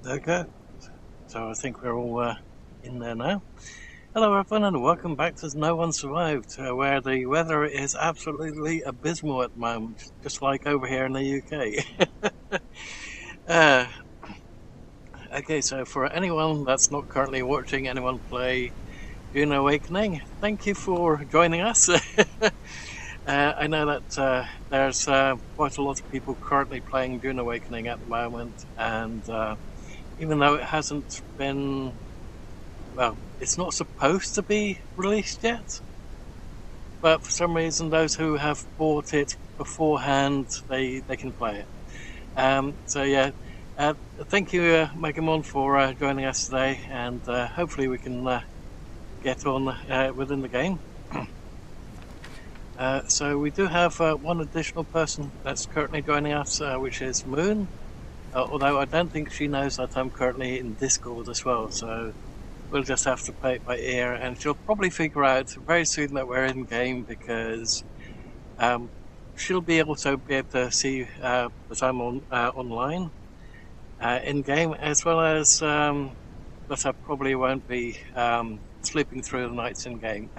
Okay, so I think we're all in there now. Hello everyone and welcome back to No One Survived, where the weather is absolutely abysmal at the moment, just like over here in the UK. Okay, so for anyone that's not currently watching anyone play Dune Awakening, thank you for joining us. I know that there's quite a lot of people currently playing Dune Awakening at the moment, and even though it hasn't been, well, it's not supposed to be released yet, but for some reason those who have bought it beforehand, they can play it. So yeah, thank you Megamon for joining us today, and hopefully we can get on within the game. So we do have one additional person that's currently joining us, which is Moon, although I don't think she knows that I'm currently in Discord as well, so we'll just have to play it by ear, and she'll probably figure out very soon that we're in game, because she'll be able to see that I'm online in game, as well as that I probably won't be sleeping through the nights in game,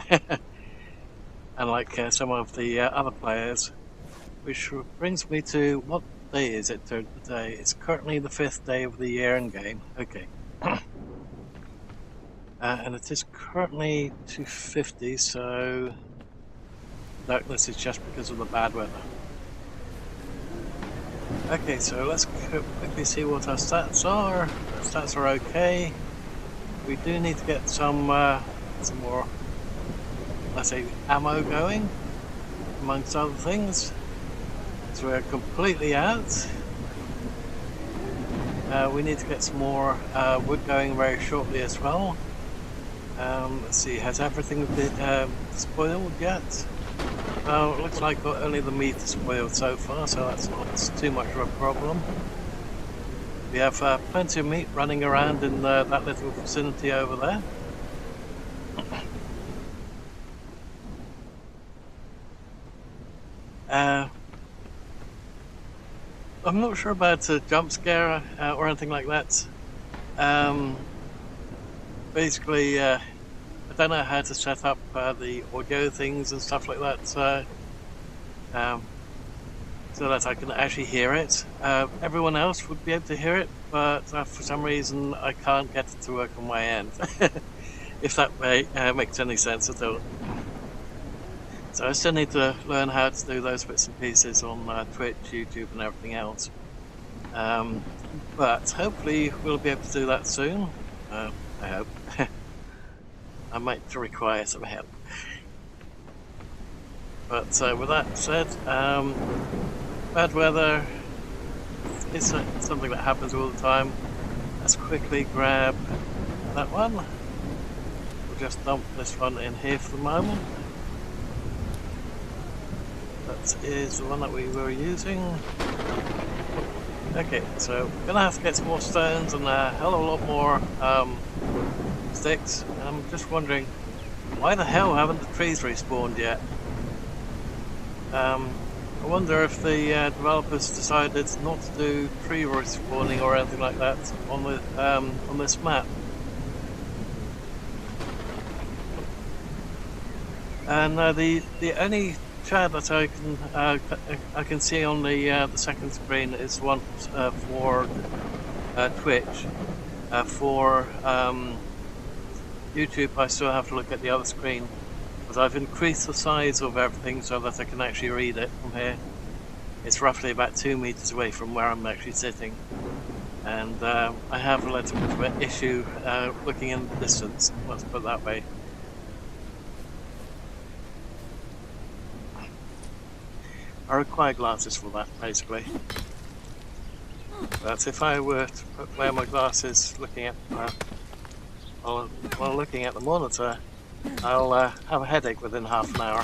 unlike some of the other players. Which brings me to, what day is it today? It's currently the 5th day of the year in game. Okay. And it is currently 250, so darkness is just because of the bad weather. Okay, so let's quickly see what our stats are. Our stats are okay. We do need to get some more, let's say, ammo going, amongst other things. So we're completely out. We need to get some more wood going very shortly as well. Let's see, has everything been spoiled yet? Well, it looks like only the meat is spoiled so far, so that's not too much of a problem. We have plenty of meat running around in that little vicinity over there. I'm not sure about a jump scare or anything like that. Basically, I don't know how to set up the audio things and stuff like that, so that I can actually hear it. Everyone else would be able to hear it, but for some reason I can't get it to work on my end, if that makes any sense at all. So I still need to learn how to do those bits and pieces on Twitch, YouTube and everything else. But hopefully we'll be able to do that soon. I hope. I might require some help. But with that said, bad weather is something that happens all the time. Let's quickly grab that one. We'll just dump this one in here for the moment. That is the one that we were using. Okay, so we're gonna have to get some more stones and a hell of a lot more sticks. I'm just wondering, why the hell haven't the trees respawned yet? I wonder if the developers decided not to do tree respawning or anything like that on this map. And the only chat that I can see on the second screen is one for Twitch. For YouTube, I still have to look at the other screen, but I've increased the size of everything so that I can actually read it from here. It's roughly about 2 meters away from where I'm actually sitting, and I have a little bit of an issue looking in the distance, let's put it that way. I require glasses for that, basically. But if I were to wear my glasses looking at while looking at the monitor, I'll have a headache within half an hour.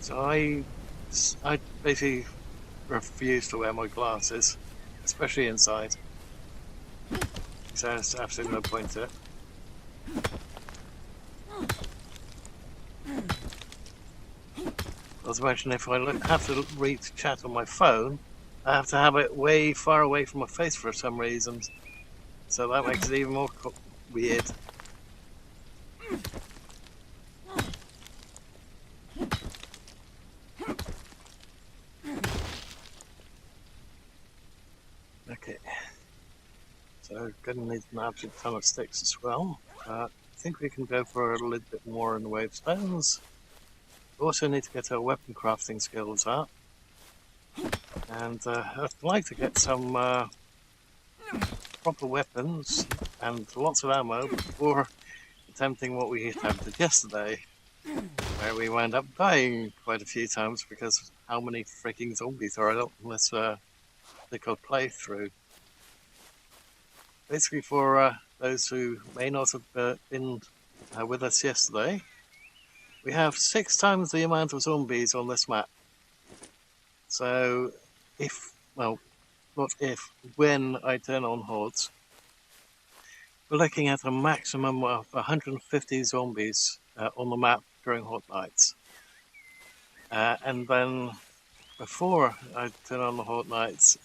So I basically refuse to wear my glasses, especially inside. So there's absolutely no point to it. Not to mention, if I have to read chat on my phone, I have to have it way far away from my face for some reasons. so that makes it even more weird. Okay, so gonna need an absolute ton of sticks as well. I think we can go for a little bit more in the way of stones. Also need to get our weapon crafting skills up. And I'd like to get some proper weapons and lots of ammo before attempting what we attempted yesterday, where we wound up dying quite a few times because of how many freaking zombies there are on this particular playthrough. Basically, for those who may not have been with us yesterday, we have 6 times the amount of zombies on this map. So, well, not if, when I turn on hordes, we're looking at a maximum of 150 zombies on the map during hot nights. And then before I turn on the hot nights,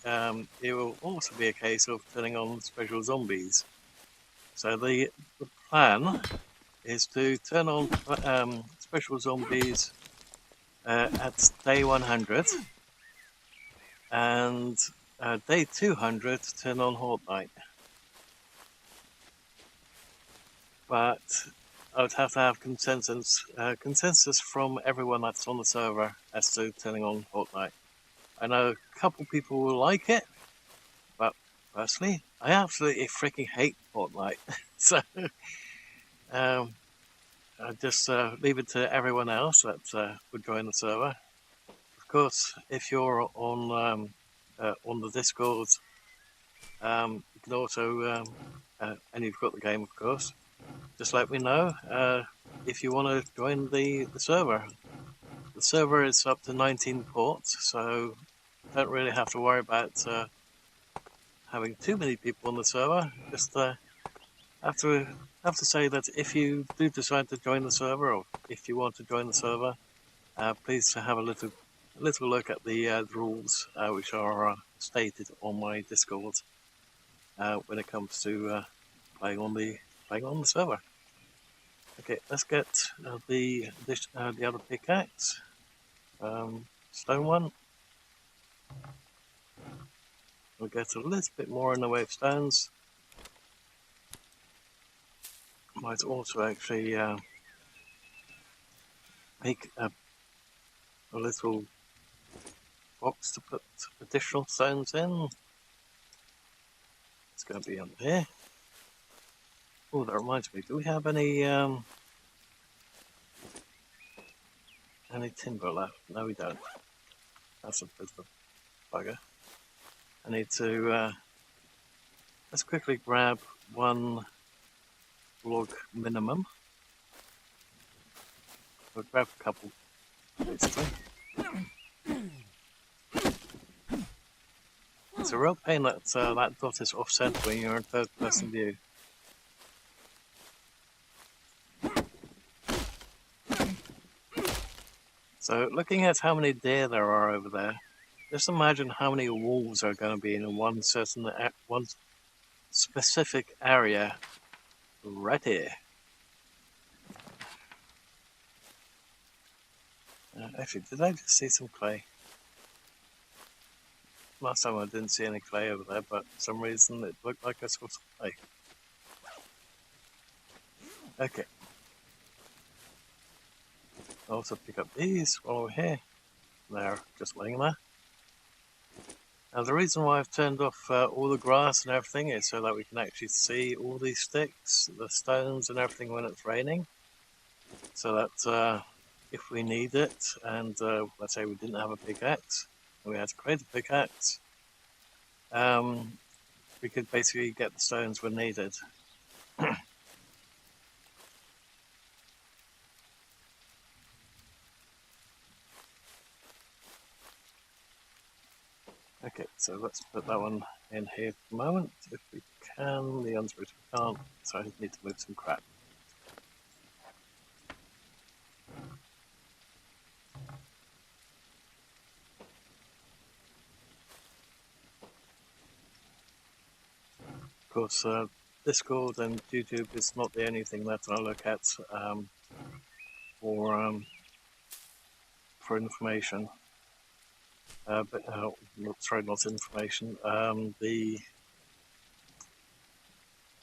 it will also be a case of turning on special zombies. So the plan is to turn on special zombies at day 100, and day 200 turn on hot night. But I would have to have consensus from everyone that's on the server as to turning on hot night. I know a couple people will like it, but personally, I absolutely freaking hate Fortnite. So I just leave it to everyone else that would join the server. Of course, if you're on the Discord, you can also, and you've got the game, of course, just let me know if you want to join the server. The server is up to 19 ports, so don't really have to worry about having too many people on the server. Just have to say that if you do decide to join the server, or if you want to join the server, please have a little look at the rules which are stated on my Discord when it comes to playing on the server. Okay, let's get the other pickaxe, stone one. We'll get a little bit more in the way of stones. Might also actually make a little box to put additional stones in. It's going to be under here. Oh, that reminds me. Do we have any timber left? No, we don't. That's a bit of a bugger. I need to let's quickly grab 1 log minimum. We'll grab a couple, basically. It's a real pain that that dot is offset when you're in third-person view. So, looking at how many deer there are over there, just imagine how many wolves are going to be in one specific area right here. Actually, did I just see some clay? Last time I didn't see any clay over there, but for some reason it looked like I saw some clay. Okay. I'll also pick up these while we're here. They're just laying there. Now the reason why I've turned off all the grass and everything is so that we can actually see all these sticks, the stones and everything when it's raining. So that if we need it, and let's say we didn't have a pickaxe, and we had to create a pickaxe, we could basically get the stones when needed. Okay, so let's put that one in here for the moment, if we can. The answer is we can't, so I need to move some crap. course, Discord and YouTube is not the only thing that I look at for information. Sorry, not information. The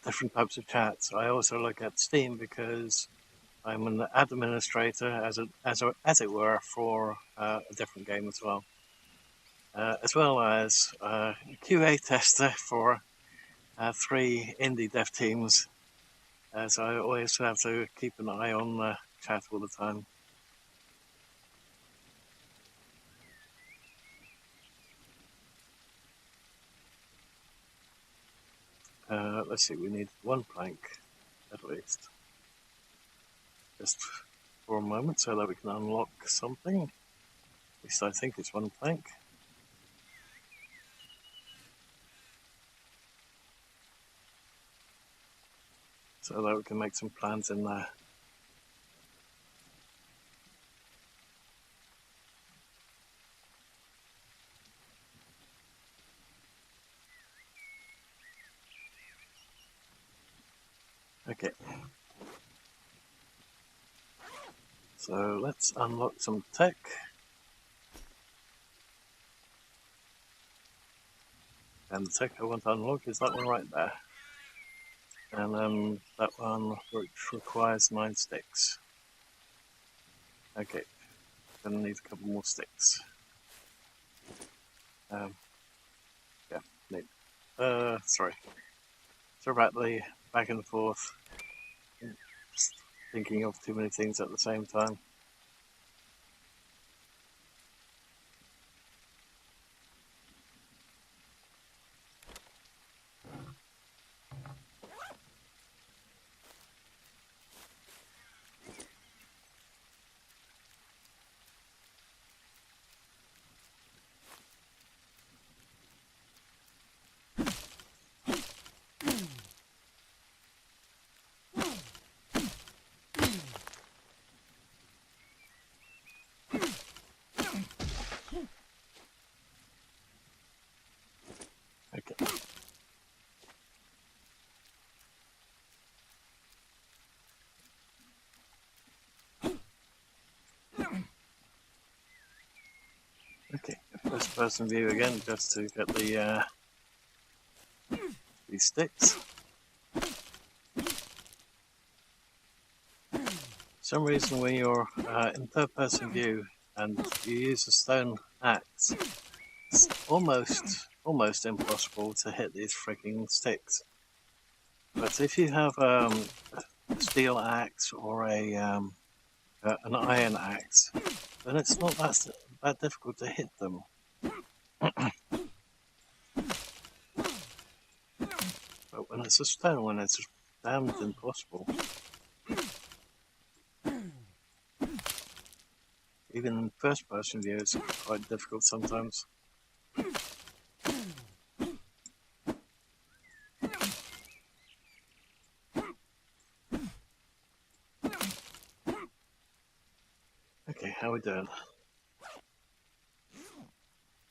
different types of chats. I also look at Steam because I'm an administrator, as it were, for a different game as well as QA tester for 3 indie dev teams. So I always have to keep an eye on the chat all the time. Let's see, we need 1 plank at least. Just for a moment so that we can unlock something. At least I think it's 1 plank. So that we can make some plans in there. Okay. So let's unlock some tech. And the tech I want to unlock is that one right there. And then that one which requires 9 sticks. Okay, gonna need a couple more sticks. Yeah, need. Sorry. Sorry about the back and forth. Just thinking of too many things at the same time. Okay. Okay, first person view again, just to get the these sticks. For some reason when you're in third person view and you use a stone axe, it's almost impossible to hit these freaking sticks. But if you have a steel axe or an iron axe, then it's not that difficult to hit them. But when it's a stone, it's damned impossible. Even in first person view, it's quite difficult sometimes. Okay, how are we doing?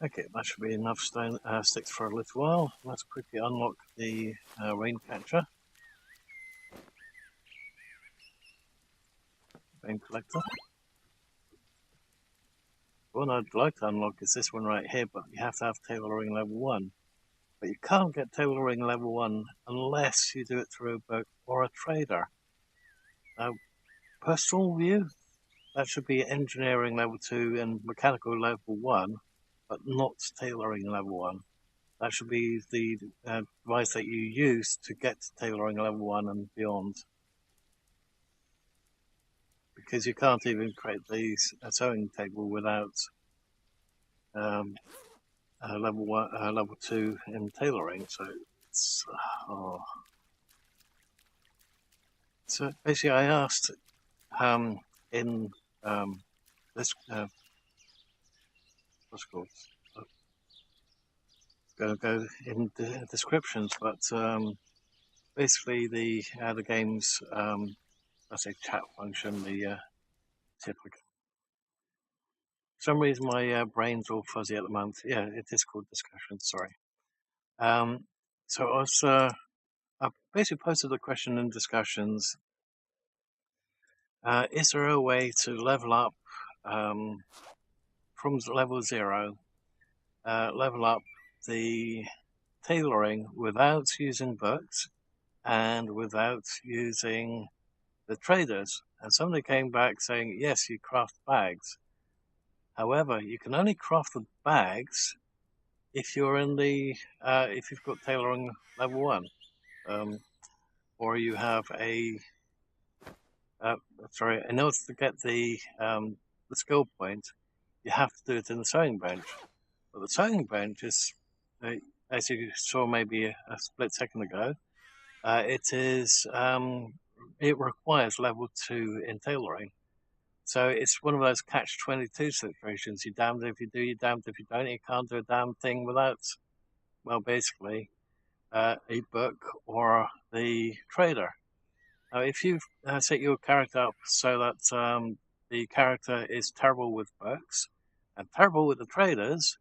Okay, that should be enough stone sticks for a little while. Let's quickly unlock the rain catcher. Rain collector. The one I'd like to unlock is this one right here, but you have to have tailoring level 1. But you can't get tailoring level 1 unless you do it through a book or a trader. Now, personal view, that should be engineering level 2 and mechanical level 1, but not tailoring level 1. That should be the device that you use to get to tailoring level 1 and beyond. Because you can't even create these sewing table without level 2 in tailoring. So it's So basically, I asked in this what's it called? Go in the descriptions, but basically the game's I say chat function, the typical. For some reason my brain's all fuzzy at the moment. Yeah, it is called discussion. Sorry. So I was I basically posted the question in discussions, is there a way to level up from level 0, level up the tailoring without using books and without using the traders? And somebody came back saying, yes, you craft bags. However, you can only craft the bags if you're in the, if you've got tailoring level 1. Or you have a, sorry, in order to get the skill point, you have to do it in the sewing bench. But the sewing bench is, as you saw maybe a split second ago, it is, it requires level 2 in tailoring. So it's one of those catch-22 situations. You're damned if you do, you're damned if you don't. You can't do a damn thing without, well, basically, a book or the trader. Now, if you set your character up so that the character is terrible with books and terrible with the traders,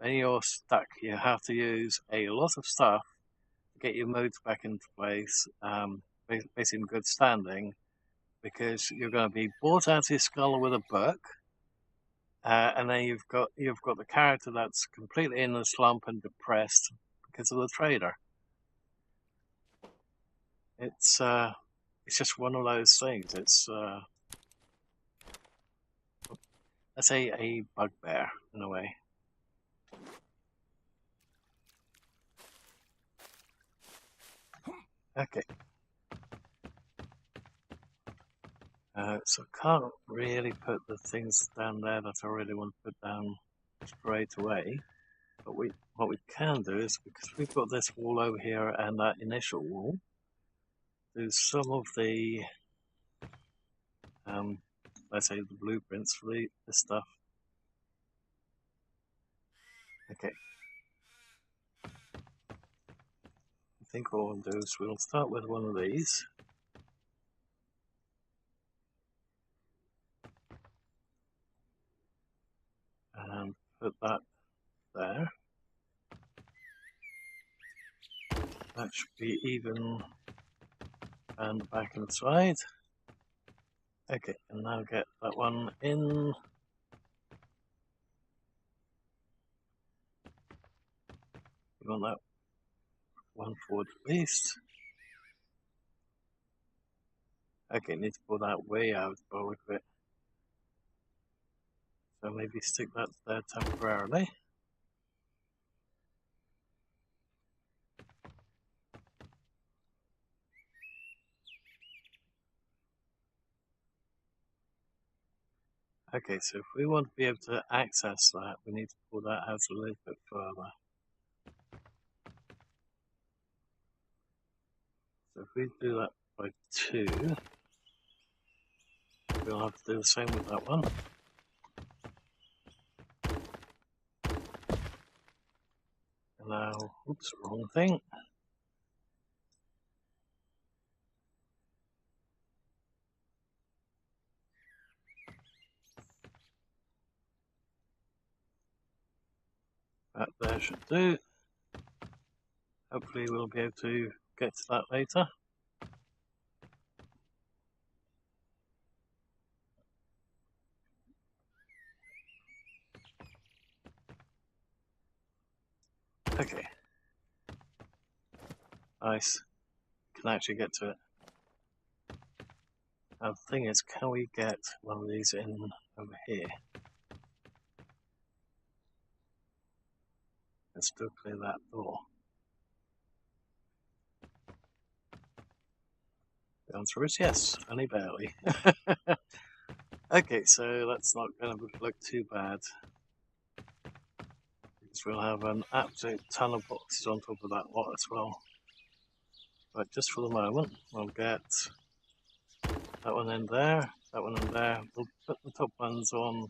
then you're stuck. You have to use a lot of stuff to get your modes back into place, basically in good standing, because you're going to be bought out of your skull with a book, and then you've got the character that's completely in a slump and depressed because of the trader. It's just one of those things. It's let's say a bugbear in a way. Okay. So I can't really put the things down there that I really want to put down straight away. But what we can do is, because we've got this wall over here and that initial wall, do some of the, let's say the blueprints for this stuff. Okay. I think what we'll do is we'll start with one of these. And put that there. That should be even and back inside. Okay, and now get that one in. You want that one forward at least. Okay, need to pull that way out by the look of it. So maybe stick that there temporarily. Okay, so if we want to be able to access that, we need to pull that out a little bit further. So if we do that by 2, we'll have to do the same with that one. And now, oops, wrong thing. That there should do. Hopefully we'll be able to get to that later. Okay. Nice. Can actually get to it. Now the thing is, can we get one of these in over here? And still clear that door. The answer is yes, only barely. Okay, so that's not going to look too bad. Because we'll have an absolute ton of boxes on top of that lot as well. But just for the moment, we'll get that one in there, that one in there. We'll put the top ones on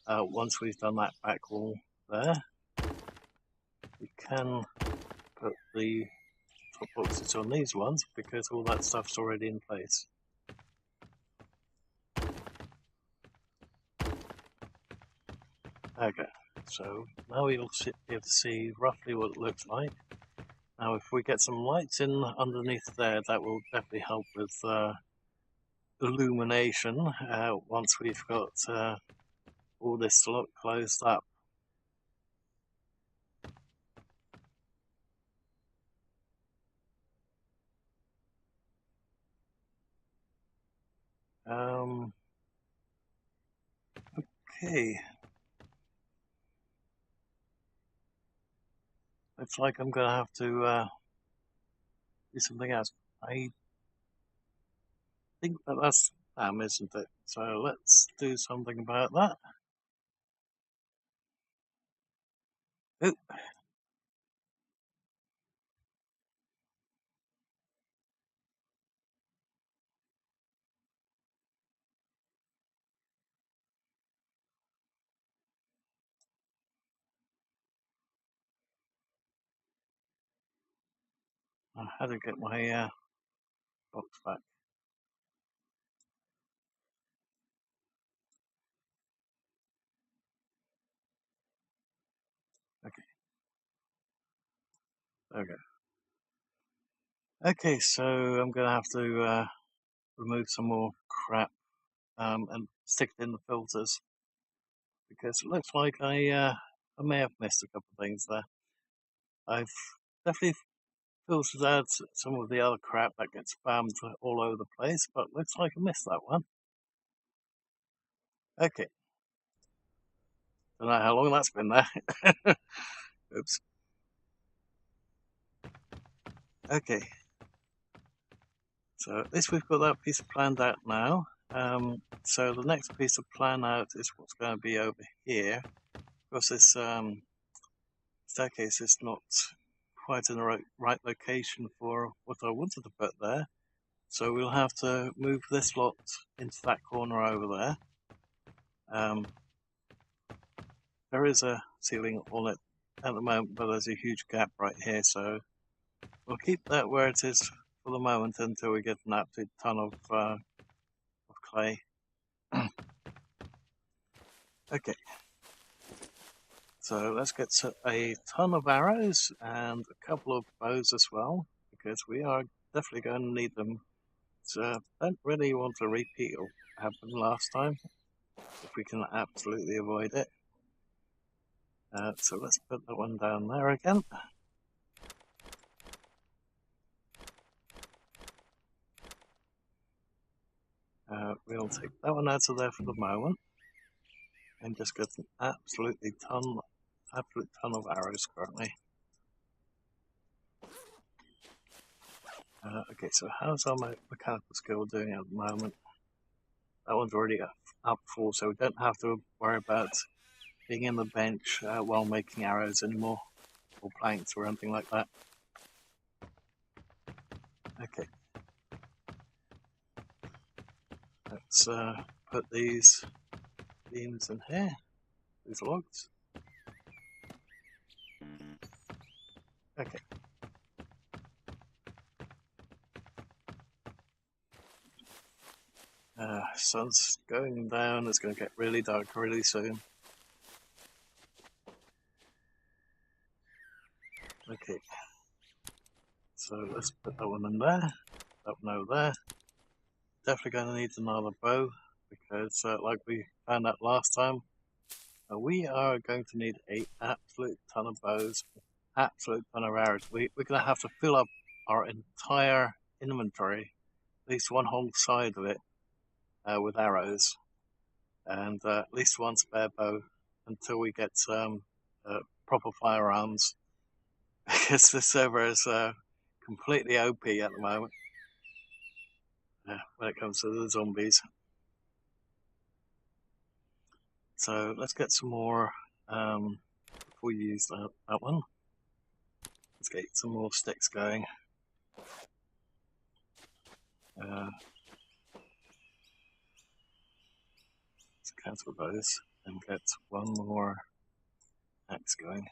once we've done that back wall there. We can put the top boxes on these ones because all that stuff's already in place. Okay, so now we'll be able to see roughly what it looks like. Now if we get some lights in underneath there, that will definitely help with illumination once we've got all this lot closed up. Okay. Looks like I'm going to have to do something else. I think that's spam, isn't it? So let's do something about that. Ooh. I had to get my box back. Okay, there we go. Okay, so I'm going to have to remove some more crap and stick it in the filters, because it looks like I may have missed a couple of things there. I've definitely filtered out some of the other crap that gets spammed all over the place, but looks like I missed that one. Okay. Don't know how long that's been there. Oops. Okay. So at least we've got that piece planned out now. So the next piece of plan out is what's going to be over here. Of course, this staircase is not quite in the right location for what I wanted to put there. So we'll have to move this lot into that corner over there. There is a ceiling on it at the moment, but there's a huge gap right here. So we'll keep that where it is for the moment until we get an absolute ton of clay. Okay. So let's get a ton of arrows and a couple of bows as well, because we are definitely going to need them. So don't really want to repeat what happened last time, if we can absolutely avoid it. So let's put that one down there again. We'll take that one out of there for the moment, and just get an absolute ton of arrows currently. Okay, so how's our mechanical skill doing at the moment? That one's already up full, so we don't have to worry about being in the bench while making arrows anymore, or planks or anything like that. Okay. Let's put these beams in here, these logs. Okay. Sun's going down, it's going to get really dark really soon. Okay. So let's put that one in there, that one over there. Definitely going to need another bow, because like we found out last time, we are going to need an absolute ton of bows, absolute ton of arrows. We're going to have to fill up our entire inventory, at least one whole side of it, with arrows, and at least one spare bow until we get some proper firearms, because the server is completely OP at the moment when it comes to the zombies. So let's get some more before we use that one. Let's get some more sticks going. Let's cancel those and get one more axe going.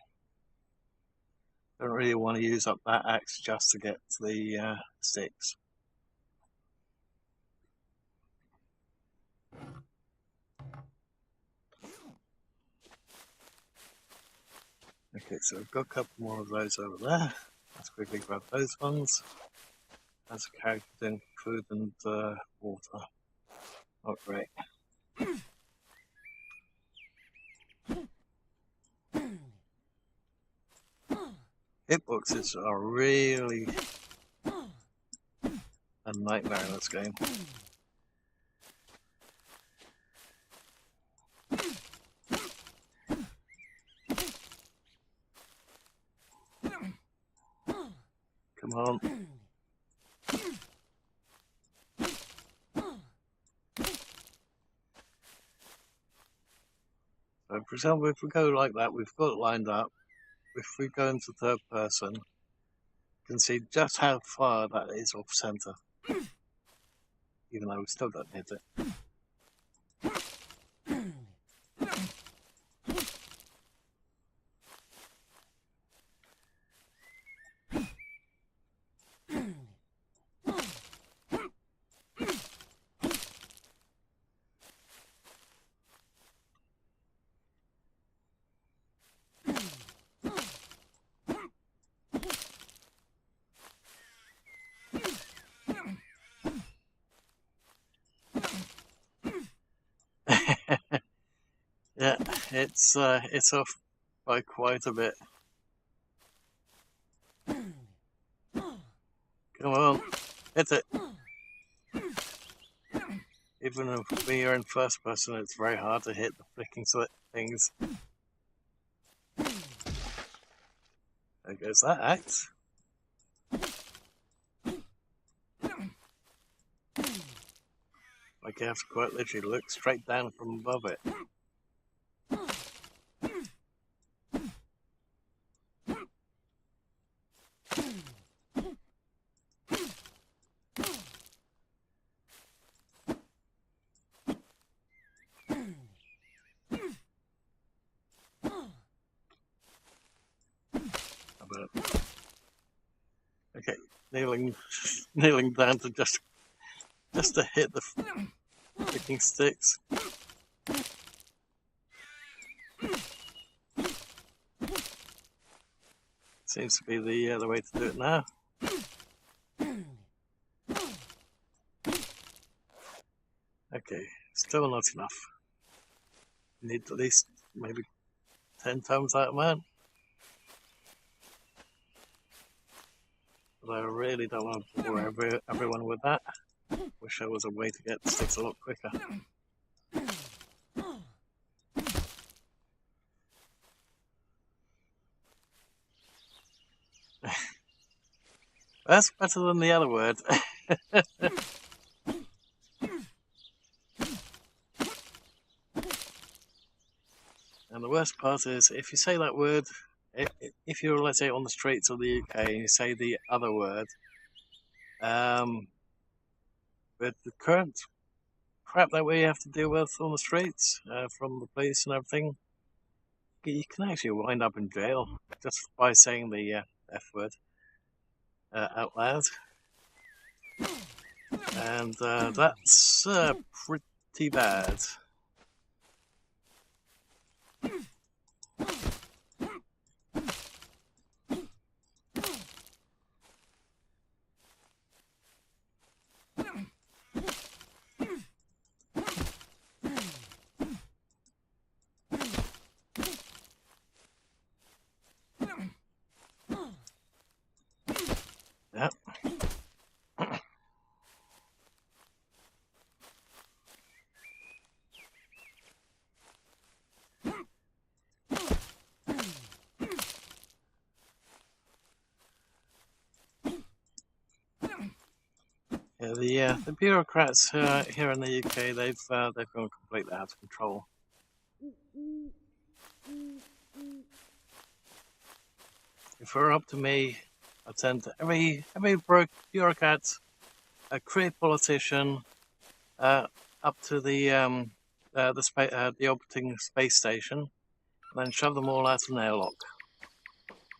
Don't really want to use up that axe just to get the sticks. Okay, so we've got a couple more of those over there. Let's quickly grab those ones. As a character doing food and water. Oh, great. Hitboxes are really a nightmare in this game. Come on. So, for example, if we go like that, we've got it lined up. If we go into third person, you can see just how far that is off center. Even though we still don't hit it. Yeah, it's off by quite a bit. Come on, hit it. Even if we are in first person, it's very hard to hit the flicking things. There goes that axe. Like you have to quite literally look straight down from above it. Okay, kneeling down to just to hit the freaking sticks. Seems to be the way to do it now. Okay, still not enough. Need at least maybe 10 times that amount. But I really don't want to bore everyone with that. Wish there was a way to get the sticks a lot quicker. That's better than the other word. And the worst part is, if you say that word, if you're, let's say, on the streets of the UK and you say the other word, with the current crap that we have to deal with on the streets, from the police and everything, you can actually wind up in jail just by saying the F word out loud. And that's pretty bad. Yep. Yeah, the bureaucrats here in the UK, they've gone completely out of control. If it were up to me, I'd send every bureaucrat, a career politician, up to the orbiting space station, and then shove them all out of an airlock.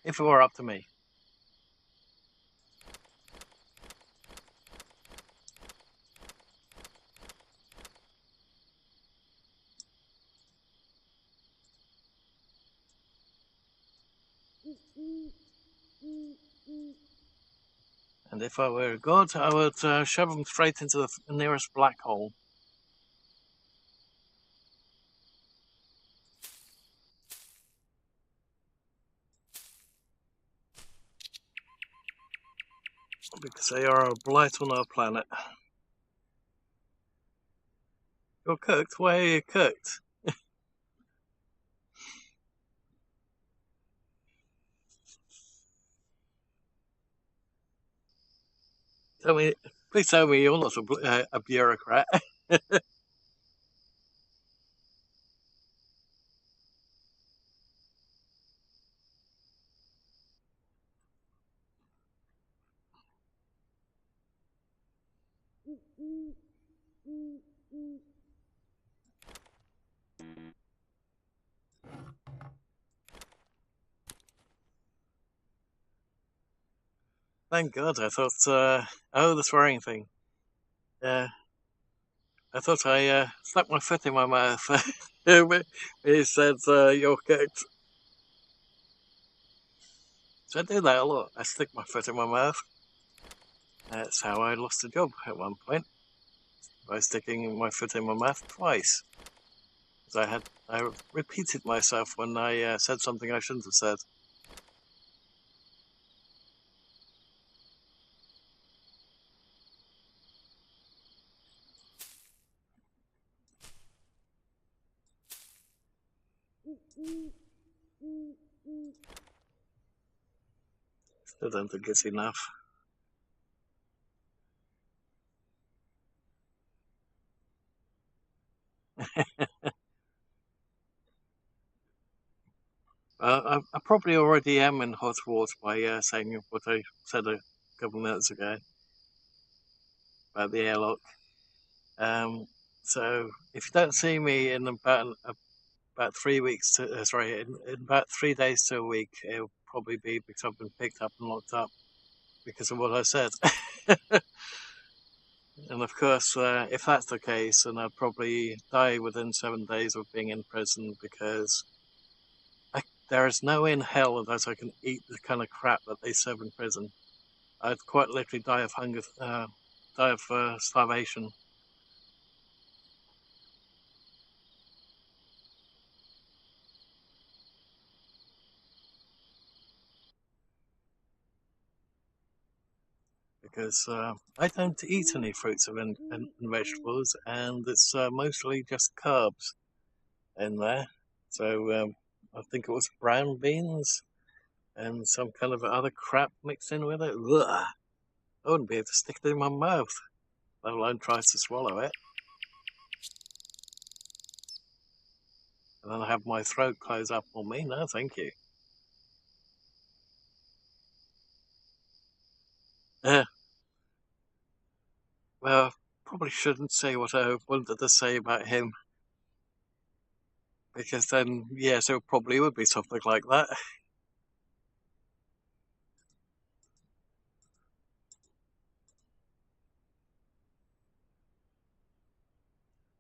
If it were up to me. And if I were God, I would shove them straight into the nearest black hole. Because they are a blight on our planet. You're cooked? Why are you cooked? Please tell me you're not a bureaucrat. Thank God, I thought, oh, the swearing thing. I thought I stuck my foot in my mouth. He said, you're cooked. So I do that a lot. I stick my foot in my mouth. That's how I lost a job at one point, by sticking my foot in my mouth twice. Because I repeated myself when I said something I shouldn't have said. Still don't think it's enough. I probably already am in hot water by saying what I said a couple of minutes ago about the airlock. So if you don't see me in about 3 weeks to in about 3 days to a week, it'll probably be because I've been picked up and locked up because of what I said. And of course, if that's the case, then I'd probably die within 7 days of being in prison, because there is no way in hell that I can eat the kind of crap that they serve in prison. I'd quite literally die of hunger, die of starvation. Because I don't eat any fruits and vegetables, and it's mostly just carbs in there. So I think it was brown beans and some kind of other crap mixed in with it. Ugh. I wouldn't be able to stick it in my mouth, let alone try to swallow it. And then I have my throat close up on me. No, thank you. Well, probably shouldn't say what I wanted to say about him, because then, yes, it probably would be something like that.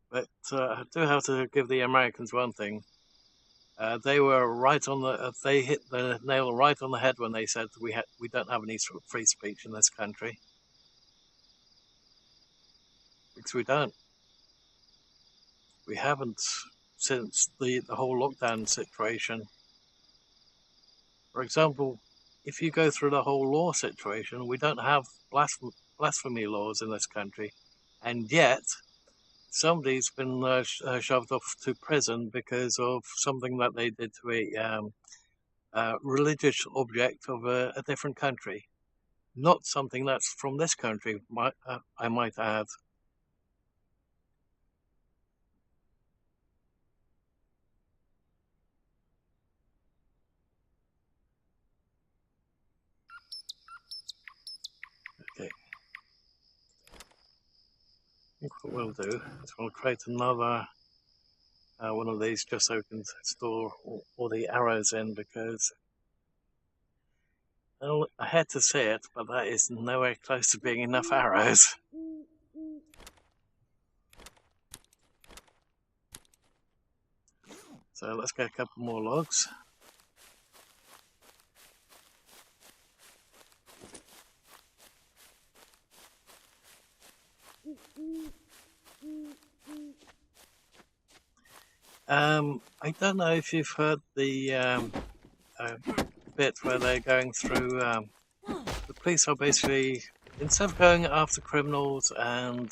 But I do have to give the Americans one thing. They were right on the. They hit the nail right on the head when they said we don't have any free speech in this country, because we don't. We haven't since the whole lockdown situation. For example, if you go through the whole law situation, we don't have blasphemy laws in this country, and yet somebody's been shoved off to prison because of something that they did to a religious object of a different country, not something that's from this country, I might add. Okay. I think what we'll do is we'll create another one of these just so we can store all the arrows in, because I had to say it, but that is nowhere close to being enough arrows. So let's get a couple more logs. I don't know if you've heard the bit where they're going through. The police are basically, instead of going after criminals and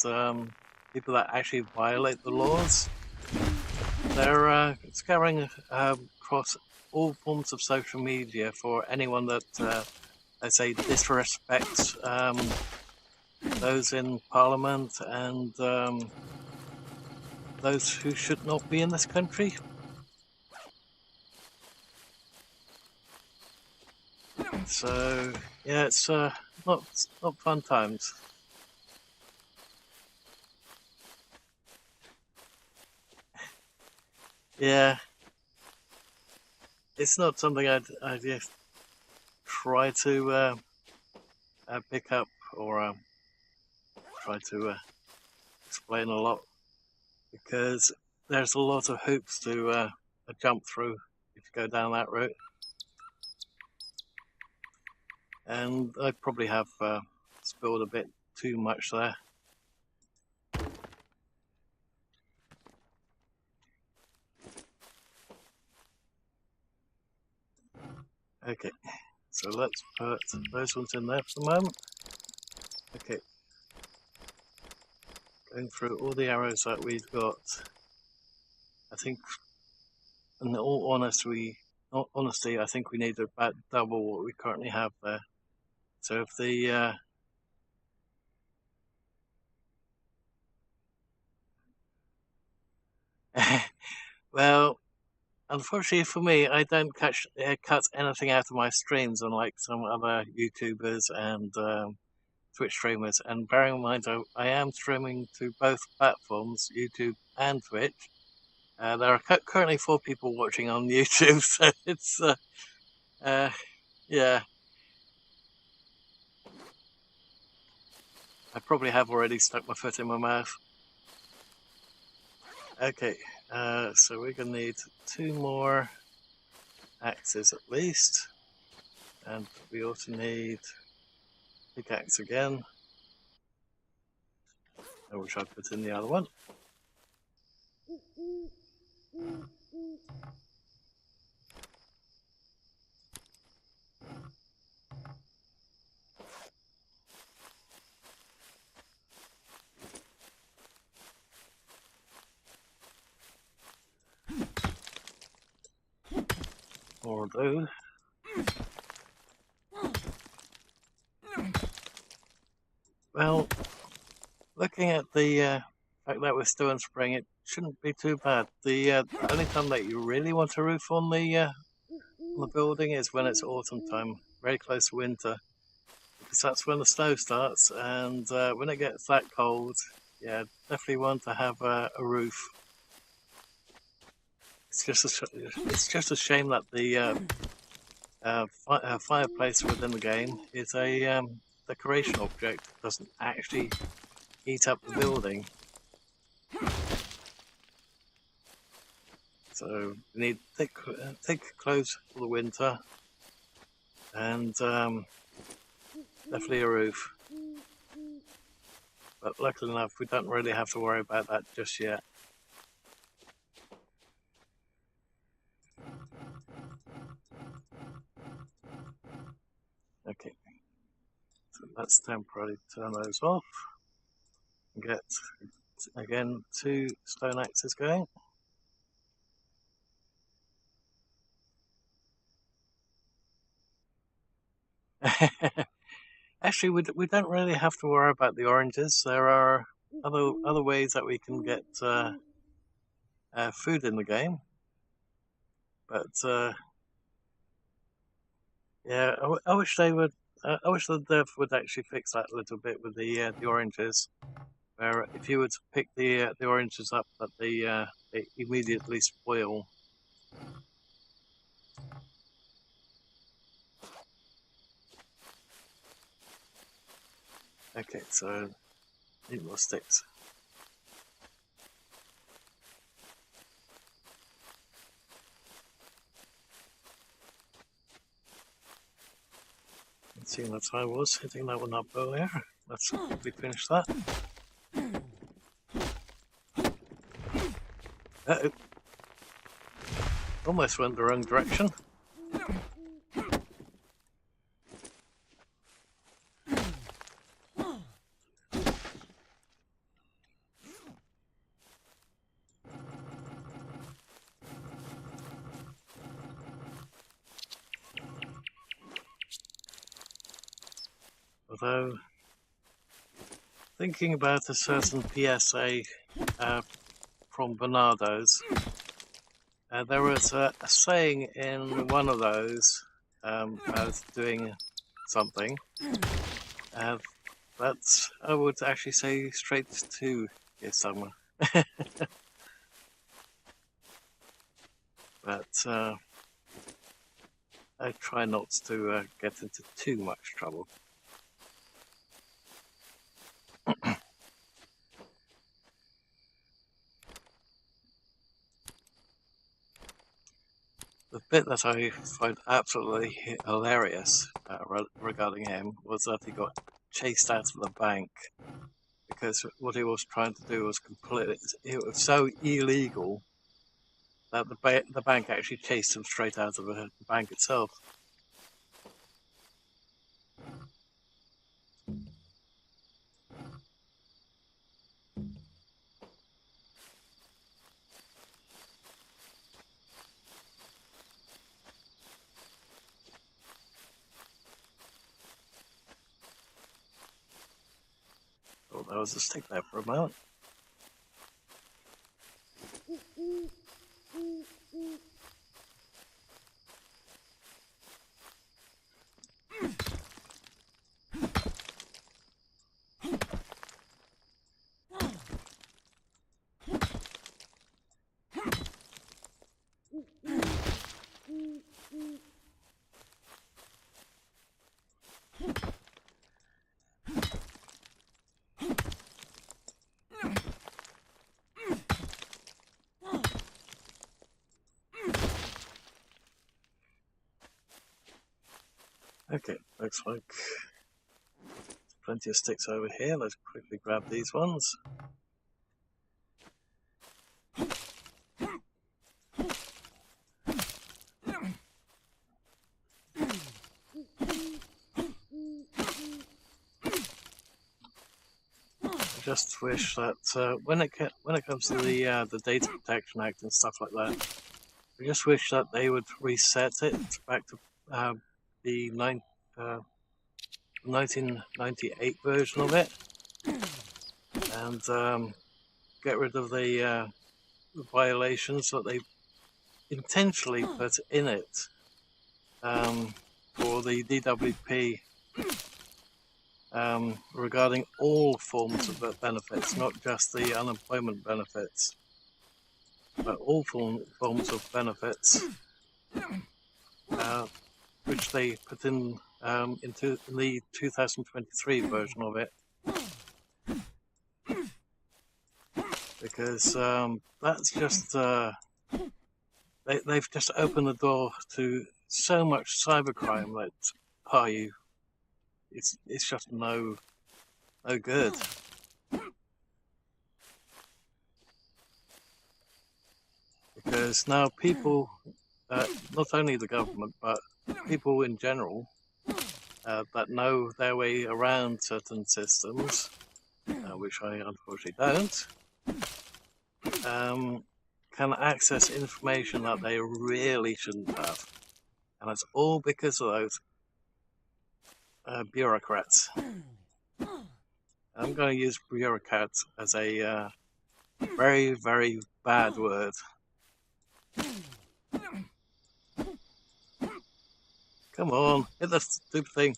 people that actually violate the laws, they're scouring across all forms of social media for anyone that, let's say, disrespects those in Parliament and those who should not be in this country. So yeah, it's not fun times. Yeah, it's not something I'd just try to pick up or try to explain a lot, because there's a lot of hoops to jump through if you go down that route. And I probably have spilled a bit too much there. Okay, so let's put those ones in there for the moment. Okay, going through all the arrows that we've got, I think, in all honesty, I think we need about double what we currently have there. So if the well, unfortunately for me, I don't cut anything out of my streams, unlike some other YouTubers and Twitch streamers. And bearing in mind, I am streaming to both platforms, YouTube and Twitch. There are currently 4 people watching on YouTube, so it's yeah. I probably have already stuck my foot in my mouth. Okay, so we're gonna need 2 more axes at least, and we also need pickaxe again, which I put in the other one. More of those. Well, looking at the fact that we're still in spring, it shouldn't be too bad. The only time that you really want a roof on the building is when it's autumn time, very close to winter, because that's when the snow starts, and when it gets that cold, yeah, definitely want to have a roof. It's just a shame that the fireplace within the game is a decoration object. It doesn't actually heat up the building. So we need thick clothes for the winter, and definitely a roof. But luckily enough, we don't really have to worry about that just yet. Okay, so let's temporarily turn those off and get, again, 2 stone axes going. Actually, we don't really have to worry about the oranges. There are other ways that we can get food in the game, but yeah, I wish they would. I wish the dev would actually fix that a little bit with the oranges. Where if you were to pick the oranges up, that they immediately spoil. Okay, so need more sticks. Seeing that I was hitting that one up earlier, let's quickly finish that. Uh-oh. Almost went the wrong direction. Although, thinking about a certain PSA from Bernardo's, there was a saying in one of those, I was doing something, that I would actually say straight to your summer. But I try not to get into too much trouble. The bit that I find absolutely hilarious regarding him was that he got chased out of the bank because what he was trying to do was it was so illegal that the bank actually chased him straight out of the bank itself. Thought there was a stick there for a moment. Okay, looks like there's plenty of sticks over here. Let's quickly grab these ones. I just wish that when it comes to the Data Protection Act and stuff like that, I just wish that they would reset it back to the 1998 version of it, and get rid of the violations that they intentionally put in it for the DWP regarding all forms of benefits, not just the unemployment benefits, but all forms of benefits, which they put in into the 2023 version of it, because that's just they've just opened the door to so much cybercrime that it's just no good. Because now people, not only the government, but people in general that know their way around certain systems, which I unfortunately don't, can access information that they really shouldn't have. And it's all because of those bureaucrats. I'm going to use bureaucrats as a very, very bad word. Come on, hit the stupid thing.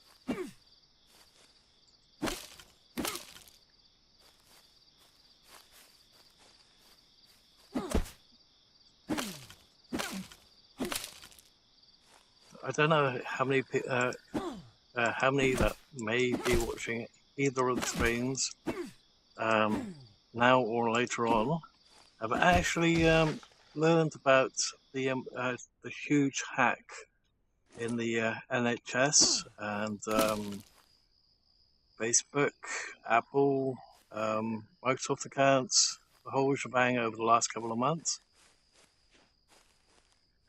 I don't know how many that may be watching either of the streams now or later on have actually learned about the huge hack in the NHS and Facebook, Apple, Microsoft accounts, the whole shebang over the last couple of months.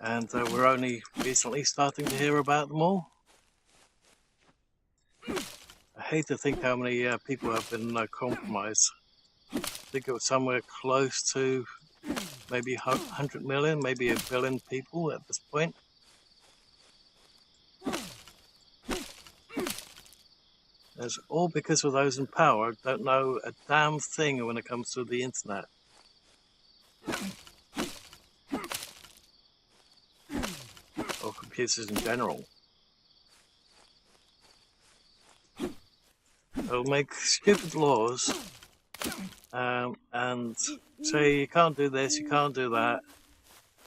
and we're only recently starting to hear about them all. I hate to think how many people have been compromised. I think it was somewhere close to maybe 100 million, maybe 1 billion people at this point. It's all because of those in power don't know a damn thing when it comes to the internet. Or computers in general. They'll make stupid laws and say you can't do this, you can't do that.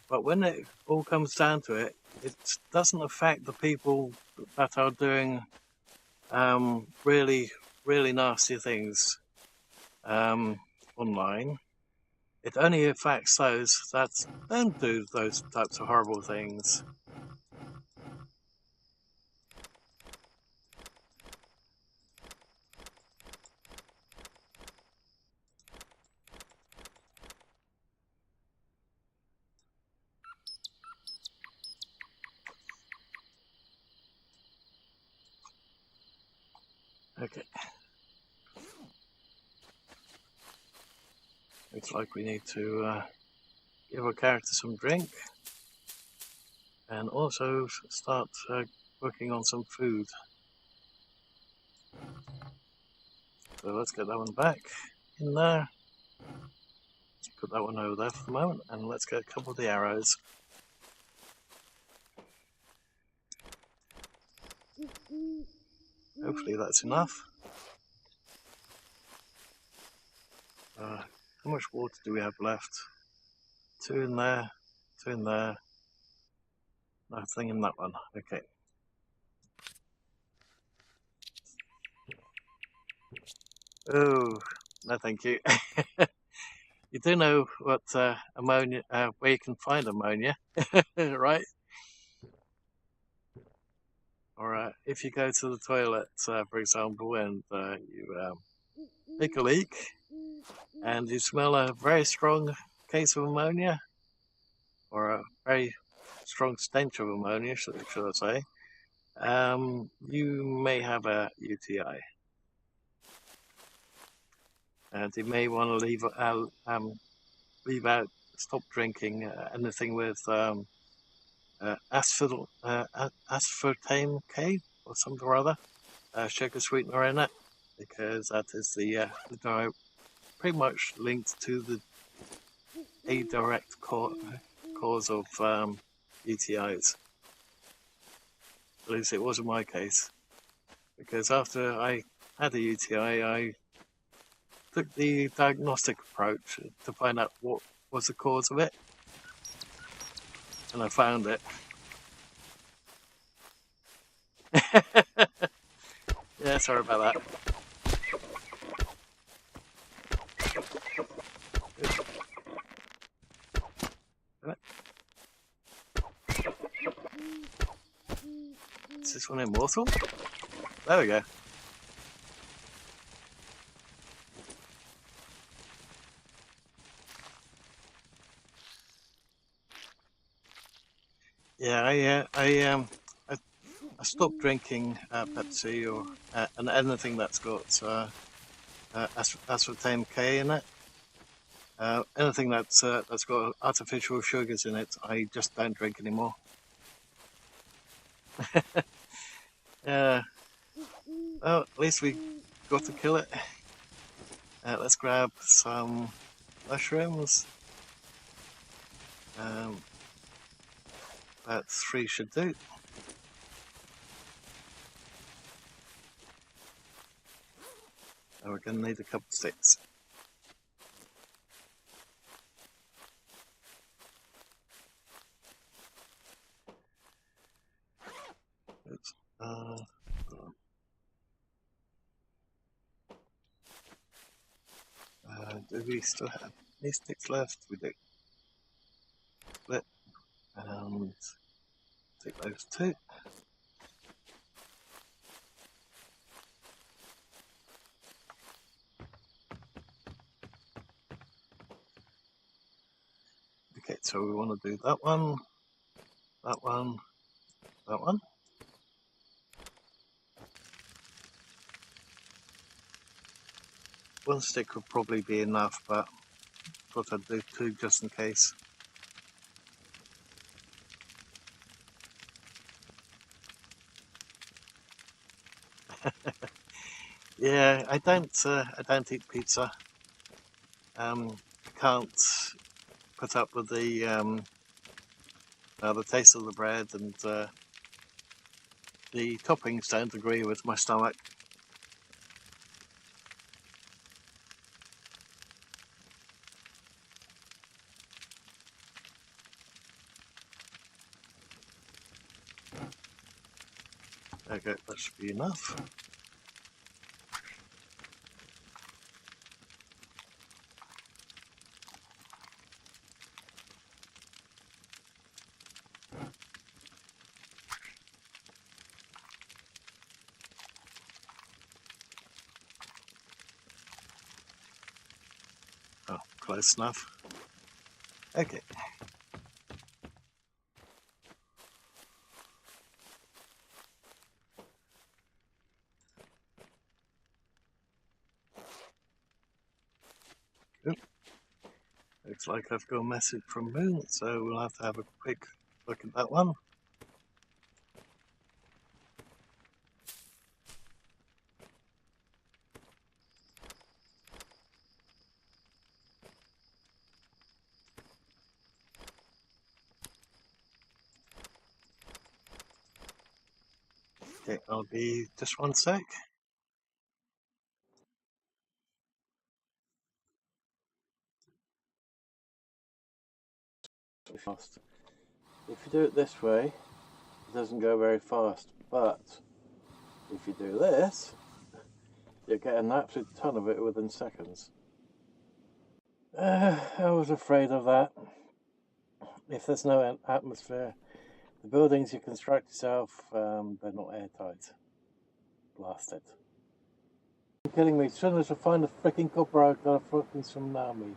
But when it all comes down to it, it doesn't affect the people that are doing really, really nasty things online. It only affects those that don't do those types of horrible things. Okay. Looks like we need to give our character some drink and also start working on some food. So let's get that one back in there. Let's put that one over there for the moment, and let's get a couple of the arrows. Hopefully that's enough. How much water do we have left? 2 in there, 2 in there, nothing in that one. Okay. Oh, no thank you. You do know what ammonia, where you can find ammonia, right? Or if you go to the toilet, for example, and you make a leak, and you smell a very strong case of ammonia, or a very strong stench of ammonia, should I say, you may have a UTI. And you may want to leave out, stop drinking anything with aspartame K or something or other, sugar sweetener in it, because that is the pretty much linked to a direct cause of UTIs. At least it was in my case, because after I had a UTI, I took the diagnostic approach to find out what was the cause of it, and I found it. Yeah, sorry about that. Is this one immortal? There we go. Yeah, I stopped drinking Pepsi or and anything that's got aspartame K in it. Anything that's got artificial sugars in it, I just don't drink anymore. Yeah. Well, at least we got to kill it. Let's grab some mushrooms. About 3 should do. And we're going to need a couple of sticks. Oops. Do we still have any sticks left? We do. Split and take those 2. Okay, so we want to do that one. that one, that one. One stick would probably be enough, but I thought I'd do two just in case. Yeah, I don't eat pizza. I can't put up with the taste of the bread, and the toppings don't agree with my stomach. Okay, that should be enough. Oh, close enough. Okay. Good. Looks like I've got a message from Moon, so we'll have to have a quick look at that one. Okay, I'll be just one sec. Fast. If you do it this way, it doesn't go very fast, but if you do this, you get an absolute ton of it within seconds. I was afraid of that. If there's no atmosphere, the buildings you construct yourself, they're not airtight. Blast it. You're kidding me. As soon as I find a freaking copper, I've got a freaking tsunami.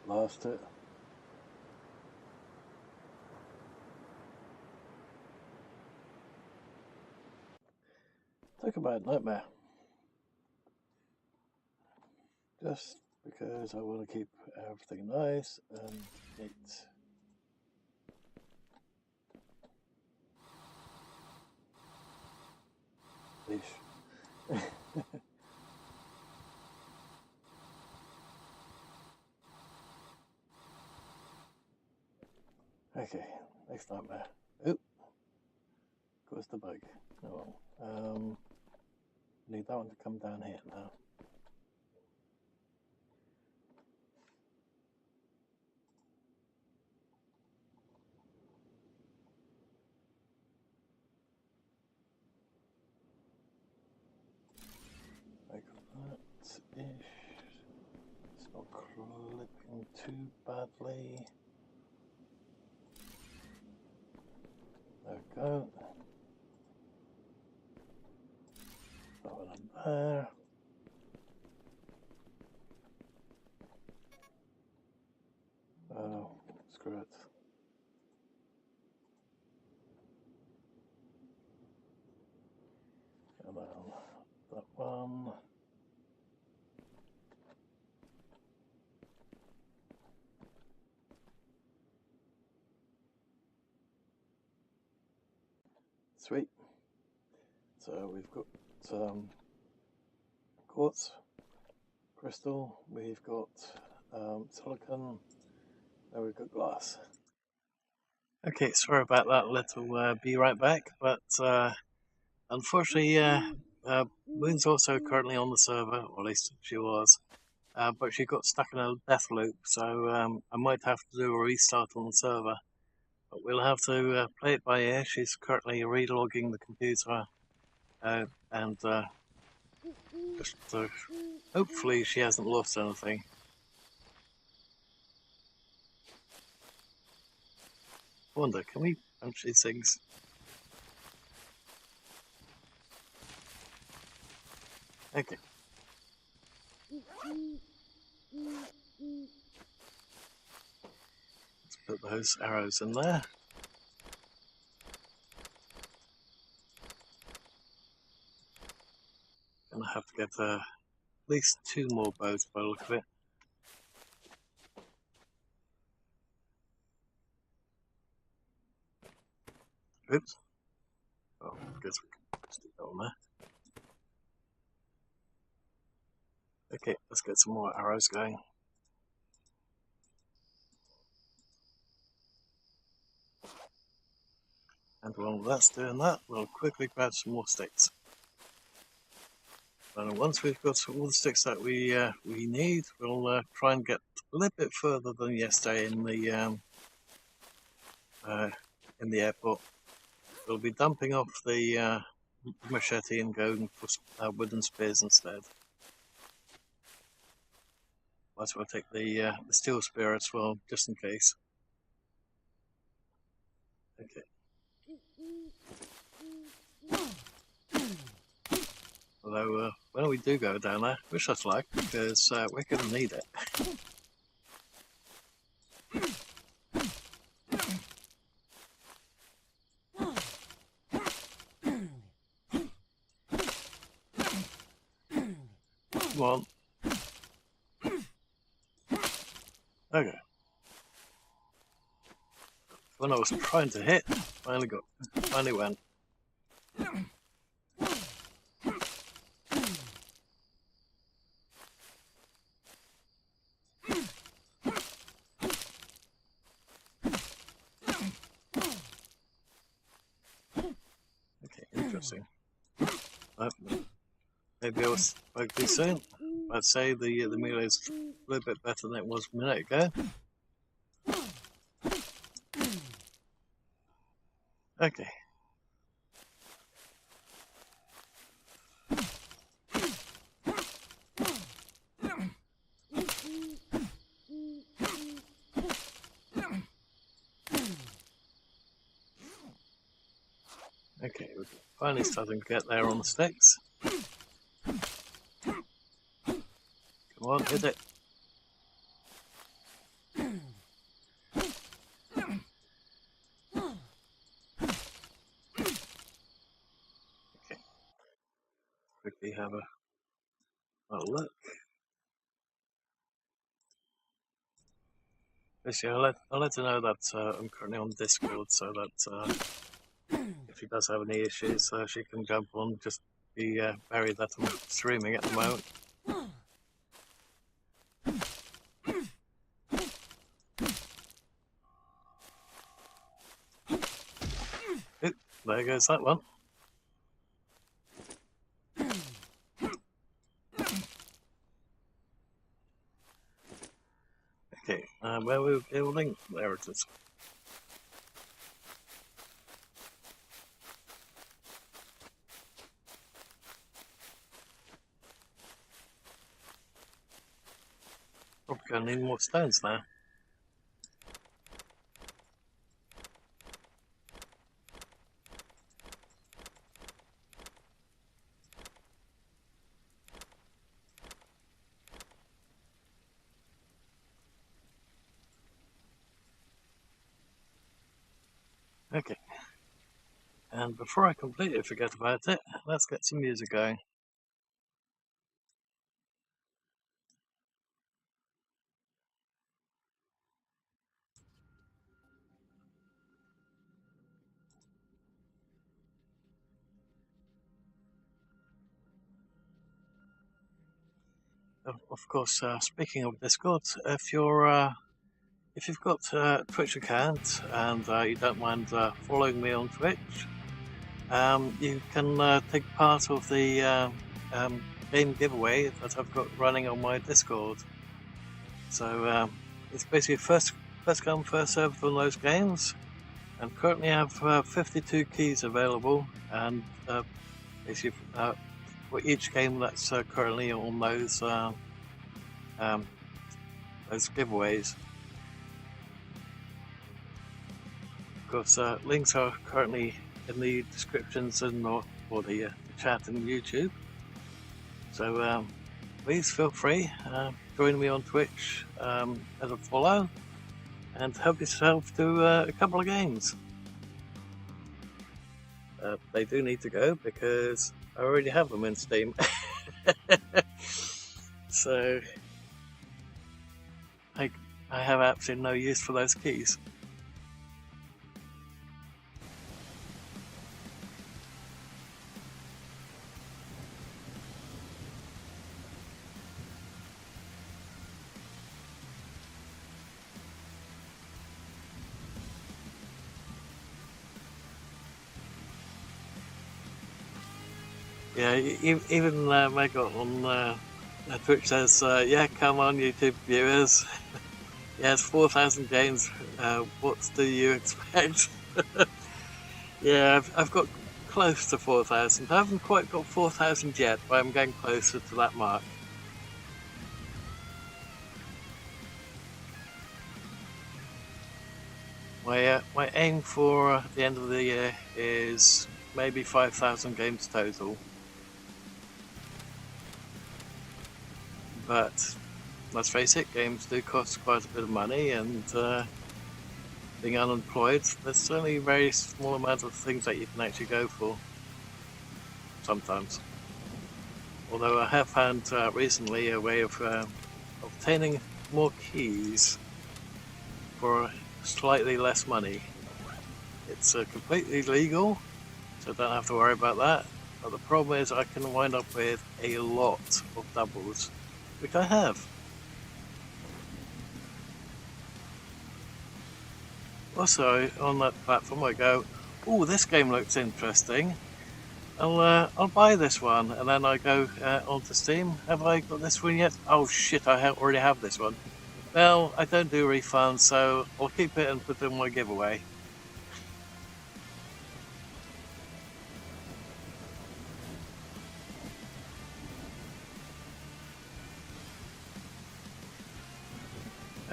Blast it. Talk about nightmare. Just because I want to keep everything nice and neat. Ish. Okay, next nightmare. Oop. Goes the bug. Oh well. Need that one to come down here now. Like that-ish. It's not clipping too badly. There we go. That one up there. Oh, screw it. And then that one. Sweet. So we've got quartz, crystal, we've got silicon, and we've got glass. Okay, sorry about that little be right back, but unfortunately, Moon's also currently on the server, or at least she was, but she got stuck in a death loop, so I might have to do a restart on the server. But we'll have to play it by ear. She's currently relogging the computer, and just hopefully she hasn't lost anything. I wonder, can we punch these things? Okay. Let's put those arrows in there. Gonna have to get at least 2 more bows by the look of it. Oops. Oh, I guess we can stick that on there. Okay, let's get some more arrows going. And while that's doing that, we'll quickly grab some more sticks. And once we've got all the sticks that we need, we'll try and get a little bit further than yesterday in the airport. We'll be dumping off the machete and going for wooden spears instead. Might as well take the steel spear as well, just in case. Okay. Although, when we do go down there, wish us luck, because we're going to need it. Come on. Okay. When I was trying to hit, finally went. Okay, interesting. Maybe I was spoke too soon. I'd say the melee is a little bit better than it was a minute ago. Okay. Okay, we're finally starting to get there on the sticks. Come on, hit it. Okay. Quickly have a look. Basically, I'll let her know that I'm currently on Discord, so that if she does have any issues, she can jump on. Just be buried that I'm streaming at the moment. Oop, there goes that one. Okay, where we were building, there it is. Probably gonna need more stones now. Okay. And before I completely forget about it, let's get some music going. Of course, speaking of Discord, if you've got a Twitch account and you don't mind following me on Twitch, you can take part of the game giveaway that I've got running on my Discord. So it's basically first come, first served on those games, and currently have 52 keys available, and basically for each game that's currently on those giveaways. Of course, links are currently in the descriptions and or the chat in YouTube. So please feel free, join me on Twitch as a follow, and help yourself to a couple of games. They do need to go because I already have them in Steam. So I have absolutely no use for those keys. Yeah, even MacLeod on Twitch says, yeah, come on, YouTube viewers. Yes, 4,000 games. What do you expect? Yeah, I've got close to 4,000. I haven't quite got 4,000 yet, but I'm getting closer to that mark. My aim for the end of the year is maybe 5,000 games total. But let's face it, games do cost quite a bit of money, and being unemployed, there's certainly a very small amount of things that you can actually go for sometimes. Although I have found recently a way of obtaining more keys for slightly less money. It's completely legal, so don't have to worry about that. But the problem is I can wind up with a lot of doubles, which I have. Also, on that platform I go, oh, this game looks interesting. I'll buy this one, and then I go onto Steam. Have I got this one yet? Oh shit, I already have this one. Well, I don't do refunds, so I'll keep it and put it in my giveaway.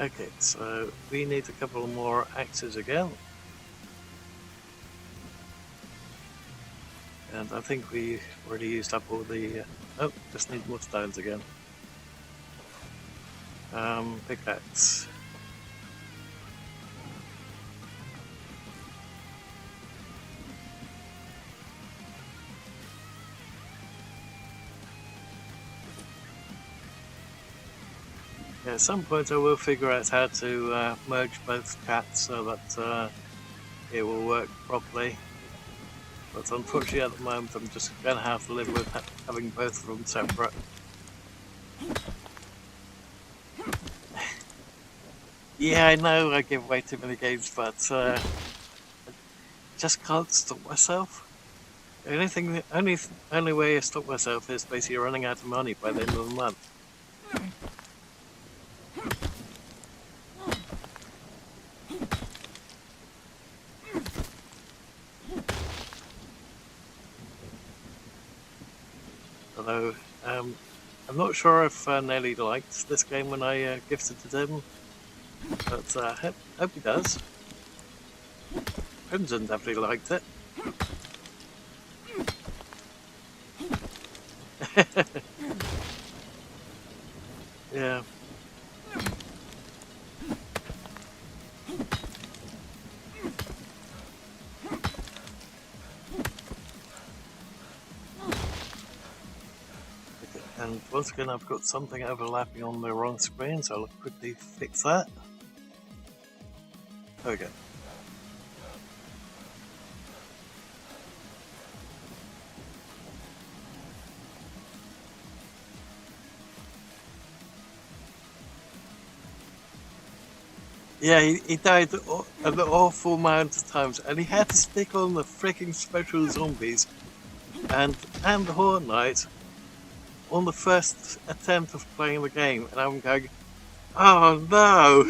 Okay, so we need a couple more axes again. And I think we already used up all the... oh, just need more stones again. Pickaxe. Yeah, at some point I will figure out how to merge both chats so that it will work properly. But unfortunately at the moment I'm just going to have to live with having both of them separate. Yeah, I know I give away too many games, but I just can't stop myself. The only way I stop myself is basically running out of money by the end of the month. Although, I'm not sure if Nelly liked this game when I gifted it to him, but hope he does. Crimson definitely liked it. Yeah. And once again I've got something overlapping on the wrong screen, so I'll quickly fix that. Okay. Yeah, he died an awful amount of times, and he had to stick on the freaking special zombies and the Horde Knight on the first attempt of playing the game, and I'm going, oh no!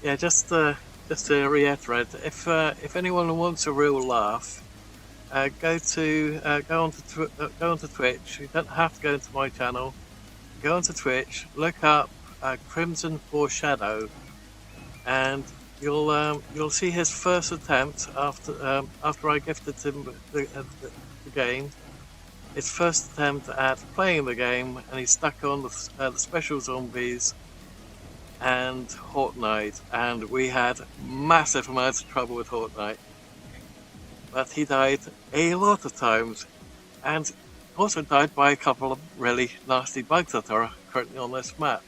Yeah, just to reiterate, if anyone wants a real laugh, go onto Twitch. You don't have to go into my channel. Go onto Twitch, look up Crimson Foreshadow, and you'll see his first attempt after I gifted him the game. His first attempt at playing the game, and he stuck on the special zombies and Hawk Knight, and we had massive amounts of trouble with Hawk Knight. But he died a lot of times, and also died by a couple of really nasty bugs that are currently on this map.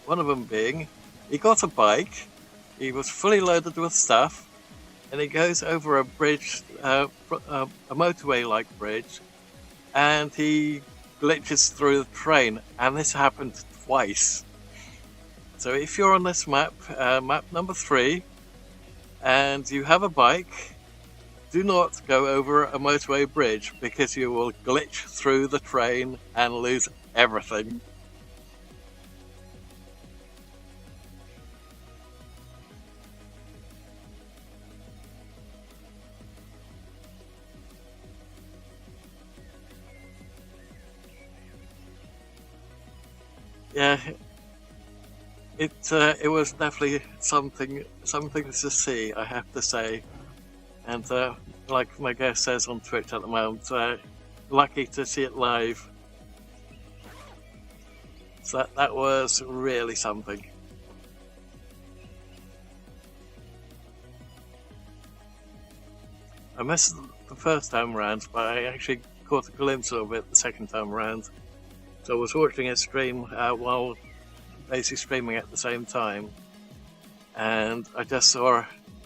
One of them being, he got a bike, he was fully loaded with stuff, and he goes over a bridge, a motorway-like bridge, and he glitches through the train, and this happened twice. So if you're on this map, map number 3, and you have a bike, do not go over a motorway bridge, because you will glitch through the train and lose everything. Yeah, it was definitely something to see, I have to say. And like my guest says on Twitch at the moment, lucky to see it live. So that was really something. I missed the first time around, but I actually caught a glimpse of it the second time around. So I was watching a stream while basically streaming at the same time, and I just saw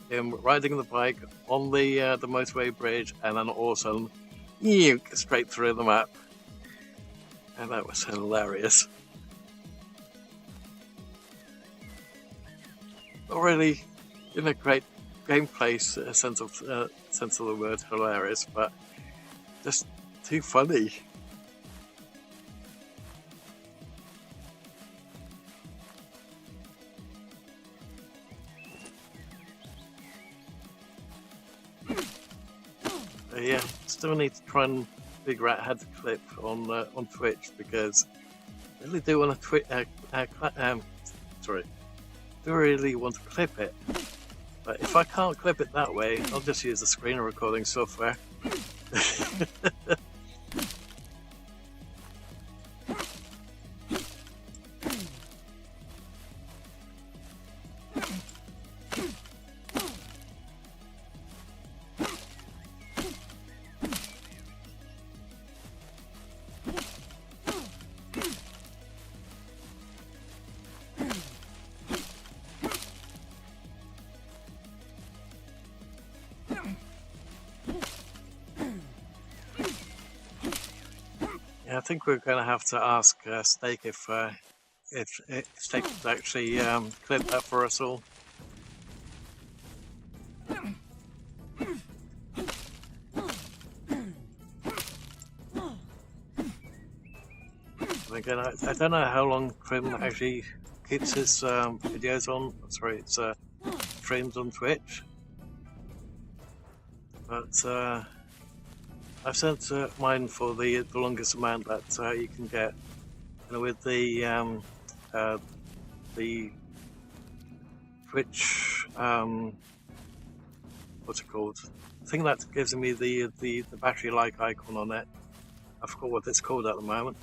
him riding the bike on the motorway bridge, and then also straight through the map, and that was hilarious. Not really in a great gameplay sense of the word hilarious, but just too funny. Yeah, still need to try and figure out how to clip on Twitch, because I really do want to do really want to clip it. But if I can't clip it that way, I'll just use the screen recording software. I think we're going to have to ask Steak if Steak could actually clip that for us all. Again, I don't know how long Crim actually keeps his videos on. Sorry, it's streams on Twitch. But I've sent mine for the longest amount that you can get, and with the Twitch what's it called? The thing that gives me the battery-like icon on it. I forgot what it's called at the moment.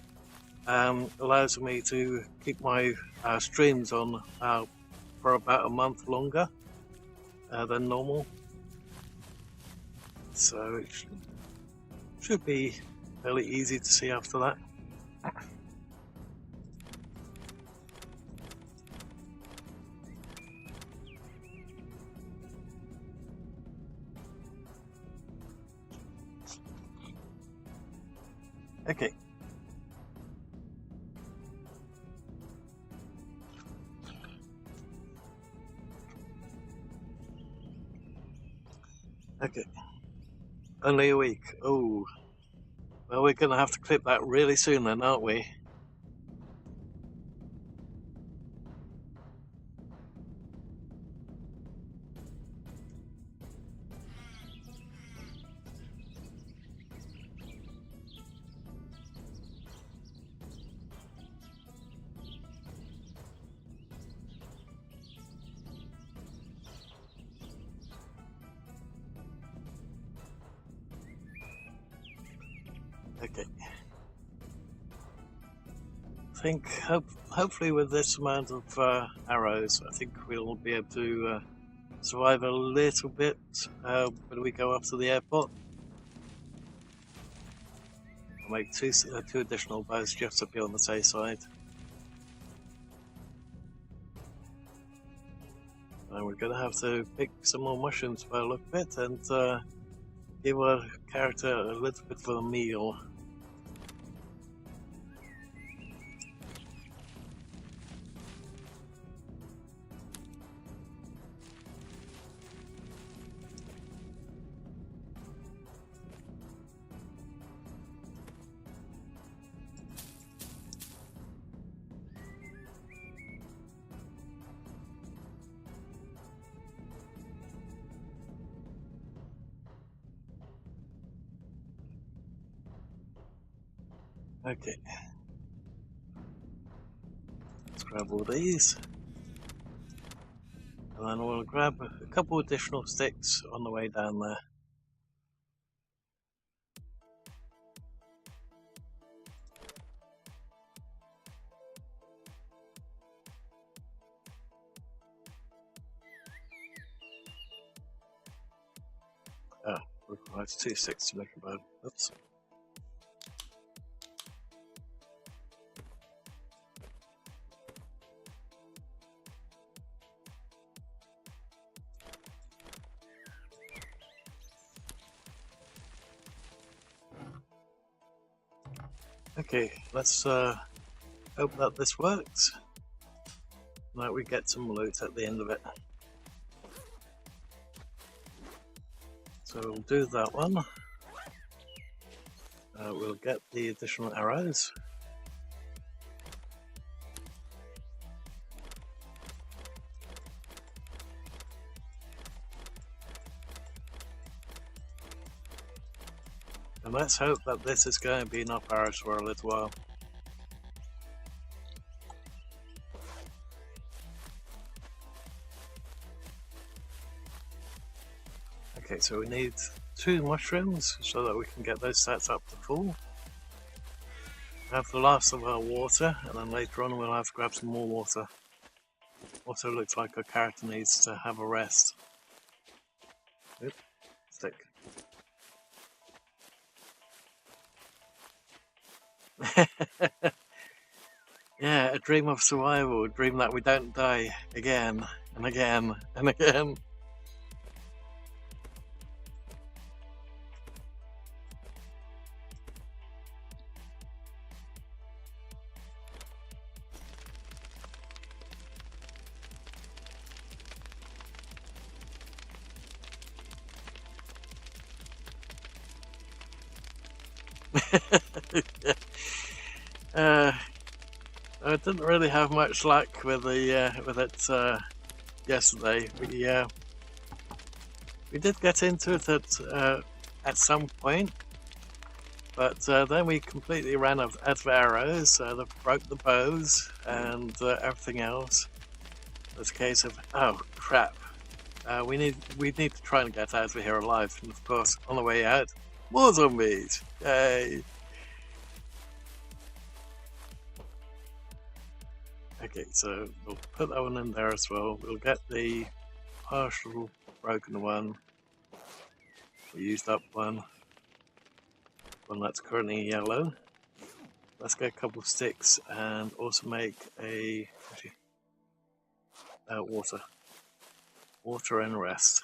Allows me to keep my streams on for about a month longer than normal. So it should be fairly easy to see after that. Okay. Okay. Only a week. Oh. Well, we're going to have to clip that really soon then, aren't we? Okay. I think hopefully with this amount of arrows, I think we'll be able to survive a little bit when we go up to the airport. I'll make two additional bows just to be on the safe side. And we're going to have to pick some more mushrooms by the look of it and give our character a little bit of a meal. Okay. Let's grab all these. And then we'll grab a couple additional sticks on the way down there. Ah, requires 2 sticks to make a bow. Oops. Okay, let's hope that this works. Now we get some loot at the end of it. So we'll do that one. We'll get the additional arrows. And let's hope that this is going to be enough arrows for a little while. Okay, so we need 2 mushrooms so that we can get those stats up to full. Have the last of our water, and then later on we'll have to grab some more water. Also looks like our character needs to have a rest. Oop, stick. Yeah, a dream of survival, a dream that we don't die again and again and again. I didn't really have much luck with it yesterday. We did get into it at some point, but then we completely ran out of arrows. They broke the bows and everything else. It's a case of, oh crap, we need to try and get out of here alive. And of course, on the way out, more zombies! Yay! Okay, so we'll put that one in there as well. We'll get the partial broken one. We used up one that's currently yellow. Let's get a couple of sticks and also make a water and rest.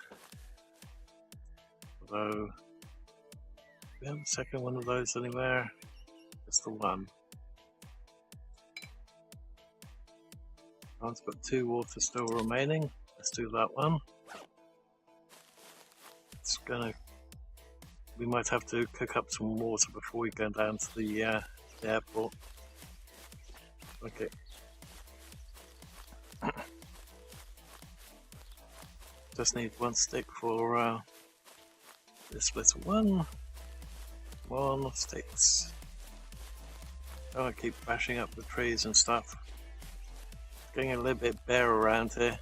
Although, do we have a second one of those anywhere? Just the one. I've got 2 water still remaining. Let's do that one. We might have to cook up some water before we go down to the airport. Okay. Just need 1 stick for this little one. 1 sticks. Oh, I keep bashing up the trees and stuff. Getting a little bit bare around here.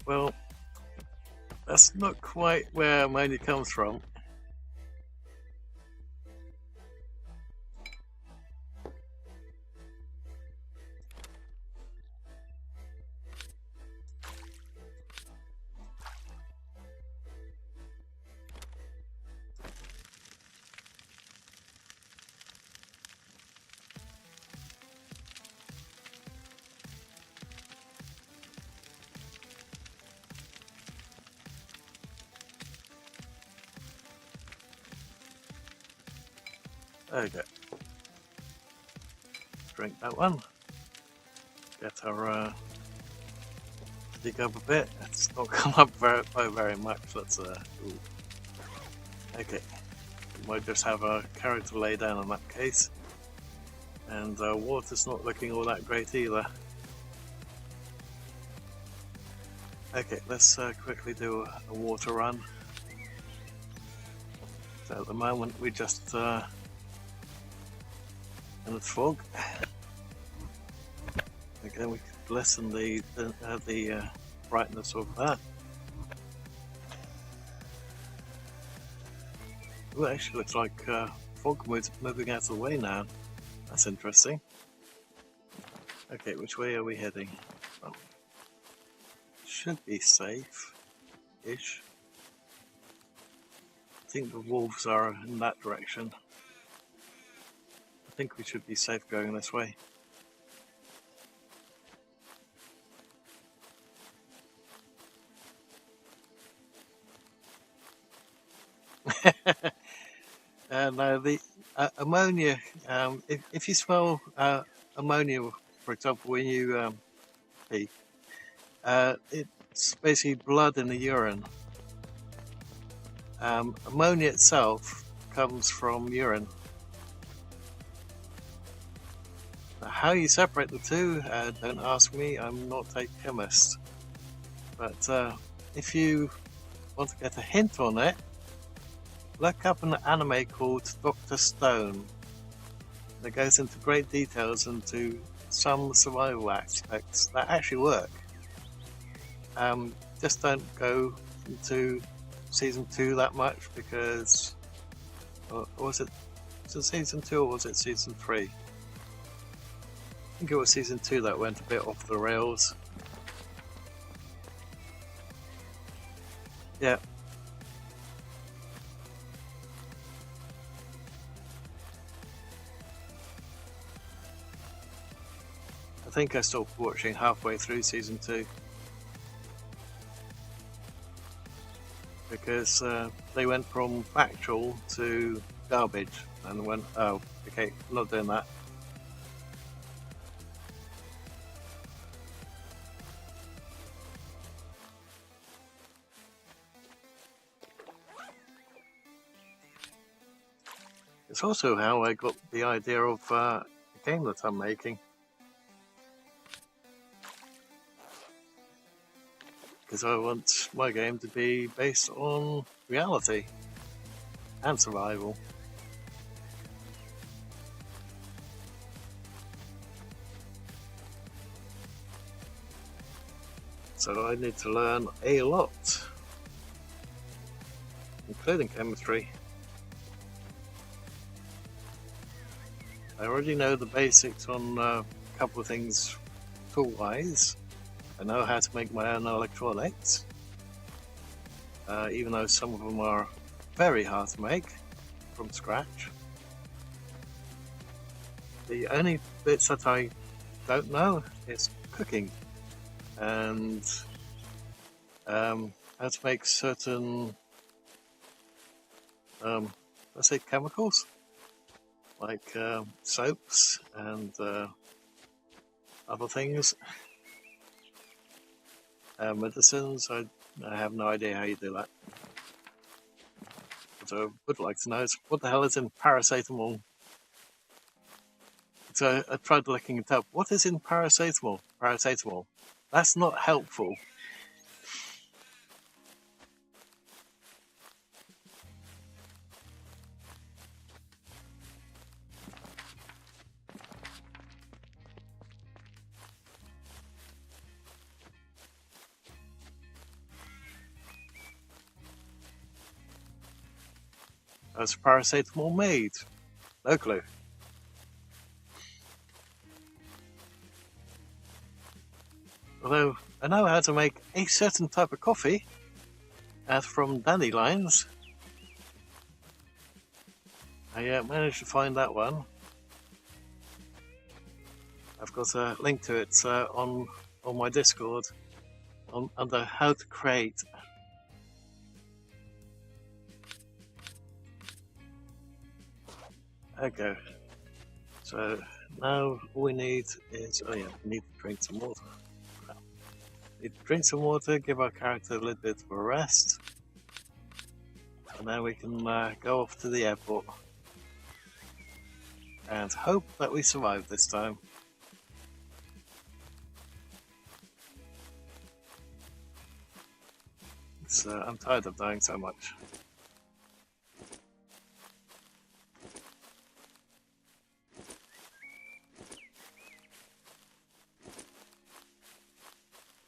Well, that's not quite where ammonia comes from. There we go. Drink that one. Get our dig up a bit. It's not come up very much. Let's ooh. Okay. We might just have a character lay down in that case. And water's not looking all that great either. Okay, let's quickly do a water run. So at the moment we just in the fog. Again, we could lessen the brightness of that. Oh, it actually looks like fog moving out of the way now. That's interesting. Okay, which way are we heading? Oh, should be safe-ish. I think the wolves are in that direction. I think we should be safe going this way. No, the ammonia, if you smell ammonia, for example, when you pee, it's basically blood in the urine. Ammonia itself comes from urine. Now, how you separate the two, don't ask me, I'm not a chemist. But if you want to get a hint on it, look up an anime called Dr. Stone. That goes into great details into some survival aspects that actually work. Just don't go into season 2 that much because, or was it season 2 or was it season 3? I think it was season 2 that went a bit off the rails. Yeah. I think I stopped watching halfway through season 2 because they went from factual to garbage and went, oh, okay, I'm not doing that. It's also how I got the idea of a game that I'm making. Because I want my game to be based on reality and survival. So I need to learn a lot, including chemistry. I already know the basics on a couple of things tool-wise. I know how to make my own electronics, even though some of them are very hard to make from scratch. The only bits that I don't know is cooking and how to make certain, let's say, chemicals, like soaps and other things. Medicines, I have no idea how you do that. What I would like to know is what the hell is in paracetamol? So I tried looking it up. What is in paracetamol? Paracetamol. That's not helpful. How's paracetamol made? No clue. Although I know how to make a certain type of coffee, as from dandelions. I managed to find that one. I've got a link to it on my Discord under how to create. Okay. So now all we need is, we need to drink some water. Need to drink some water, give our character a little bit of a rest, and then we can go off to the airport and hope that we survive this time. I'm tired of dying so much.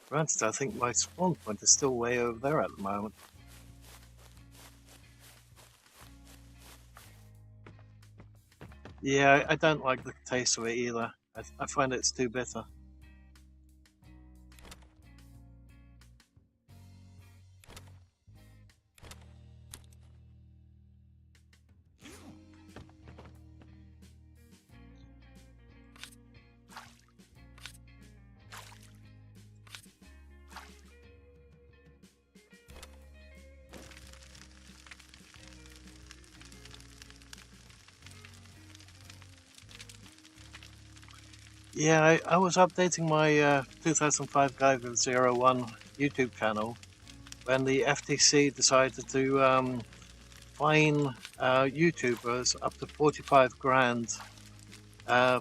Granted, I think my spawn point is still way over there at the moment. Yeah, I don't like the taste of it either. I find it's too bitter. Yeah, I was updating my 2005 Guide with 01 YouTube channel when the FTC decided to fine YouTubers up to 45 grand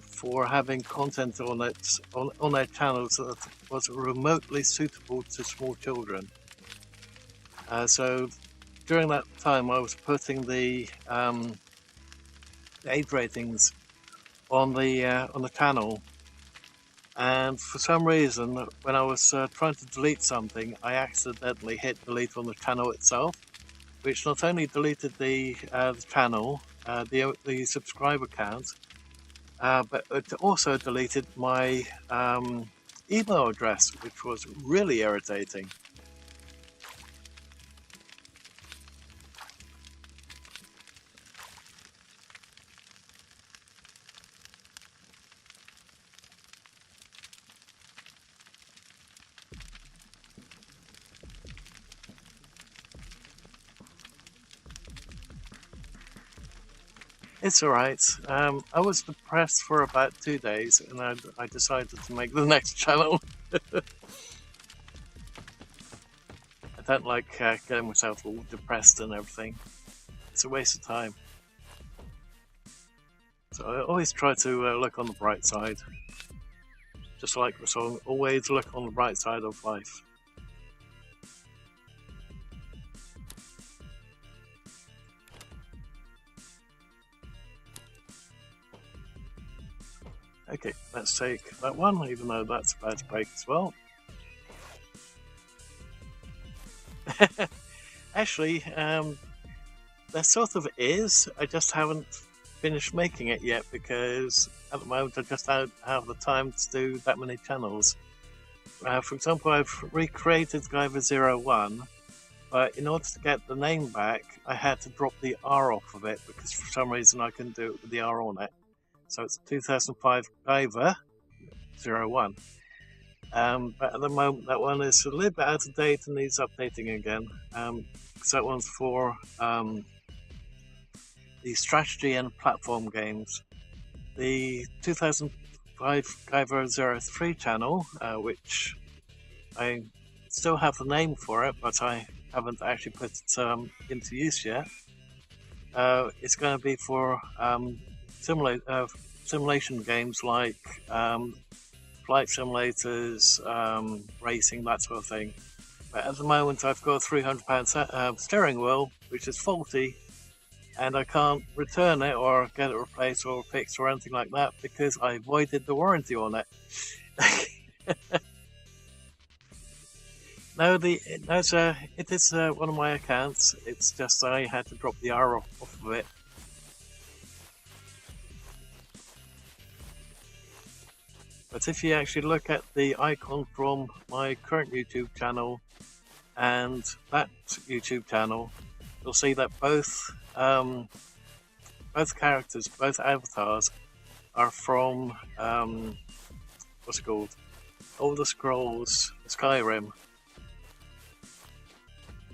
for having content on their channels that was remotely suitable to small children. So during that time, I was putting the age ratings on the channel. And for some reason, when I was trying to delete something, I accidentally hit delete on the channel itself, which not only deleted the channel, the subscriber count, but it also deleted my email address, which was really irritating. It's alright. I was depressed for about 2 days, and I decided to make the next channel. I don't like getting myself all depressed and everything. It's a waste of time. So I always try to look on the bright side. Just like the song, always look on the bright side of life. Okay, let's take that one, even though that's about to break as well. Actually, there sort of is. I just haven't finished making it yet because at the moment I just don't have the time to do that many channels. For example, I've recreated Guyver 01, but in order to get the name back, I had to drop the R off of it because for some reason I couldn't do it with the R on it. So it's 2005 Guyver 01. But at the moment that one is a little bit out of date and needs updating again. Because that one's for the strategy and platform games. The 2005 Guyver 03 channel, which I still have the name for it, but I haven't actually put it into use yet. It's going to be for simulation games like flight simulators, racing, that sort of thing. But at the moment I've got a £300 steering wheel, which is faulty, and I can't return it or get it replaced or fixed or anything like that because I voided the warranty on it. No, it is one of my accounts. It's just I had to drop the R off of it. But if you actually look at the icon from my current YouTube channel and that YouTube channel, you'll see that both characters, both avatars, are from what's it called? Elder Scrolls Skyrim,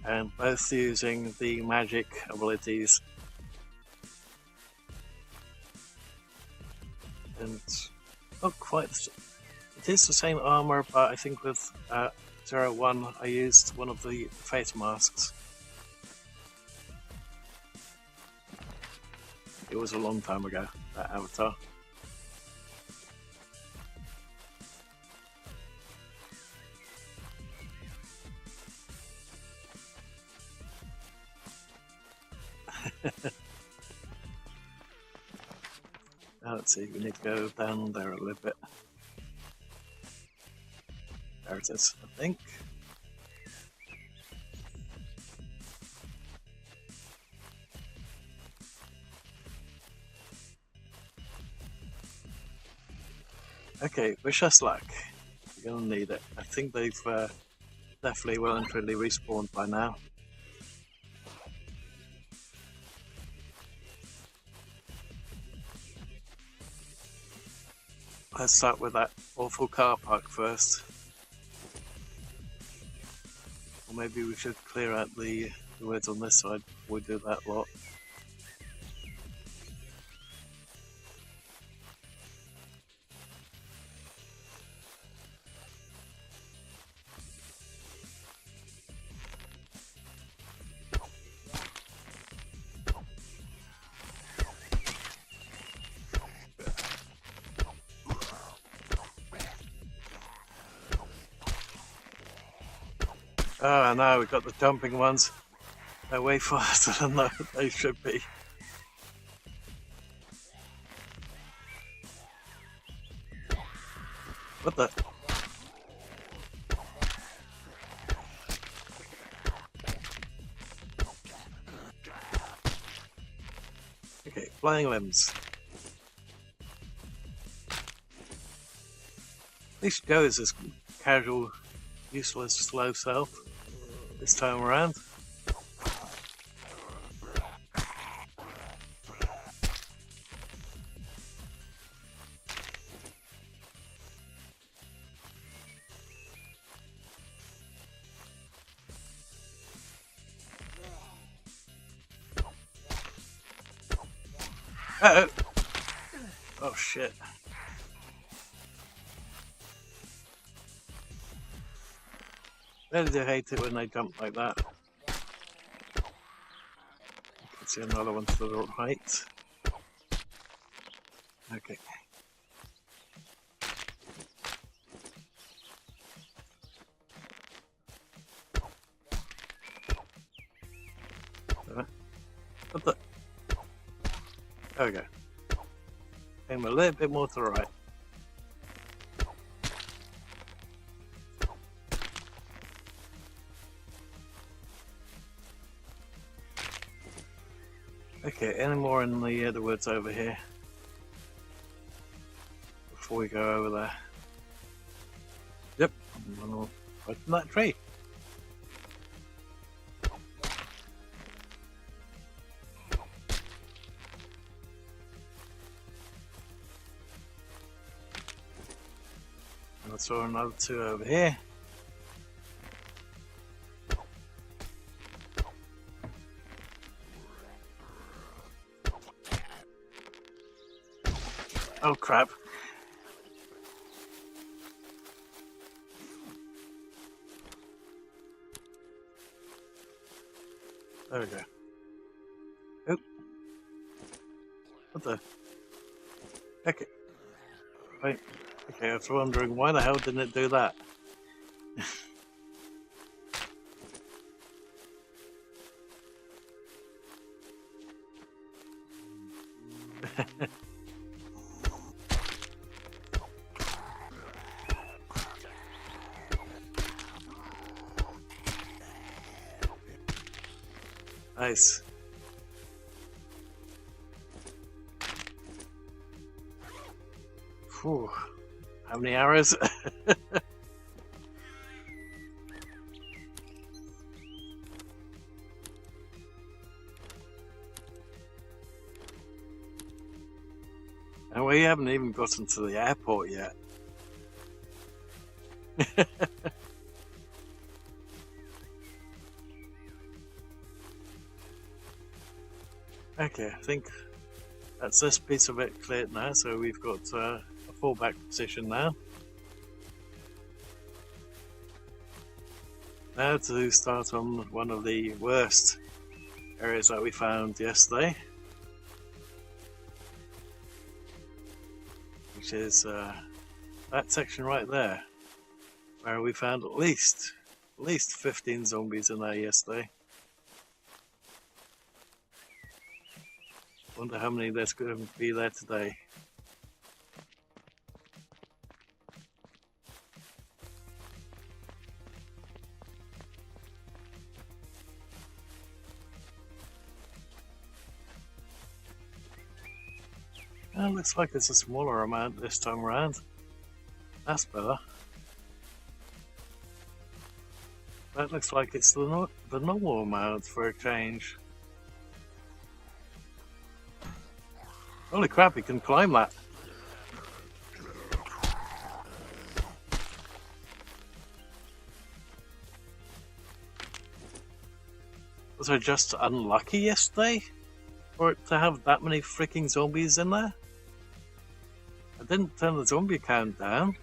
and both using the magic abilities. And not quite. It is the same armor, but I think with 01 I used one of the face masks. It was a long time ago, that avatar. Now let's see, we need to go down there a little bit. There it is, I think. Okay, wish us luck. You're gonna need it. I think they've definitely well and truly respawned by now. Let's start with that awful car park first. Or maybe we should clear out the woods on this side before we do that lot. Oh no, we've got the jumping ones. They're way faster than they should be. What the? Okay, flying limbs. At least Joe is this casual, useless, slow self this time around. Uh-oh. Oh shit. Really do hate it when they jump like that. You can see another one to the right. Okay. What the? There we go. Aim a little bit more to the right. Okay, any more in the woods over here before we go over there? Yep, I'm right in that tree. And I saw another two over here. Oh crap. There we go. Oop. What the? Okay. Wait. Okay, I was wondering why the hell didn't it do that? Nice. Whew. How many arrows? And we haven't even gotten to the airport yet. Okay, I think that's this piece of it cleared now, so we've got a fallback position now. Now to start on one of the worst areas that we found yesterday, which is that section right there, where we found at least 15 zombies in there yesterday. Wonder how many there's going to be there today. Well, looks like it's a smaller amount this time around. That's better. That looks like it's the normal amount for a change. Holy crap, he can climb that. Was I just unlucky yesterday for it to have that many freaking zombies in there? I didn't turn the zombie count down.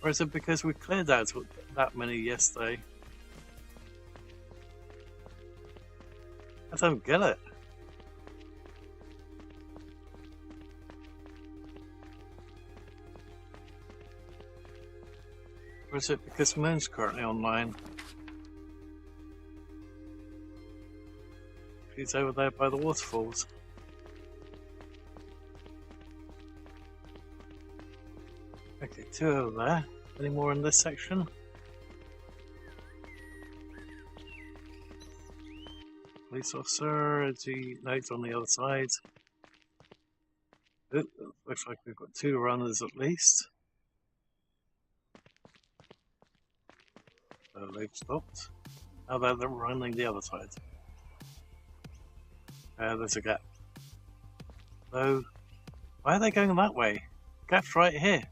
Or is it because we cleared out that many yesterday? I don't get it. Or is it because Moon's currently online? She's over there by the waterfalls. Okay, 2 over there. Any more in this section? Police officer, no, it's on the other side. It looks like we've got 2 runners at least. So they've stopped. How about them running the other side? There's a gap. So, why are they going that way? The gap's right here.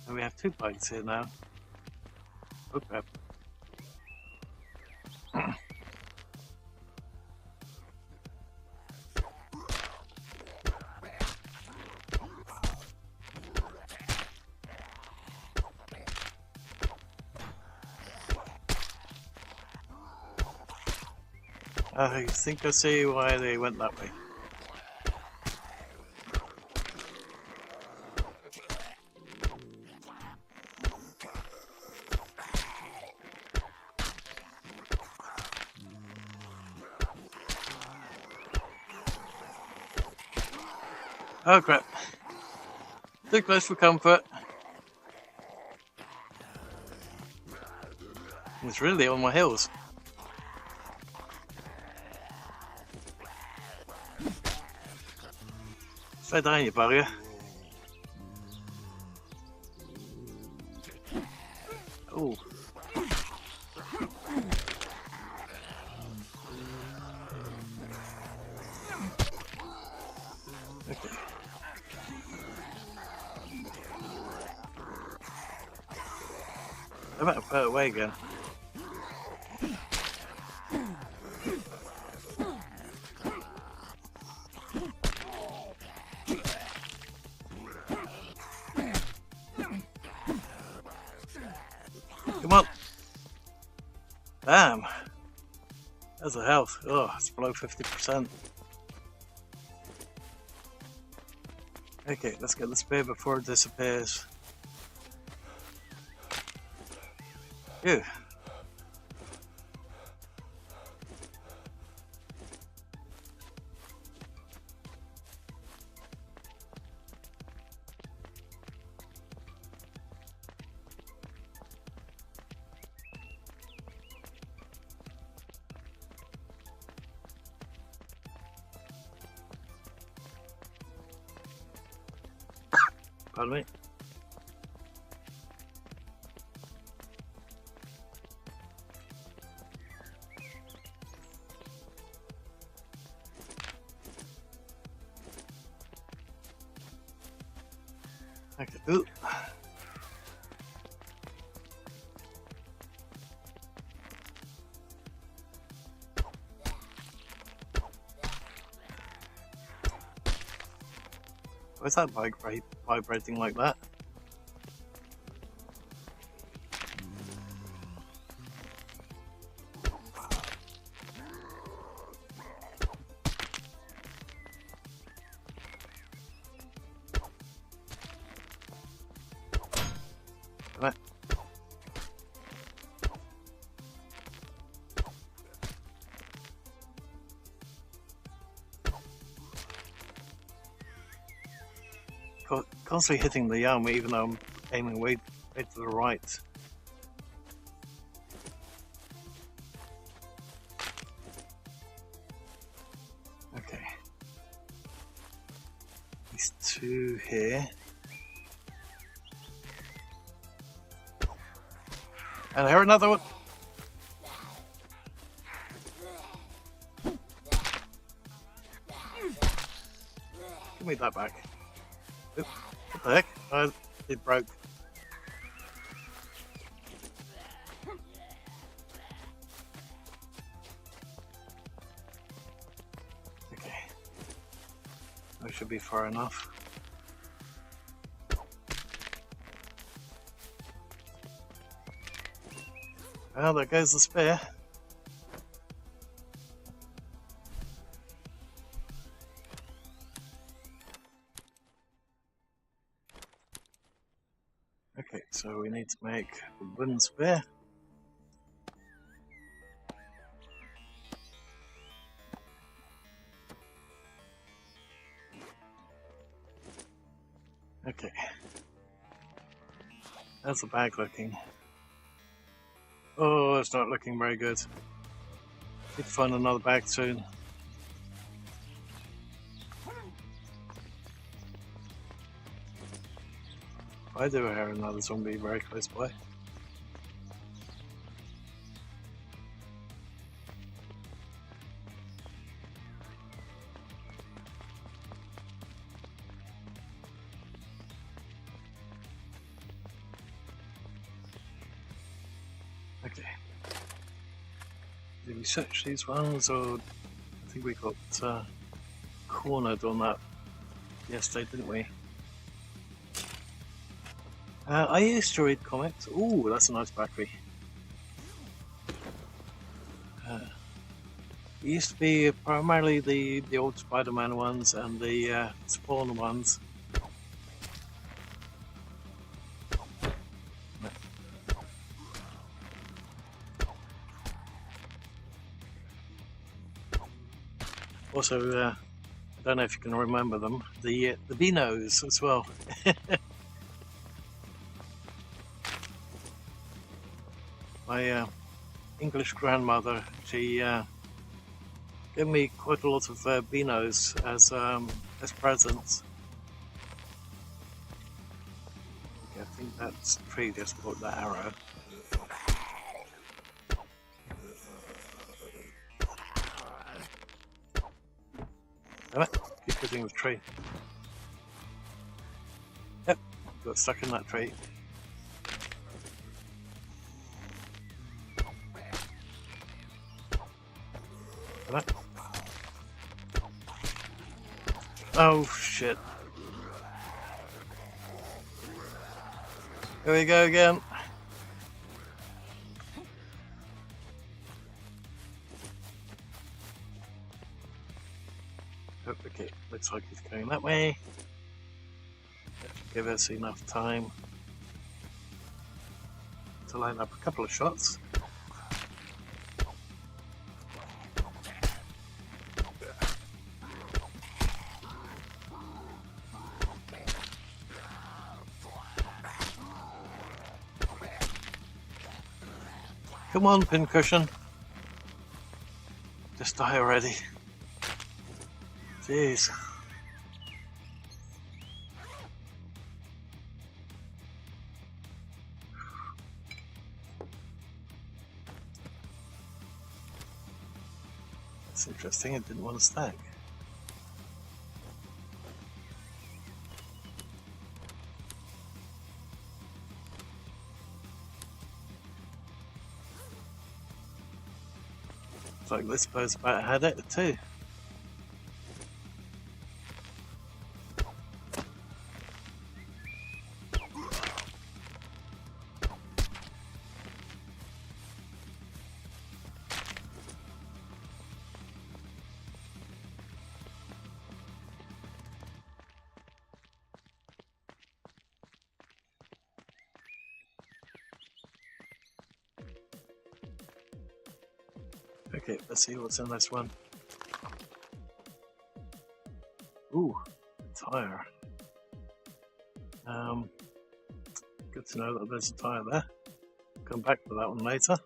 And we have 2 bikes here now. Oh crap. I think I see why they went that way. Oh crap. Too close for comfort. It's really on my heels. Stay down, you bugger. Oh. Okay. I better put it away again. Come on. Damn. There's the health. Oh, it's below 50%. Okay, let's get the spear before it disappears. Phew. Pardon me. Okay. Ooh. Why is that bike vibrating like that? Right. Constantly hitting the arm, even though I'm aiming way to the right. Okay. These two here. And here another one. Give me that back. Oop, what the heck? Oh, it broke. Okay. That should be far enough. Well, there goes the spare. Okay, so we need to make a wooden spare. Okay. How's the bag looking? Oh, it's not looking very good. Need to find another bag soon. I do hear another zombie very close by. Okay. Did we search these ones, or I think we got cornered on that yesterday, didn't we? I used to read comics. Ooh, that's a nice battery. It used to be primarily the old Spider-Man ones and the Spawn ones. Also, I don't know if you can remember them, the Beanos as well. My English grandmother, she gave me quite a lot of Beanos as presents. Okay, I think that's the tree just got that arrow. Damn it, keep hitting the tree. Yep, got stuck in that tree. Damn it. Oh shit. Here we go again. Oh, okay, looks like he's going that way. Give us enough time to line up a couple of shots. Come on, pincushion. Just die already. Jeez. That's interesting, it didn't want to stack. Looks like this bow's about had it too. Okay, let's see what's in this one. Ooh, a tire. Good to know that there's a tire there. Come back to that one later.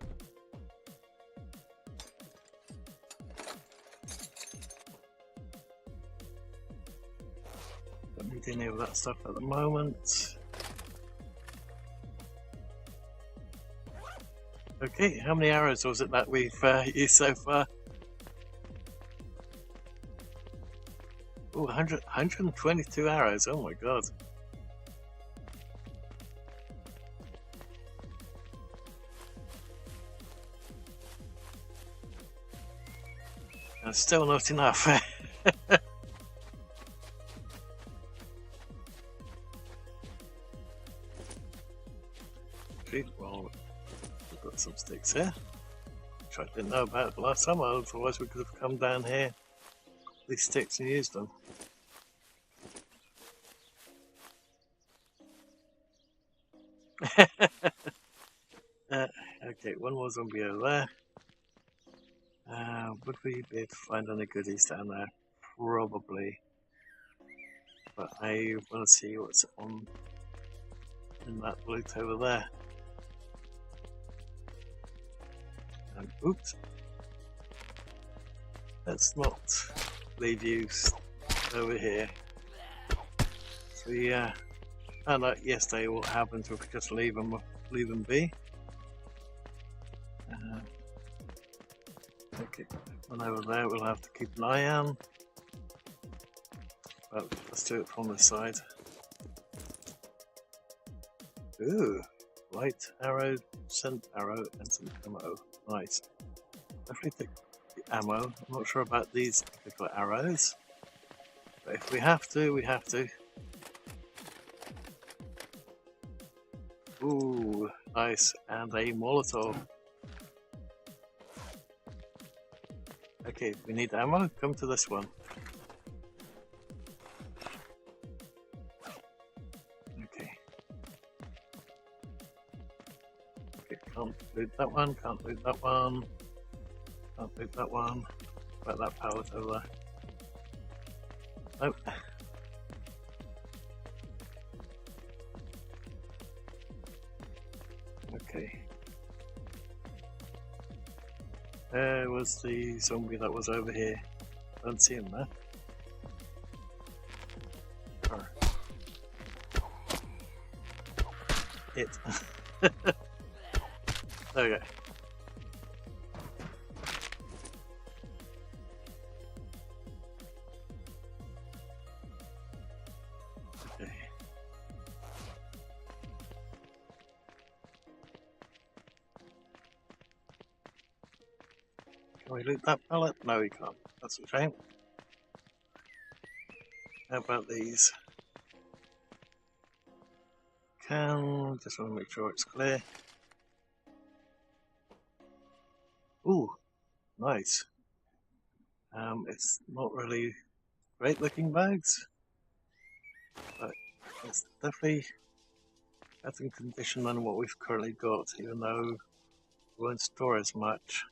Don't need any of that stuff at the moment. Okay, how many arrows was it that we've used so far? Oh, 122 arrows, oh my god. That's still not enough. Well, we've got some sticks here, which I didn't know about last time, otherwise we could have come down here, these sticks, and used them. Okay, one more zombie over there. Would we be able to find any goodies down there? Probably. But I want to see what's on in that loot over there. And oops. Let's not leave you over here. So yeah, found out yesterday what happens if we just leave them be. Okay, one over there we'll have to keep an eye on. But let's do it from this side. Ooh, light arrow, scent arrow, and some ammo. Nice. Definitely take the ammo. I'm not sure about these particular arrows, but if we have to, we have to. Ooh, nice, and a Molotov. Okay, if we need ammo, come to this one. Okay. Okay, can't loot that one, can't loot that one. Can't loot that one. About that pallet over there. Nope. Okay. There was the zombie that was over here. Don't see him there. Or it. There we go. Okay. Can we loot that pallet? No, we can't. That's a shame. How about these? Just want to make sure it's clear. Ooh, nice. It's not really great looking bags, but it's definitely better condition than what we've currently got, even though we won't store as much.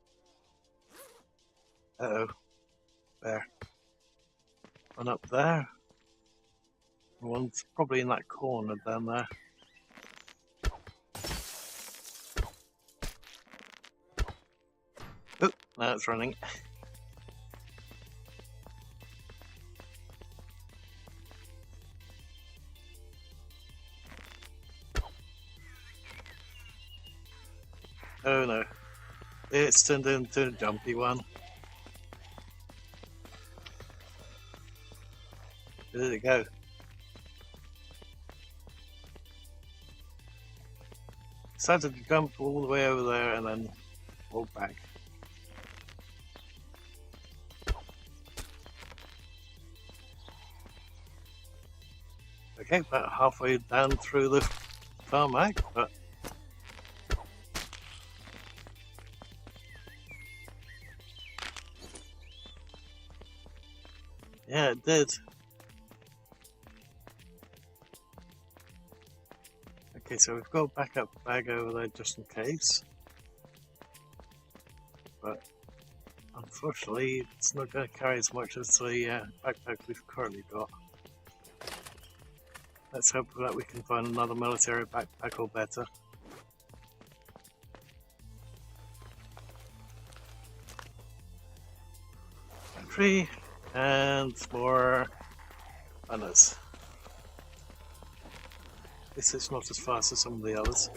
Uh-oh. There. One up there. One's probably in that corner down there. Oh, now it's running. Oh no. It's turned into a jumpy one. go. Decided to jump all the way over there and then walk back. Okay, about halfway down through the tarmac, but yeah, it did. Okay, so we've got a backup bag over there just in case. But unfortunately, it's not going to carry as much as the backpack we've currently got. Let's hope that we can find another military backpack or better. Tree and more runners. This is not as fast as some of the others.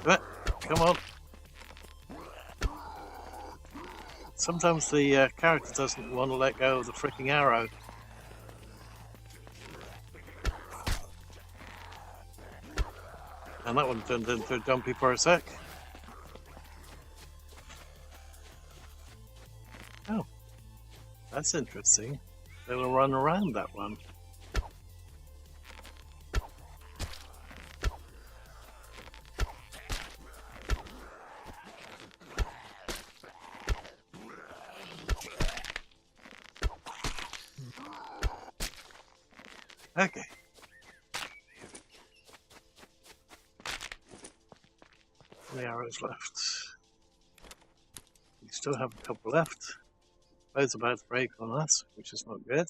But, come on. Sometimes the character doesn't want to let go of the freaking arrow. And that one turned into a jumpy for a sec. Oh, that's interesting. They will run around that one. Okay. How many arrows left? We still have a couple left. Both about to break on us, which is not good.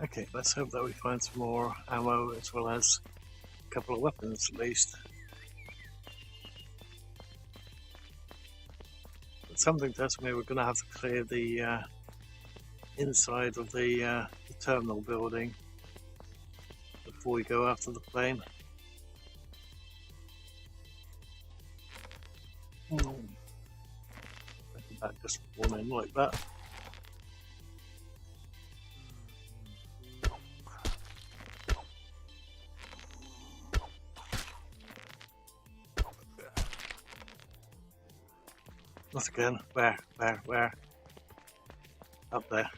Okay, let's hope that we find some more ammo as well as a couple of weapons at least. But something tells me we're going to have to clear the inside of the terminal building before we go after the plane. That just fall in like that. Not again. Where? Up there.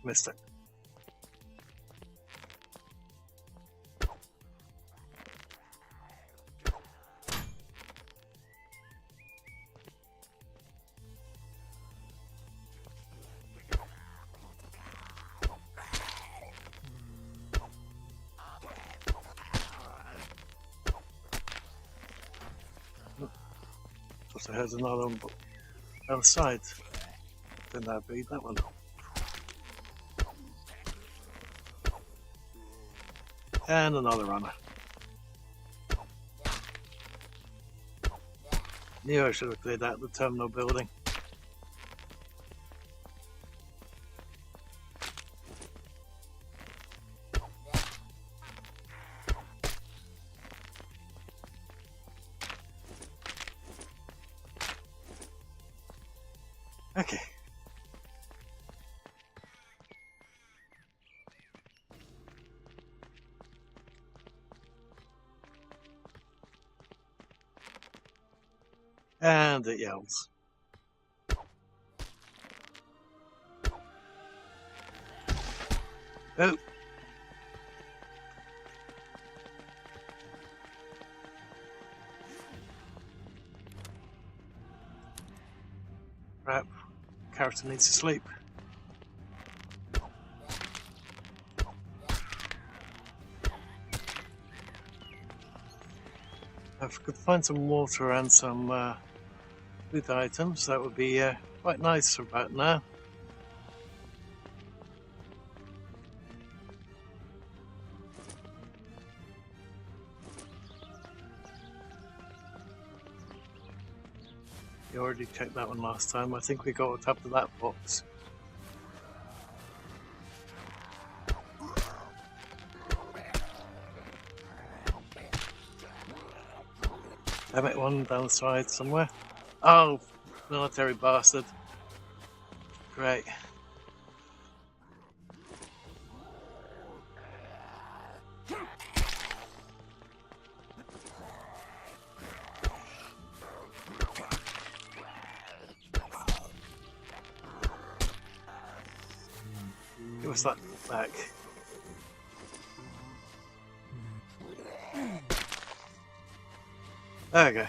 Missed it. So there's another one on the side. Then that'd be that one. And another runner. Knew I should have cleared out the terminal building. Okay. And it yells. Oh. Crap. Character needs to sleep. If we could find some water and some food items, that would be quite nice about now. already checked that one last time. I think we got up to that box. Damn it, one down the side somewhere. Oh, military bastard. Great. Give us that back. There we go. I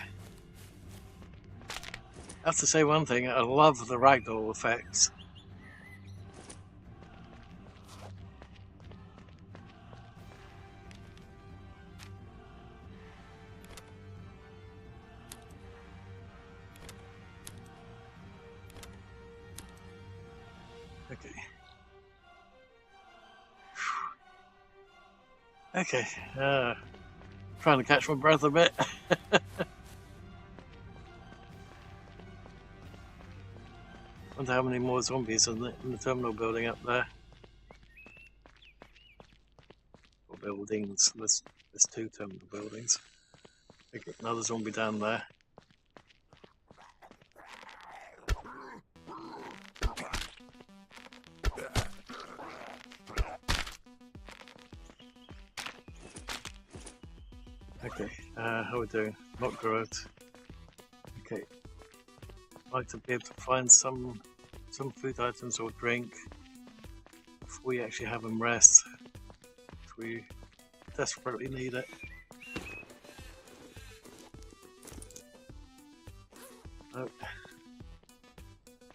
have to say one thing, I love the ragdoll effects. Okay. Okay, trying to catch my breath a bit. Wonder how many more zombies in the terminal building up there. Or buildings, there's 2 terminal buildings. Okay, another zombie down there. Okay, how are we doing? Not great. Okay, I'd like to be able to find some food items or drink before we actually have them rest. If we desperately need it. Nope.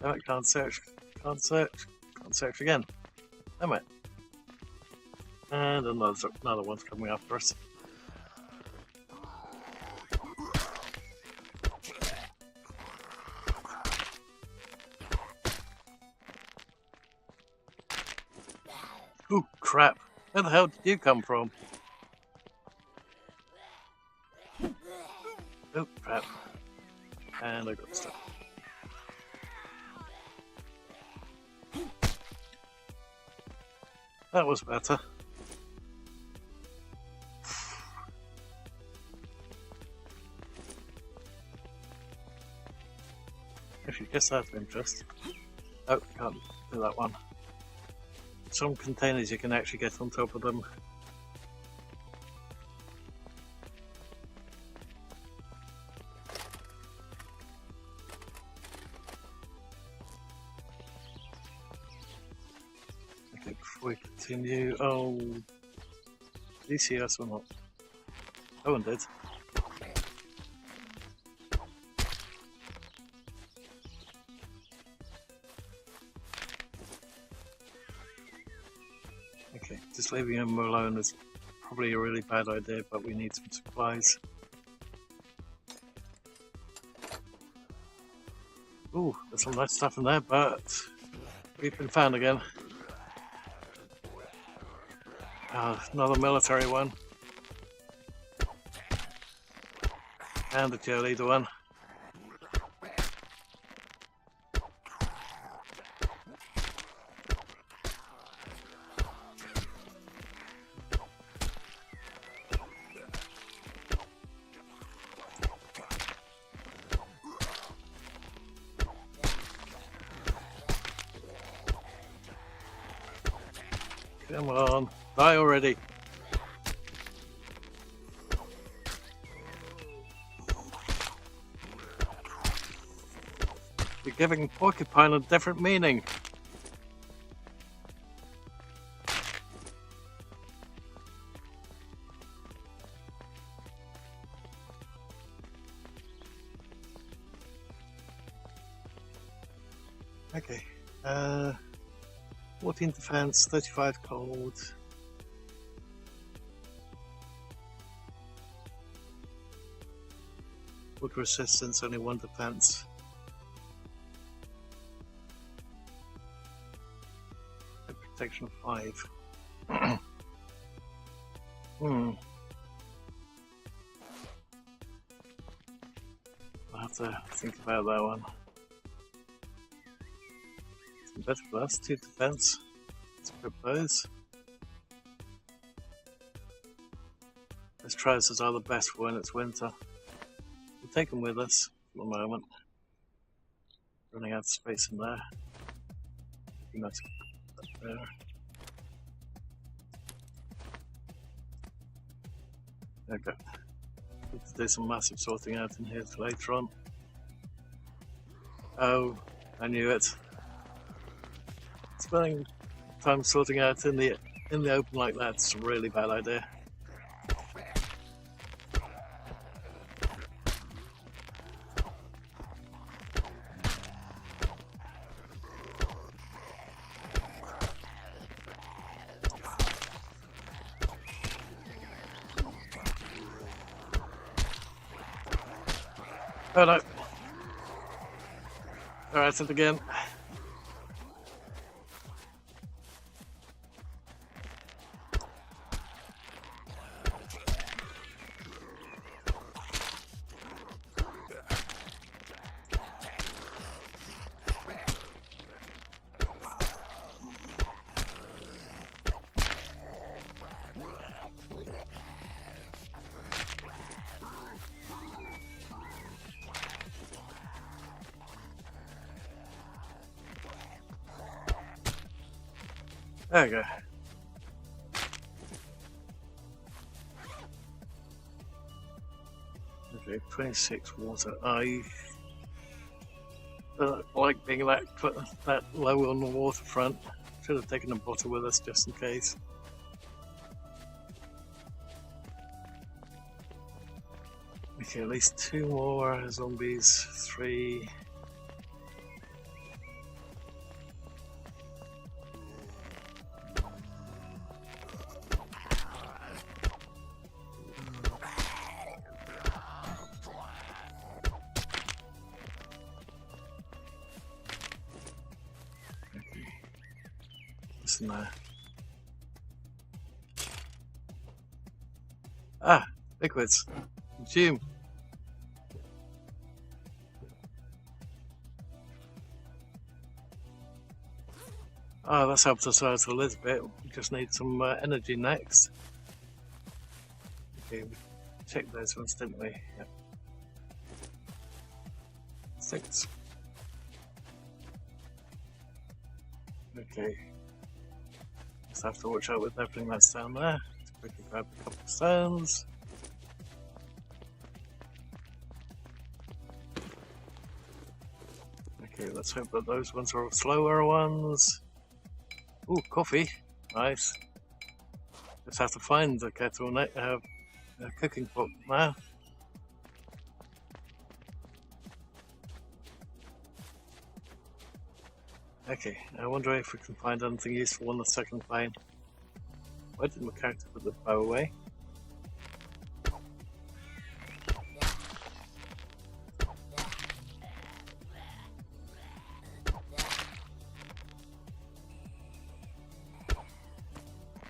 No, I can't search. Can't search. Can't search again. Damn it. And another one's coming after us. Oh crap! Where the hell did you come from? Oh crap! And I got stuck. That was better. Actually, guess that's of interest. Oh, can't do that one. Some containers you can actually get on top of them. Okay, before we continue, oh, did he see us or not? No one did. Okay, just leaving him alone is probably a really bad idea, but we need some supplies. Ooh, there's some nice stuff in there, but we've been found again. Another military one. And a cheerleader one. Come on, die already. You're giving porcupine a different meaning. Okay, 14 defense, 35 cold. Wood resistance, only 1 defense. Protection 5. I'll have to think about that one. Some better plus, 2 defense. Let's equip those. Those trousers are the best for when it's winter. We'll take them with us for the moment. Running out of space in there. That's up there. Okay. Let's do some massive sorting out in here later on. Oh, I knew it. Spending time sorting out in the open like that's a really bad idea. Oh no. Alright, it again. There we go. Okay, 26 water. I don't like being that low on the waterfront. Should have taken a bottle with us just in case. Okay, at least 2 more zombies, 3. What's in there? Ah, liquids. Consume. Oh, that's helped us out a little bit. We just need some energy next. Okay, we checked those ones, didn't we? Yep. 6. Okay. Just have to watch out with everything that's down there. Let's quickly grab a couple of stones. Okay, let's hope that those ones are slower ones. Ooh, coffee. Nice. Just have to find the kettle, a cooking pot now. Okay, I wonder if we can find anything useful on the second plane. Why did my character put the bow away?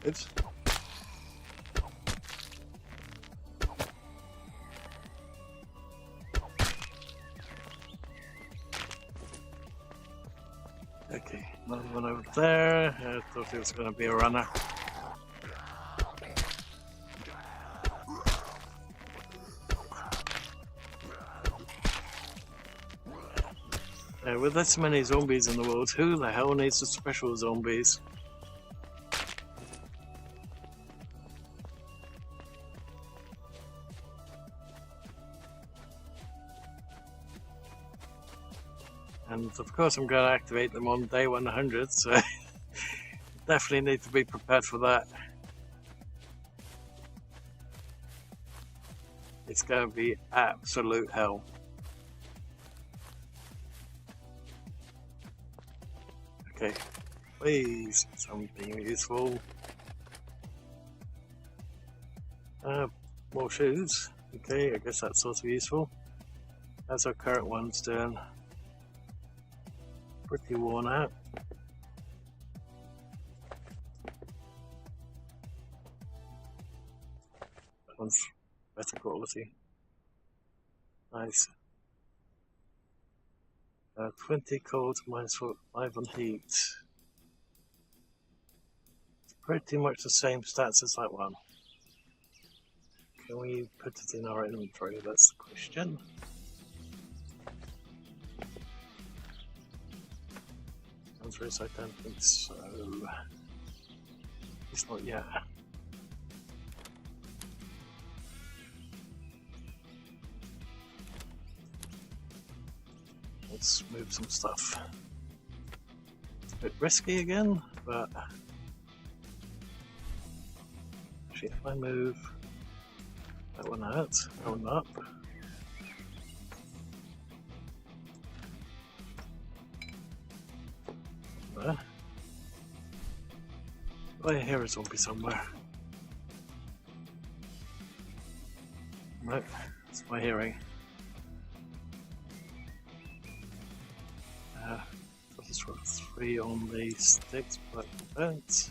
Oops. Okay, another one over there. I thought it was going to be a runner. With this many zombies in the world, who the hell needs the special zombies? And of course I'm going to activate them on day 100, so definitely need to be prepared for that. It's going to be absolute hell. Okay, please, something useful. More shoes. Okay, I guess that's sort of useful. How's our current ones doing? Pretty worn out. That one's better quality. Nice. 20 cold, -5 on heat. It's pretty much the same stats as that one. Can we put it in our inventory? That's the question. Answer is I don't think so. It's not yet. Let's move some stuff. It's a bit risky again, but actually if I move that one out, that one up. There. Oh, I hear a zombie somewhere. No, it's my hearing. That's for 3 on the sticks, but I don't.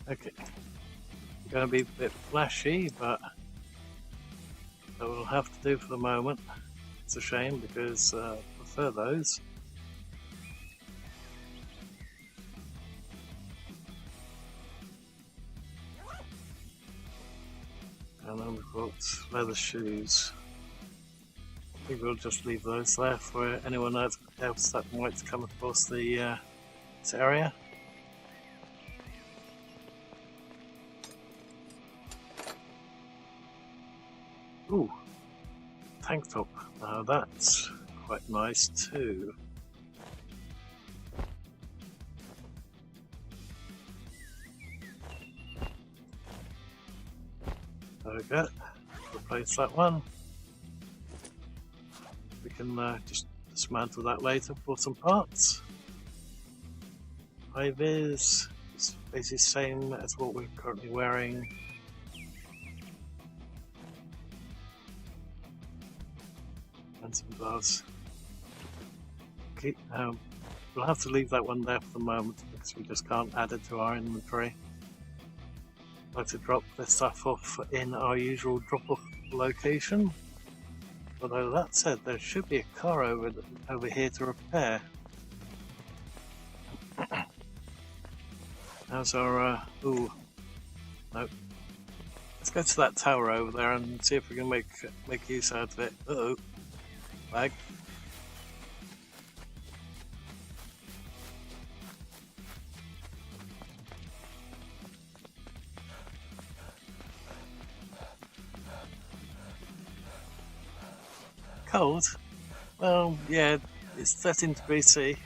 Okay, going to be a bit flashy, but that will have to do for the moment. It's a shame because I prefer those. And then we've got leather shoes. I think we'll just leave those there for anyone else that might come across the this area. Ooh, tank top. Now that's quite nice too. There we go. Replace that one. We can just dismantle that later for some parts. High vis is basically the same as what we're currently wearing. And some gloves. Okay, we'll have to leave that one there for the moment because we just can't add it to our inventory. I'd like to drop this stuff off in our usual drop-off location. Although that said, there should be a car over here to repair. How's our ooh, no. Let's go to that tower over there and see if we can make use out of it. Uh-oh. Lag. Cold? Well, yeah, it's 13 degrees C.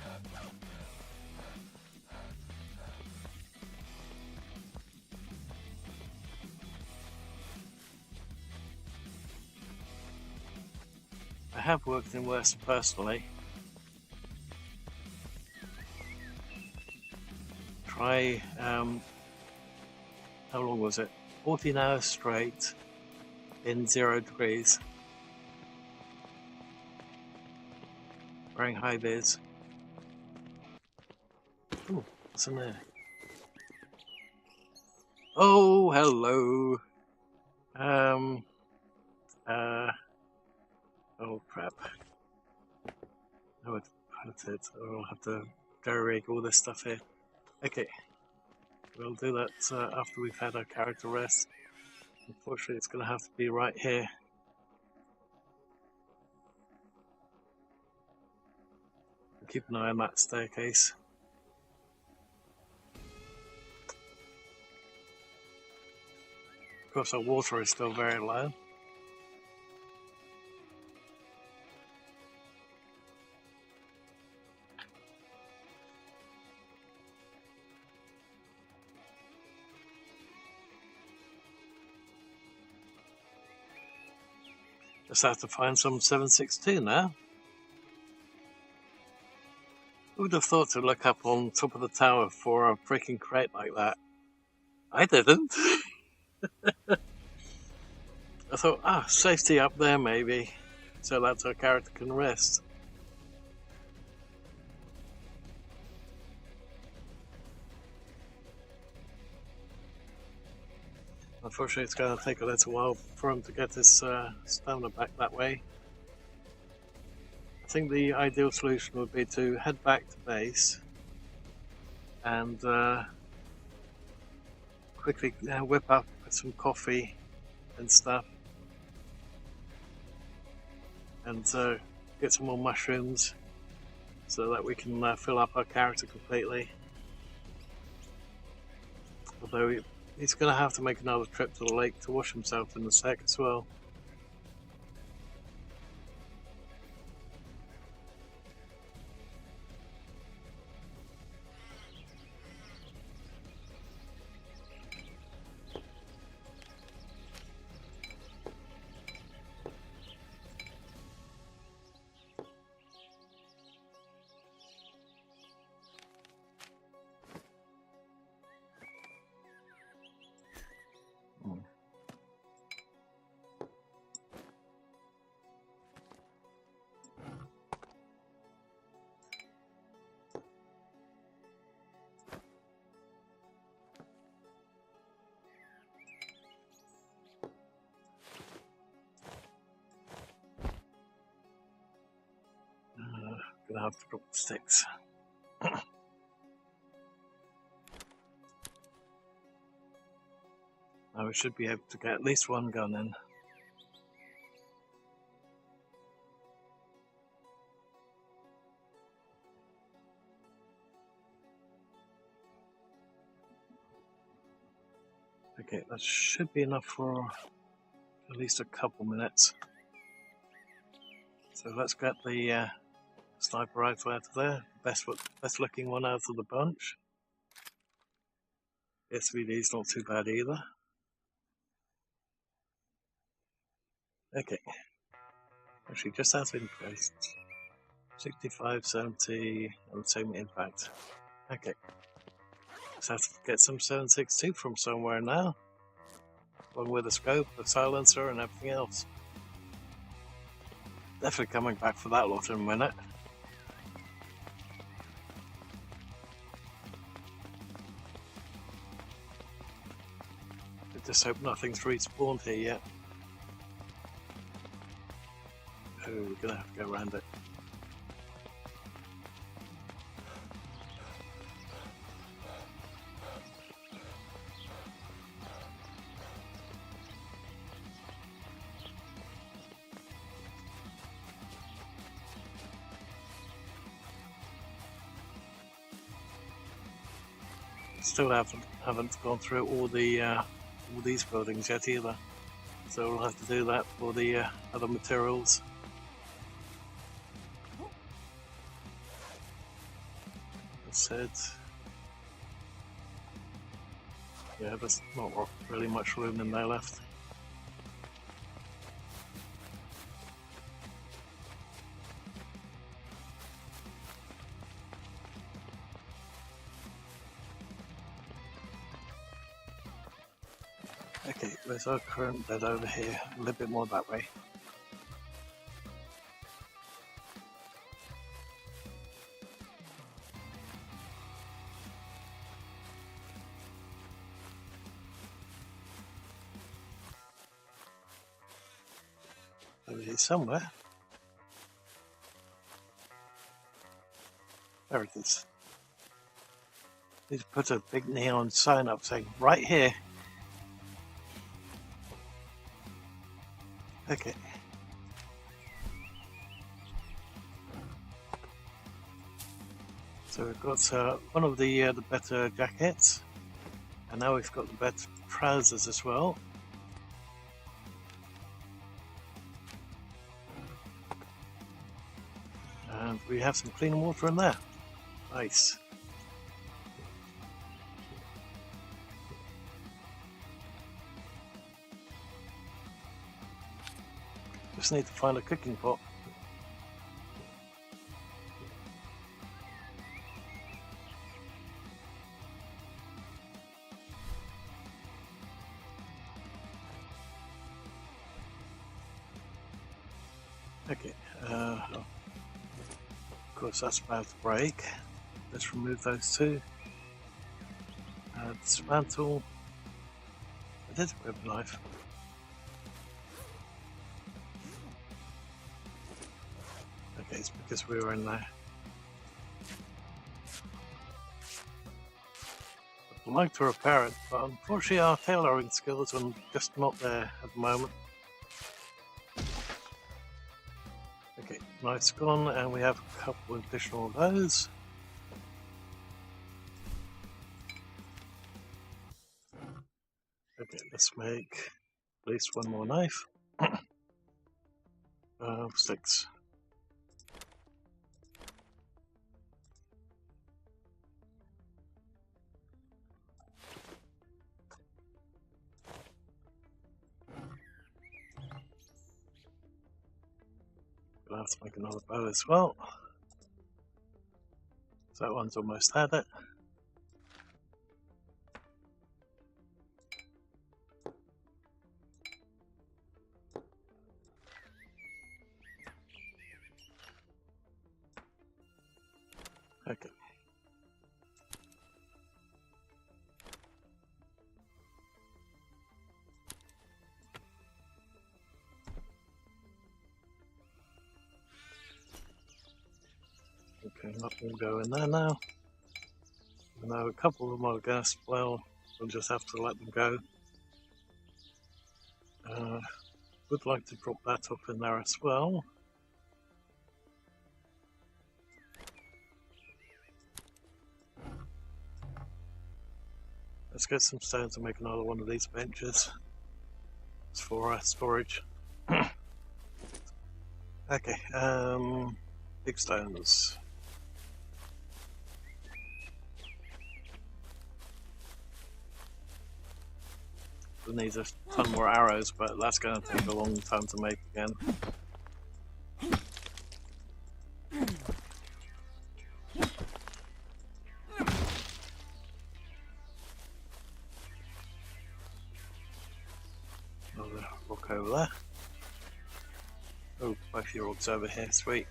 I have worked in worse personally. Try, how long was it? 14 hours straight in 0 degrees. Wearing high vis. Ooh, what's in there? Oh, hello. Oh crap. I would put it, or I'll have to rig all this stuff here. Okay, we'll do that after we've had our character rest. Unfortunately, it's going to have to be right here. Keep an eye on that staircase. Of course, our water is still very low. Just have to find some 762 now. Who would have thought to look up on top of the tower for a freaking crate like that? I didn't. I thought, safety up there maybe. so that our character can rest. Unfortunately, it's going to take a little while for him to get his stamina back that way. I think the ideal solution would be to head back to base and quickly whip up some coffee and stuff, and get some more mushrooms so that we can fill up our character completely. Although he's going to have to make another trip to the lake to wash himself in a sec as well. Gonna have to drop the sticks. Now we should be able to get at least one gun in. Okay, that should be enough for at least a couple minutes. So let's get the sniper rifle out of there. Best looking one out of the bunch. SVD's not too bad either. Okay. Actually, just out of interest. 65, 70, and same impact. Okay. Just have to get some 7.62 from somewhere now. Along with the scope, the silencer, and everything else. Definitely coming back for that lot in a minute. I just hope nothing's respawned here yet. Oh, we're gonna have to go around it. Still haven't gone through all these buildings yet either, so we'll have to do that for the other materials. As said, yeah, there's not really much room in there left. Okay, there's our current bed over here, a little bit more that way. Over here somewhere. There it is. Need to put a big neon sign up saying, right here. Okay. So we've got one of the better jackets, and now we've got the better trousers as well. And we have some clean water in there. Nice. Just need to find a cooking pot. Okay, of course that's about to break. Let's remove those two. Dismantle. I did grab a knife. Okay, it's because we were in there. I'd like to repair it, but unfortunately our tailoring skills are just not there at the moment. Okay, knife's gone, and we have a couple of additional of those. Okay, let's make at least one more knife. 6. Gonna have to make another bow as well. So that one's almost had it. Okay. Okay, nothing will go in there now. Now a couple of them are going to spoil, we'll just have to let them go. Would like to drop that up in there as well. Let's get some stones and make another one of these benches. It's for storage. Okay, big stones. We'll need a ton more arrows, but that's going to take a long time to make again. Another rock over there. Oh, both your rocks over here, sweet.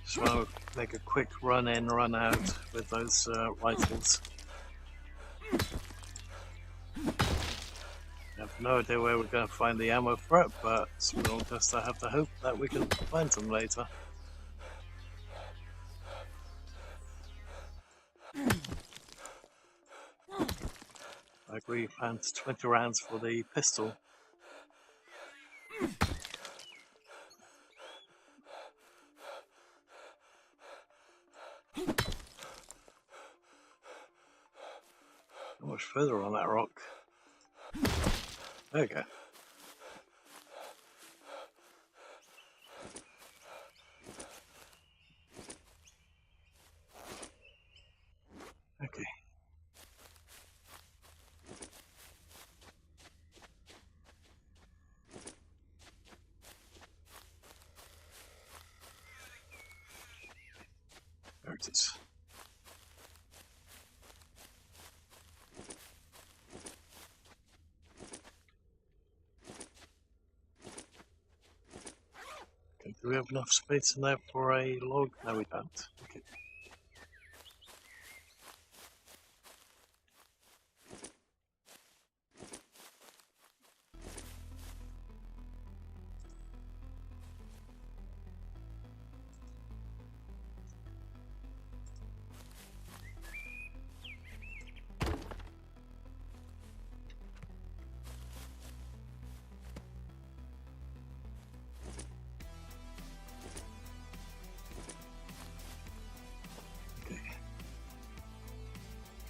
Just want to make a quick run in, run out with those rifles. I have no idea where we're going to find the ammo for it, but we'll just have to hope that we can find some later. Like we found 20 rounds for the pistol. Not much further on that rock. There we go. Okay. There it is. Okay, do we have enough space in there for a log? No, we don't. Okay.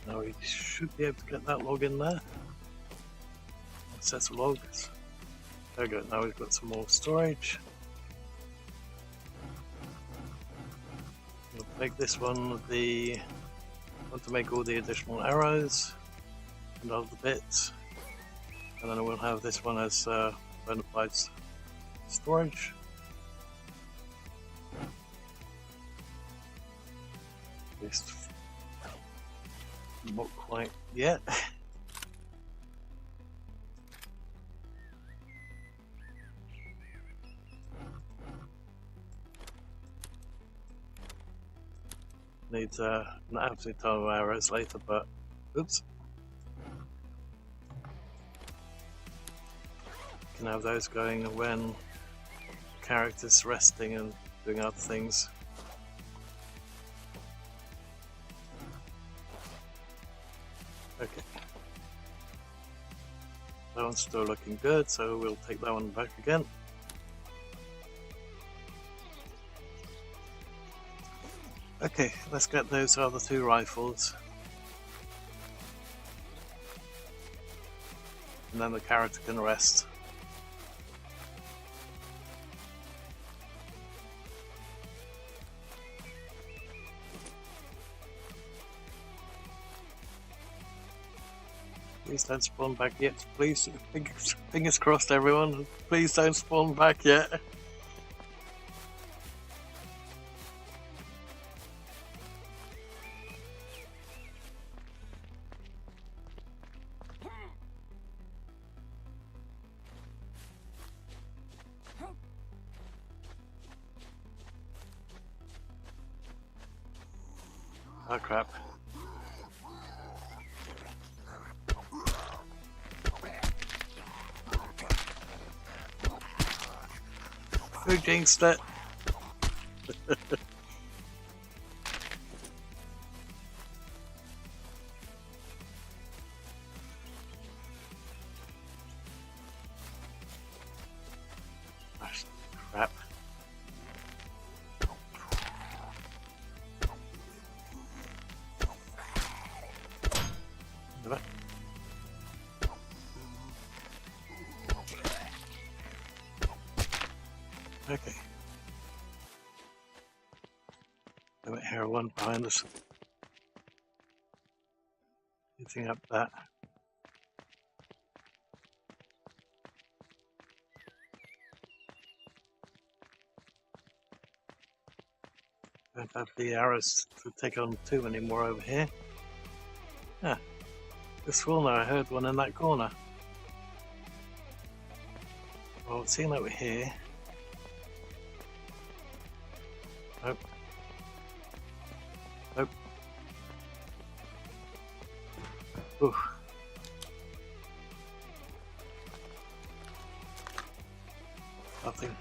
Now we should be able to get that log in there. Set of logs. There we go, now we've got some more storage. We'll make this one want to make all the additional arrows and other bits. And then we'll have this one as bona fide storage. At least not quite yet. Needs an absolute ton of arrows later, but oops. Can have those going when characters resting and doing other things. Okay. That one's still looking good, so we'll take that one back again. Okay, let's get those other two rifles. And then the character can rest. Please don't spawn back yet. Please, fingers crossed everyone. Please don't spawn back yet. Oh crap. Who jinxed it? Crap. Okay. I might hear one behind us. Hitting up that. Don't have the arrows to take on too many more over here. Ah, this one I heard one in that corner. Well, seeing that we're here. Nope. Nope. Ooh. Nothing.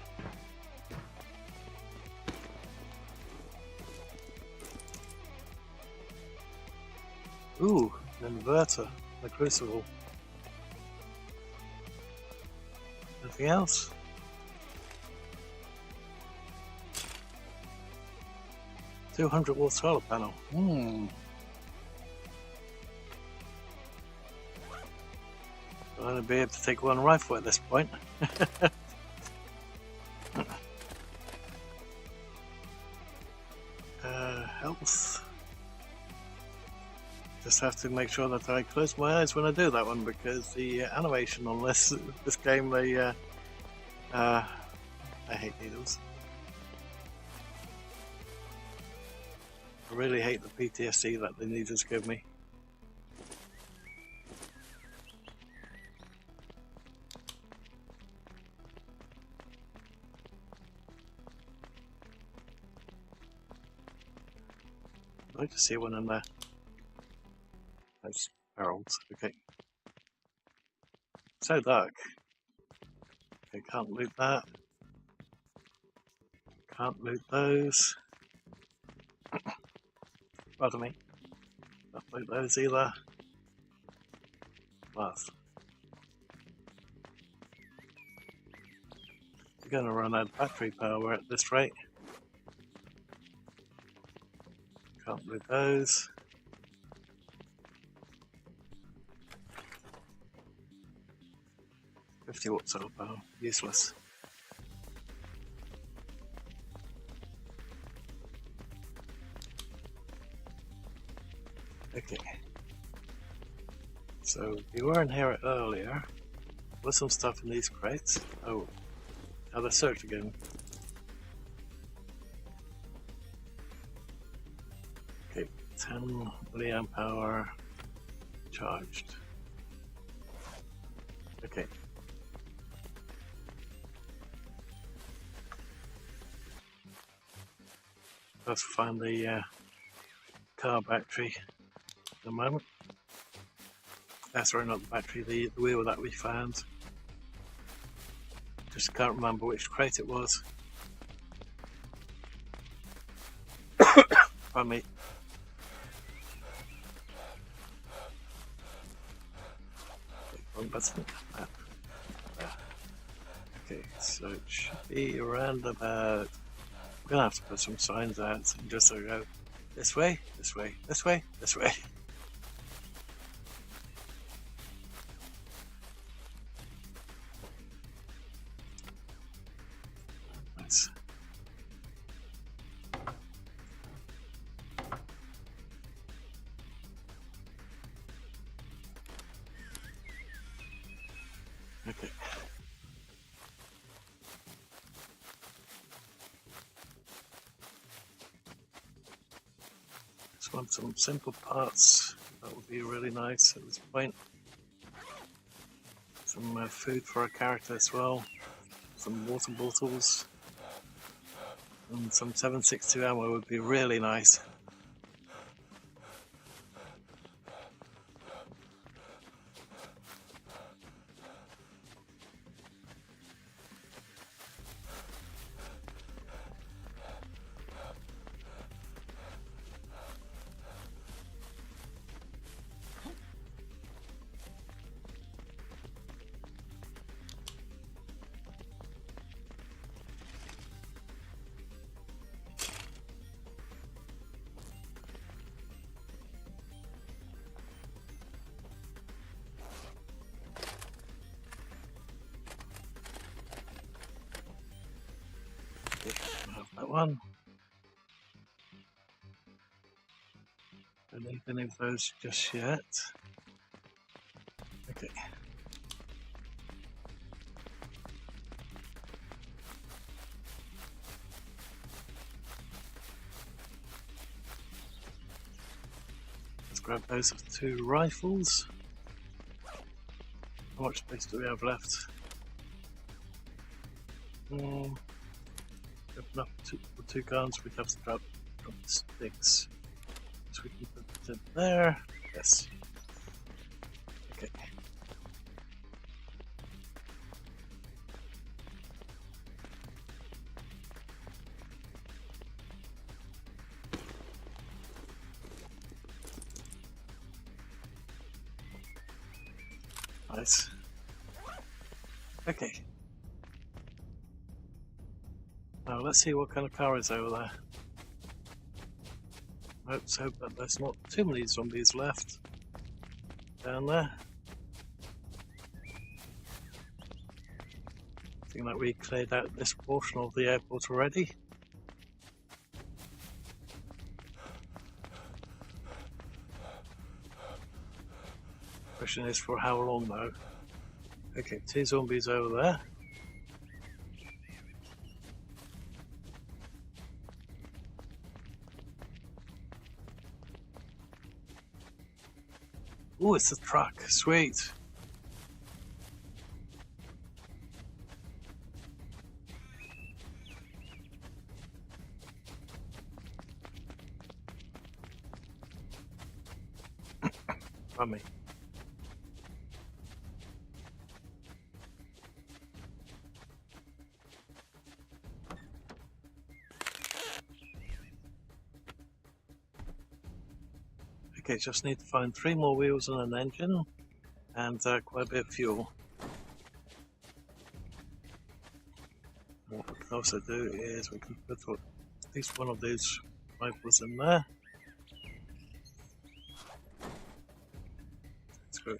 Ooh, an inverter, a crucible. Anything else? $200 solar panel. I'll only be able to take one rifle at this point. Health. Just have to make sure that I close my eyes when I do that one, because the animation on this game, I hate needles. I really hate the PTSD that the needles give me. I'd like to see one in there. That's barrels, okay. So dark. Okay, can't loot that. Can't loot those. Pardon me. Can't loot those either. Last. We're going to run out of battery power at this rate. Can't loot those. $50 solar power, useless. Okay. So we were in here earlier. There's some stuff in these crates. Oh, now let's search again. Okay, 10 milliamp hour charged. Okay. Let's find the car battery at the moment. Sorry, not the battery, the wheel that we found. Just can't remember which crate it was. Pardon me. Wrong button. Okay, so it should be around about. I'm gonna have to put some signs out and just sort of go this way, this way, this way, this way. Nice. Okay. Just want some simple parts. That would be really nice at this point. Some food for a character as well. Some water bottles. And some 7.62 ammo would be really nice. Have that one. Don't need any of those just yet. Okay. Let's grab those 2 rifles. How much space do we have left? Enough for 2 guns, we'd have to drop the sticks. So we can put it there. Yes. Okay. Nice. Okay. Now let's see what kind of car is over there. Let's hope that there's not too many zombies left down there. I think that we cleared out this portion of the airport already. Question is for how long though. Okay, 2 zombies over there. Oh, it's a truck. Sweet. Pardon me. Okay, just need to find 3 more wheels and an engine, and quite a bit of fuel. What we can also do is we can put at least one of these rifles in there.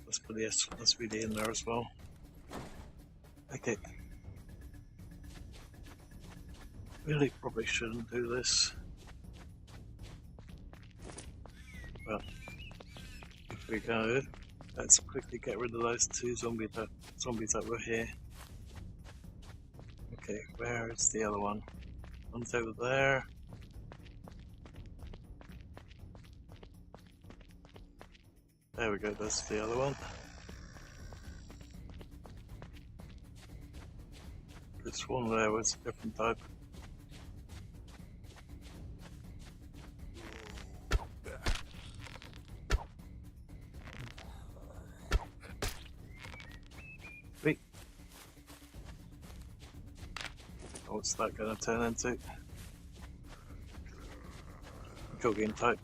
Let's put the SVD in there as well. Okay. Really probably shouldn't do this. But if we go, let's quickly get rid of those 2 zombies that were here. Okay, where is the other one? One's over there. There we go, that's the other one. This one there was a different type. Wait. What's that going to turn into? Cooking type.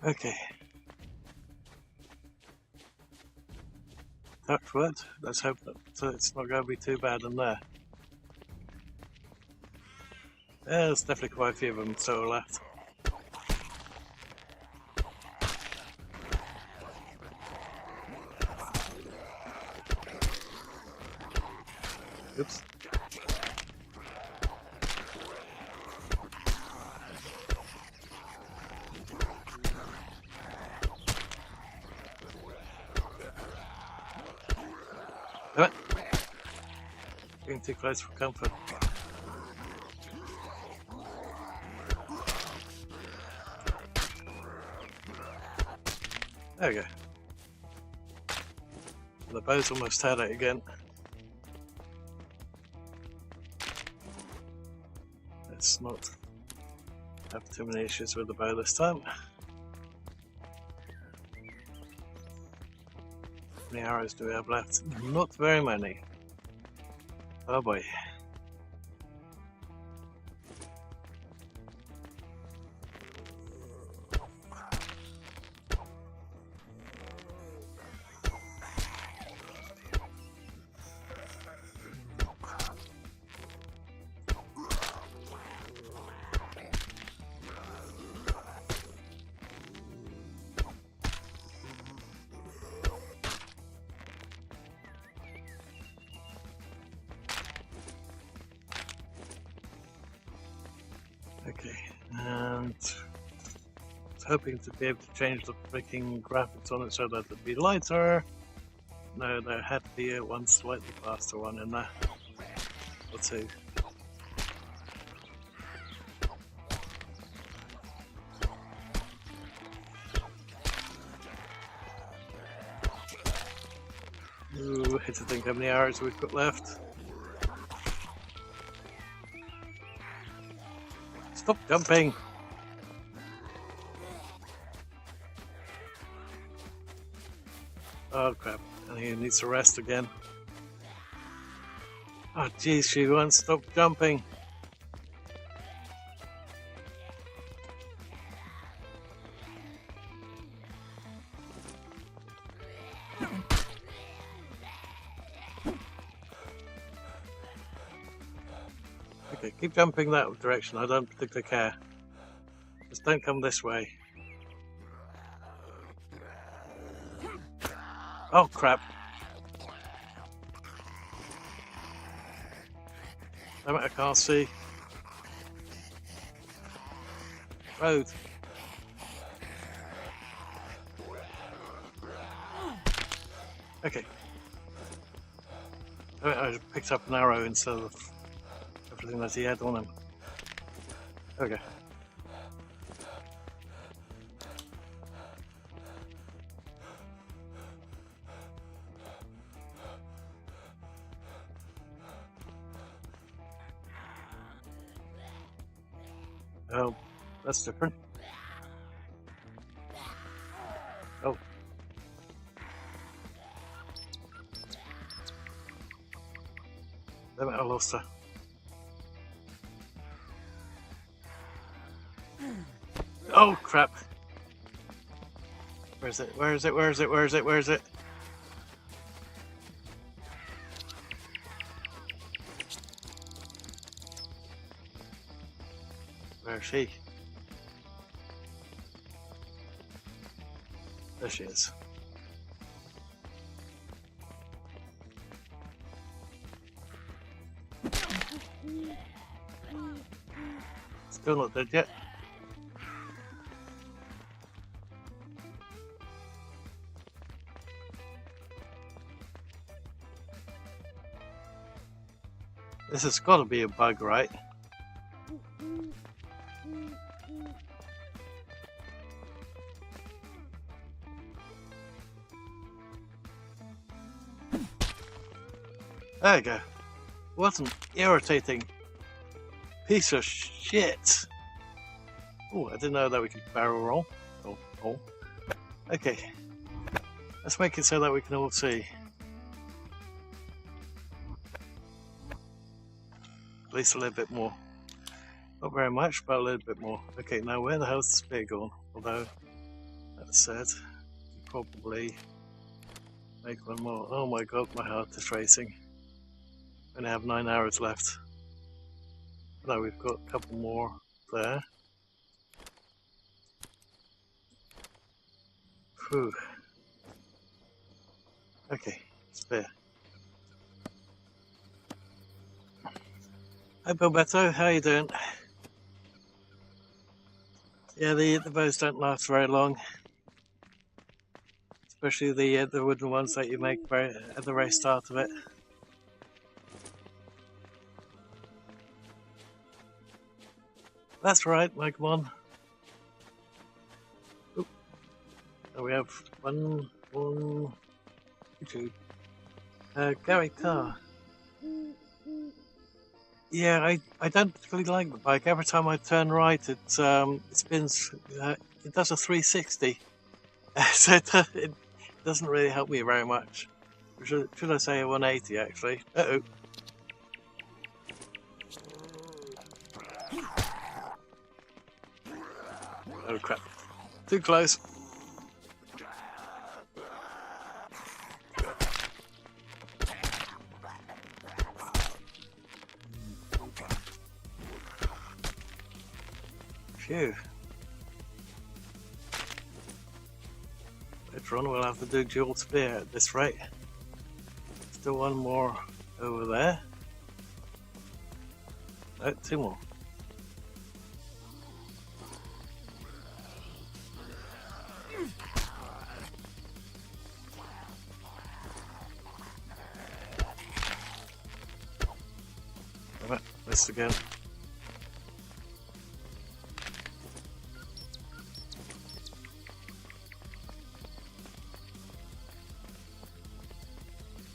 Okay. Touch wood. Let's hope that it's not going to be too bad in there. Yeah, there's definitely quite a few of them still left. Oops. Damn it. Getting too close for comfort. There we go. The bow's almost had it again. Let's not have too many issues with the bow this time. How many arrows do we have left? Not very many. Oh boy. Okay, and I was hoping to be able to change the freaking graphics on it so that it'd be lighter. No, there had to be one slightly faster one in there, or two. Ooh, I hate to think how many arrows we've got left. Stop jumping! Oh crap, and he needs to rest again. Oh jeez, she won't stop jumping. Okay, keep jumping that direction, I don't particularly care. Just don't come this way. Oh crap. Damn it, I can't see. Road. Okay. I picked up an arrow instead of everything that he had on him. There we go. Oh, that's different. Oh. Damn it, I lost her. Oh crap. Where is it? Where is it? Where is it? Where is it? Where is it? Where is she? There she is. Still not dead yet. This has got to be a bug, right? There you go. What an irritating piece of shit. Oh, I didn't know that we could barrel roll. Oh. Okay. Let's make it so that we can all see. At least a little bit more. Not very much, but a little bit more. Okay, now where the hell's the spear gone? Although, that said, probably make one more. Oh my god, my heart is racing. I only have 9 hours left. No, we've got a couple more there. Whew. Okay, spear. Hi Bilbetto, how you doing? Yeah, the bows don't last very long. Especially the wooden ones that you make at the very start of it. That's right, Micamon. Oop. So we have one, two. Gary Carr. Yeah, I don't particularly like the bike. Every time I turn right, it spins. It does a 360, so it doesn't really help me very much. Should I say a 180 actually? Uh-oh. Oh crap! Too close. Phew. Later on we'll have to do dual spear at this rate. Still one more over there. No, two more. Missed again.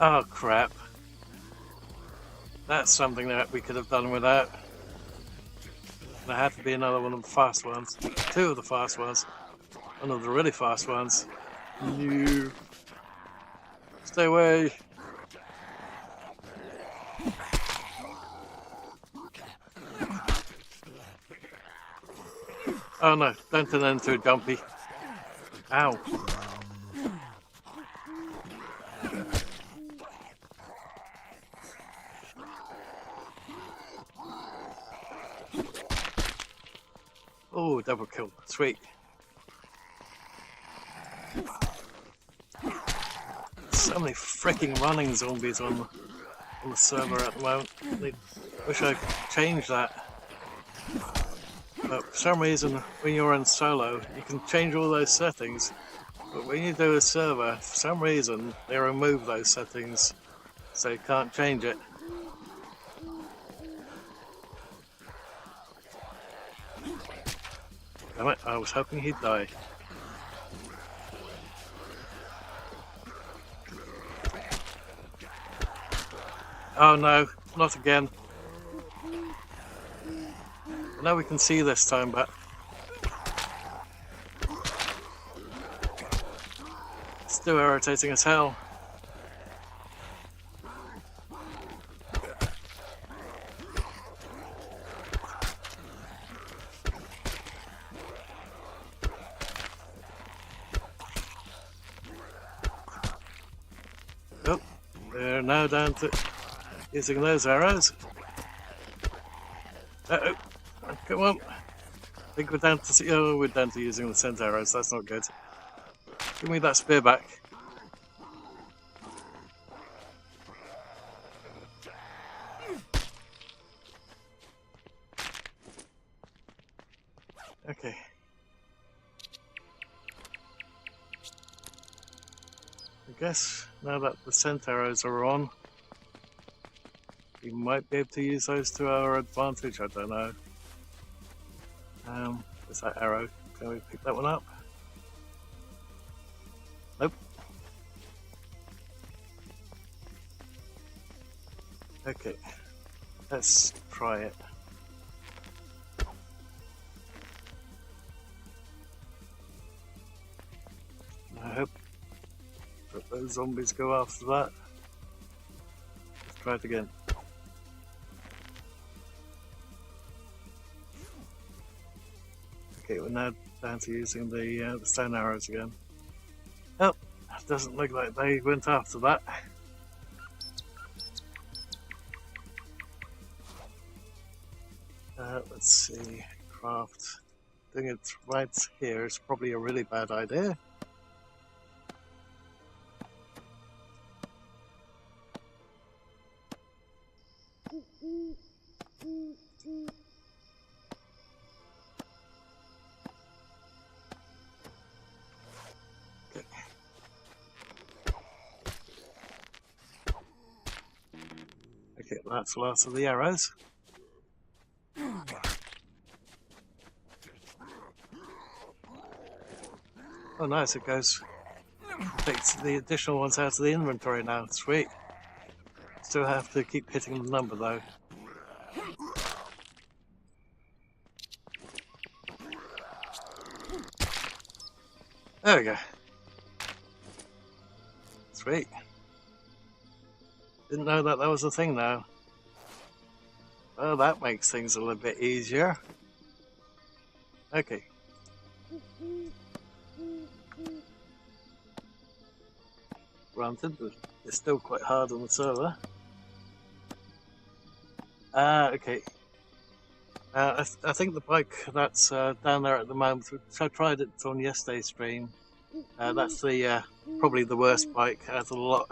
Oh crap. That's something that we could have done without. There had to be another one of the fast ones. Two of the fast ones. One of the really fast ones. You stay away. Oh no, don't turn into a jumpy. Ow. Oh, double kill. Sweet. So many freaking running zombies on the server at the moment. I wish I could change that. But for some reason, when you're in solo, you can change all those settings. But when you do a server, for some reason, they remove those settings. So you can't change it. Damn it, I was hoping he'd die. Oh no, not again. I know we can see this time, but it's still irritating as hell. Oh, they're now down to using those arrows. Uh-oh. Come on. I think we're down to we're down to using the scent arrows. That's not good. Give me that spear back. Okay. I guess now that the scent arrows are on, We might be able to use those to our advantage, I don't know. There's that arrow. Can we pick that one up? Nope. Okay, let's try it. I hope that those zombies go after that. Let's try it again. Okay, we're now down to using the stone arrows again. Oh, it doesn't look like they went after that. Let's see, craft. Doing it right here is probably a really bad idea. Okay, that's the last of the arrows. Oh nice, it goes, takes the additional ones out of the inventory now, sweet. Still have to keep hitting the number though. There we go. Sweet. Didn't know that was a thing now. Well, that makes things a little bit easier. Okay. Granted, but it's still quite hard on the server. Okay. I think the bike that's down there at the moment, so I tried it on yesterday's stream. That's the probably the worst bike out of the lot.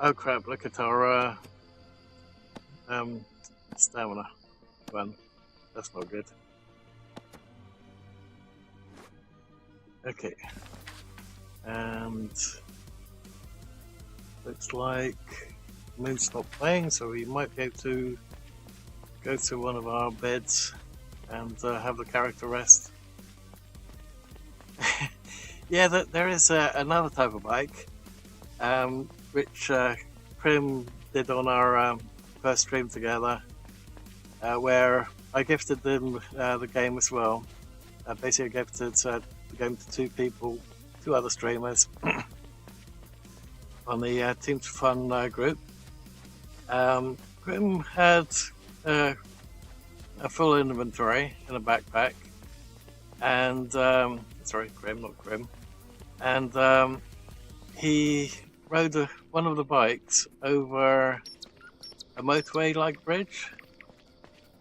Oh crap, look at our stamina one. That's not good. Okay. And looks like Moon's stopped playing, so we might be able to go to one of our beds and have the character rest. Yeah, there is another type of bike, which Prim did on our first stream together, where I gifted them the game as well. Basically, I gifted the game to two people, two other streamers, on the Team to Fun group. Grim had a full inventory in a backpack, and sorry, Grim, not Grim, and he rode one of the bikes over a motorway-like bridge,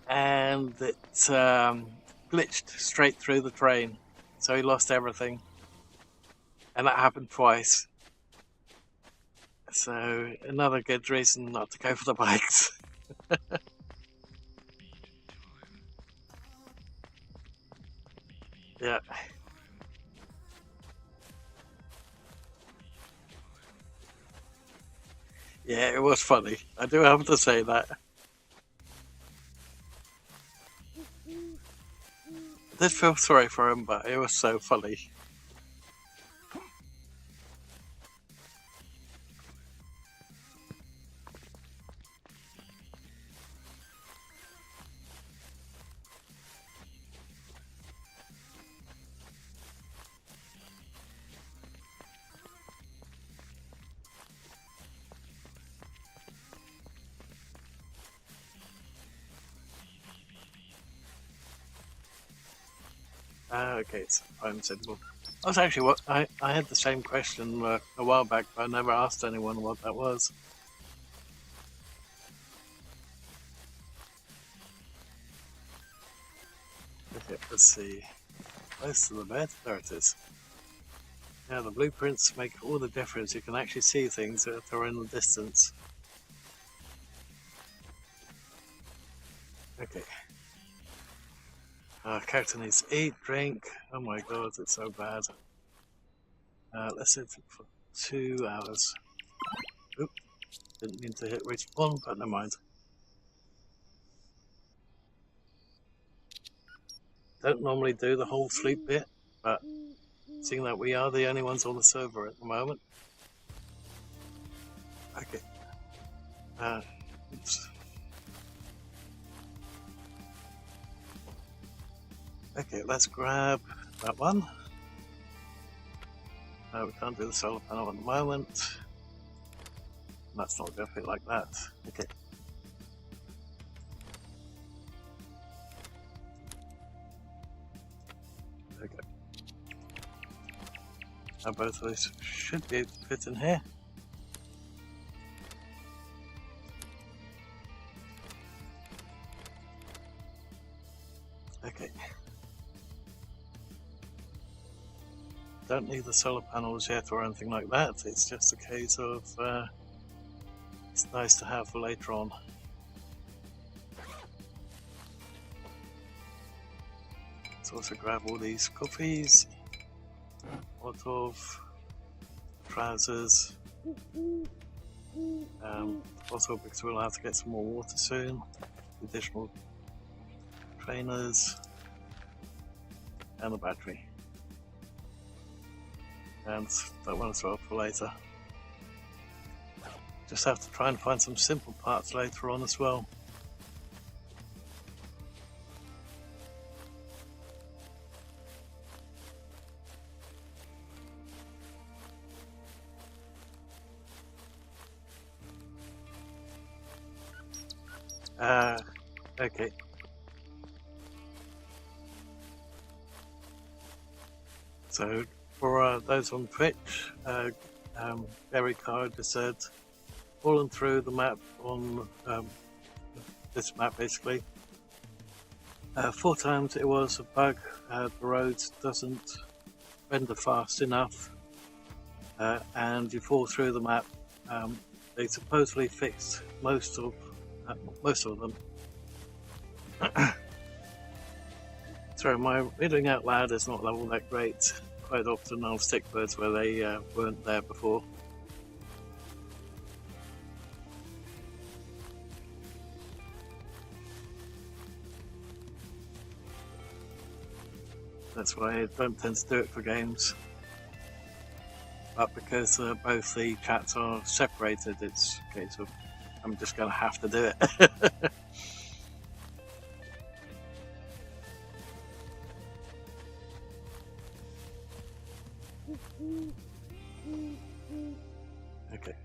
and it glitched straight through the train, so he lost everything, and that happened twice. So another good reason not to go for the bikes. Yeah. Yeah, it was funny. I do have to say that. I did feel sorry for him, but it was so funny. Okay, it's fine, simple. I was actually I had the same question a while back, but I never asked anyone what that was. Okay, let's see. Close to the bed. There it is. Yeah, the blueprints make all the difference. You can actually see things that are in the distance. Okay. Character needs to eat, drink. Oh my god, it's so bad. Let's sit for 2 hours. Oop. Didn't mean to hit respawn, but never mind. Don't normally do the whole sleep bit, but seeing that we are the only ones on the server at the moment. Okay. Oops. Okay, let's grab that one. No, we can't do the solar panel at the moment. That's not going to fit like that. Okay. Okay. Now both of these should be able to fit in here. Okay. Don't need the solar panels yet or anything like that. It's just a case of it's nice to have for later on. Let's also grab all these coffees, Molotov, trousers. Also because we'll have to get some more water soon. Additional trainers and a battery. And that one as well for later. Just have to try and find some simple parts later on as well. Okay. So for those on Twitch, Gary Carr just said, fallen through the map on this map basically. 4 times it was a bug, the road doesn't render fast enough and you fall through the map. They supposedly fixed most of them. Sorry, my reading out loud is not level that great. Quite often I'll stick words where they weren't there before. That's why I don't tend to do it for games. But because both the chats are separated, it's a case of I'm just going to have to do it. Okay.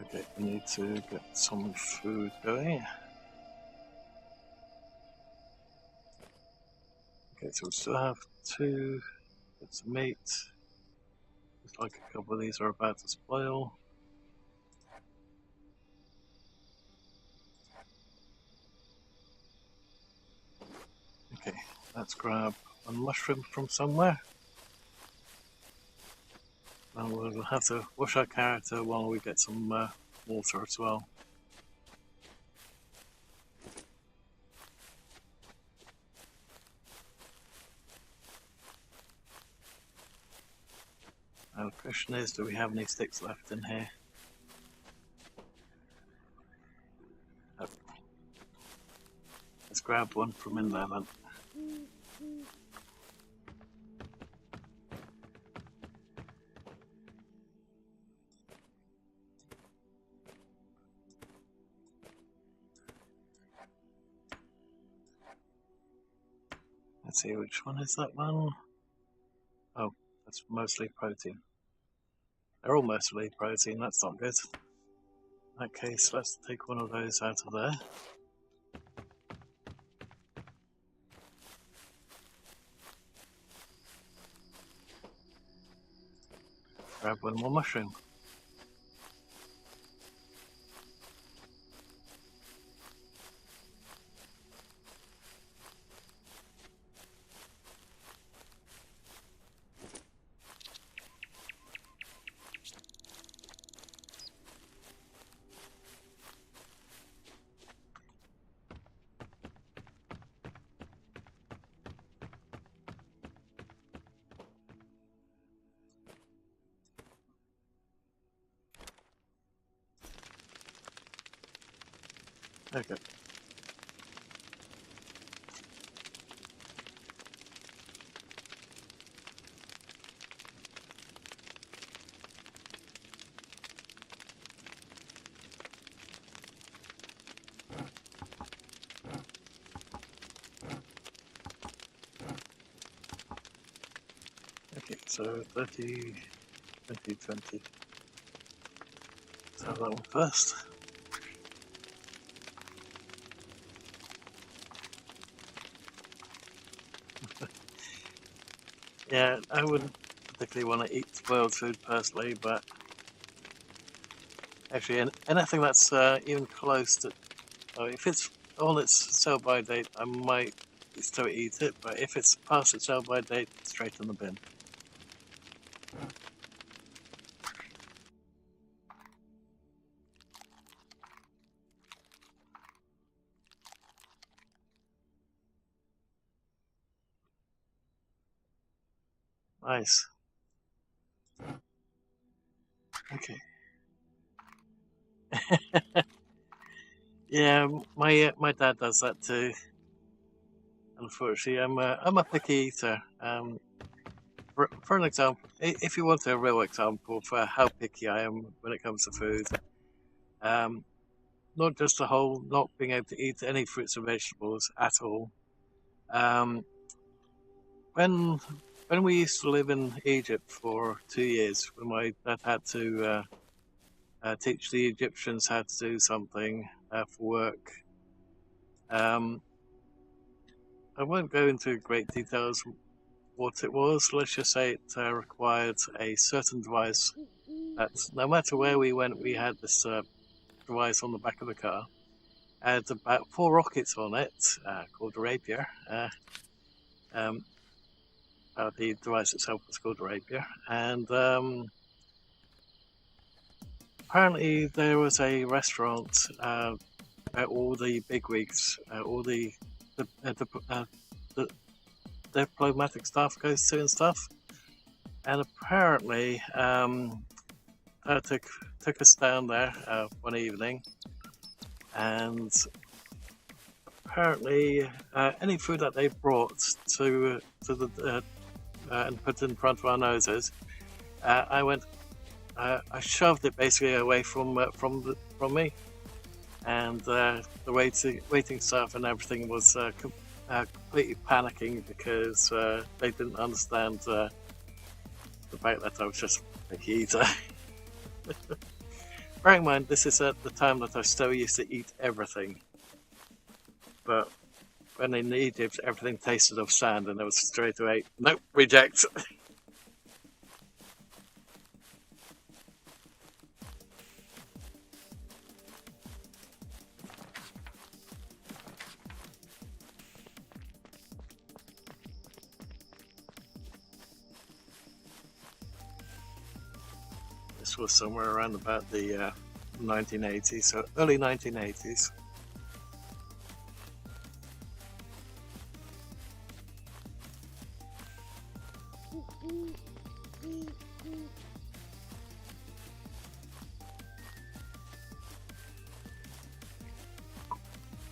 Okay, we need to get some food going. Okay, so we still have 2 bits of meat. Looks like a couple of these are about to spoil. Okay, let's grab a mushroom from somewhere. And we'll have to wash our character while we get some water as well. Now the question is, do we have any sticks left in here? Oh. Let's grab one from in there then. Let's see, which one is that one? Oh, that's mostly protein. They're all mostly protein, that's not good. In that case, let's take one of those out of there. Grab one more mushroom. Okay. Okay, so 30, 20, 20. Let's have that one first. Yeah, I wouldn't particularly want to eat spoiled food personally, but actually anything that's even close to, if it's on its sell-by date, I might still eat it, but if it's past its sell-by date, straight in the bin. Nice. Okay. Yeah, my dad does that too. Unfortunately, I'm a picky eater. For an example, if you want a real example for how picky I am when it comes to food, not just the whole not being able to eat any fruits and vegetables at all. Um, when when we used to live in Egypt for 2 years, when my dad had to teach the Egyptians how to do something for work. Um, I won't go into great details what it was. Let's just say it required a certain device that no matter where we went, we had this device on the back of the car. It had about 4 rockets on it, called a rapier. Um, the device itself was called a rapier. And apparently there was a restaurant where all the bigwigs, all the diplomatic staff goes to and stuff. And apparently, took us down there one evening, and apparently, any food that they brought to the and put in front of our noses, I shoved it basically away from me, and the waiting staff and everything was completely panicking because they didn't understand the fact that I was just a eater. Bearing in mind, this is at the time that I still used to eat everything, but when in Egypt, everything tasted of sand, and it was straight away, nope, reject. This was somewhere around about the 1980s, so early 1980s.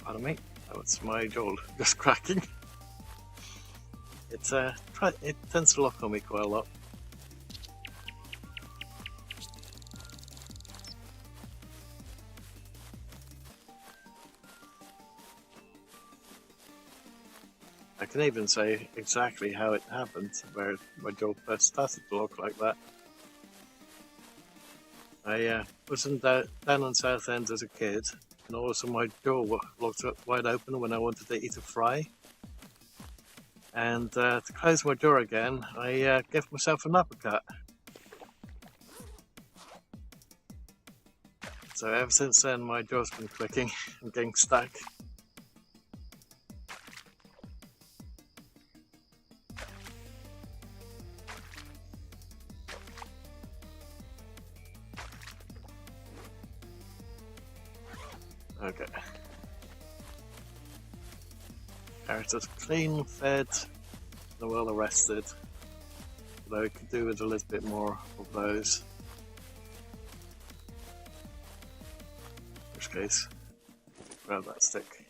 Pardon me, that was my jaw just cracking. It tends to lock on me quite a lot. I can even say exactly how it happened, where my jaw first started to look like that. I was down on Southend as a kid, and also my jaw looked wide open when I wanted to eat a fry. And to close my jaw again, I gave myself an uppercut. So ever since then, my jaw's been clicking and getting stuck. Okay. Character's clean, fed, and well arrested. Although I could do with a little bit more of those. In which case, grab that stick.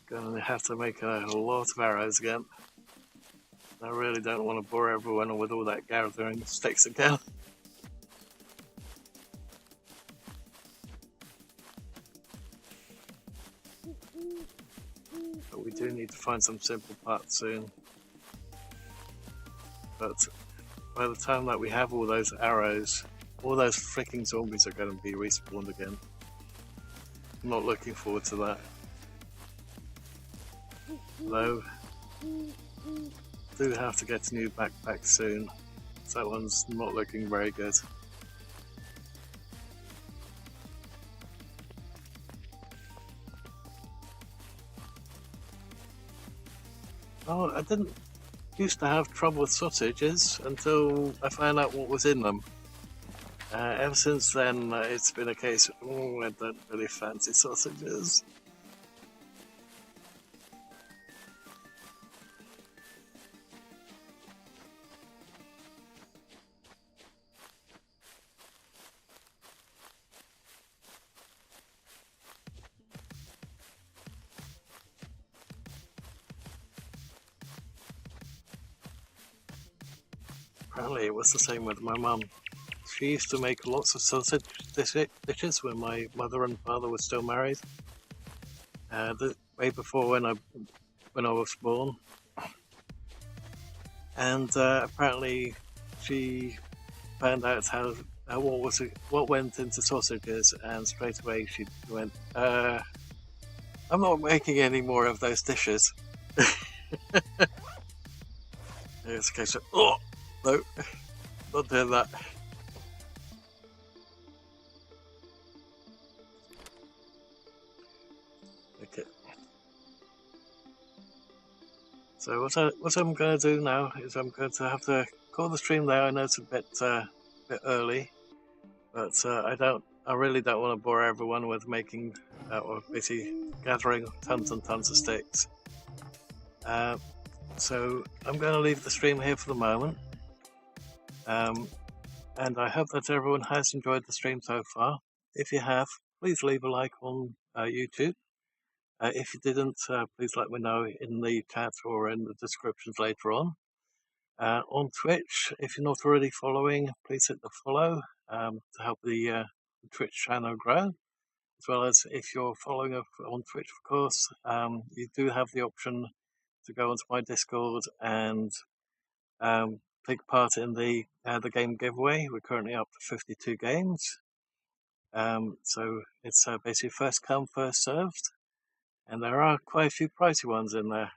Gonna have to make a lot of arrows again. I really don't want to bore everyone with all that gathering sticks again. But we do need to find some simple parts soon. But by the time that we have all those arrows, all those freaking zombies are going to be respawned again. I'm not looking forward to that. Though, do have to get a new backpack soon. So that one's not looking very good. Oh, I didn't used to have trouble with sausages until I found out what was in them. Ever since then, it's been a case of, oh, I don't really fancy sausages. Apparently it was the same with my mum. She used to make lots of sausage dishes when my mother and father were still married. Way before when I was born. And apparently she found out what went into sausages, and straight away she went, I'm not making any more of those dishes. It's a case of, oh, no, not doing that. Okay. So what I'm going to do now is I'm going to have to call the stream there. I know it's a bit early, but I really don't want to bore everyone with making or basically gathering tons and tons of sticks. So I'm going to leave the stream here for the moment. And I hope that everyone has enjoyed the stream so far. If you have, please leave a like on YouTube. If you didn't, please let me know in the chat or in the descriptions later on. On Twitch, if you're not already following, please hit the follow to help the Twitch channel grow. As well as if you're following up on Twitch, of course, you do have the option to go onto my Discord and take part in the game giveaway. We're currently up to 52 games. So it's basically first come, first served. And there are quite a few pricey ones in there.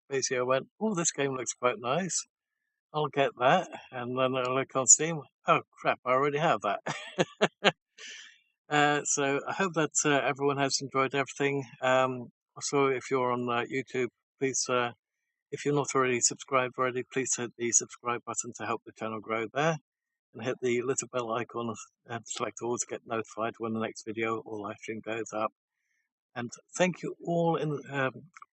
Basically, I went, oh, this game looks quite nice. I'll get that. And then I look on Steam. Oh, crap, I already have that. So I hope that everyone has enjoyed everything. Also, if you're on YouTube, please, if you're not already subscribed already, please hit the subscribe button to help the channel grow there. And hit the little bell icon and select all to get notified when the next video or live stream goes up. And thank you all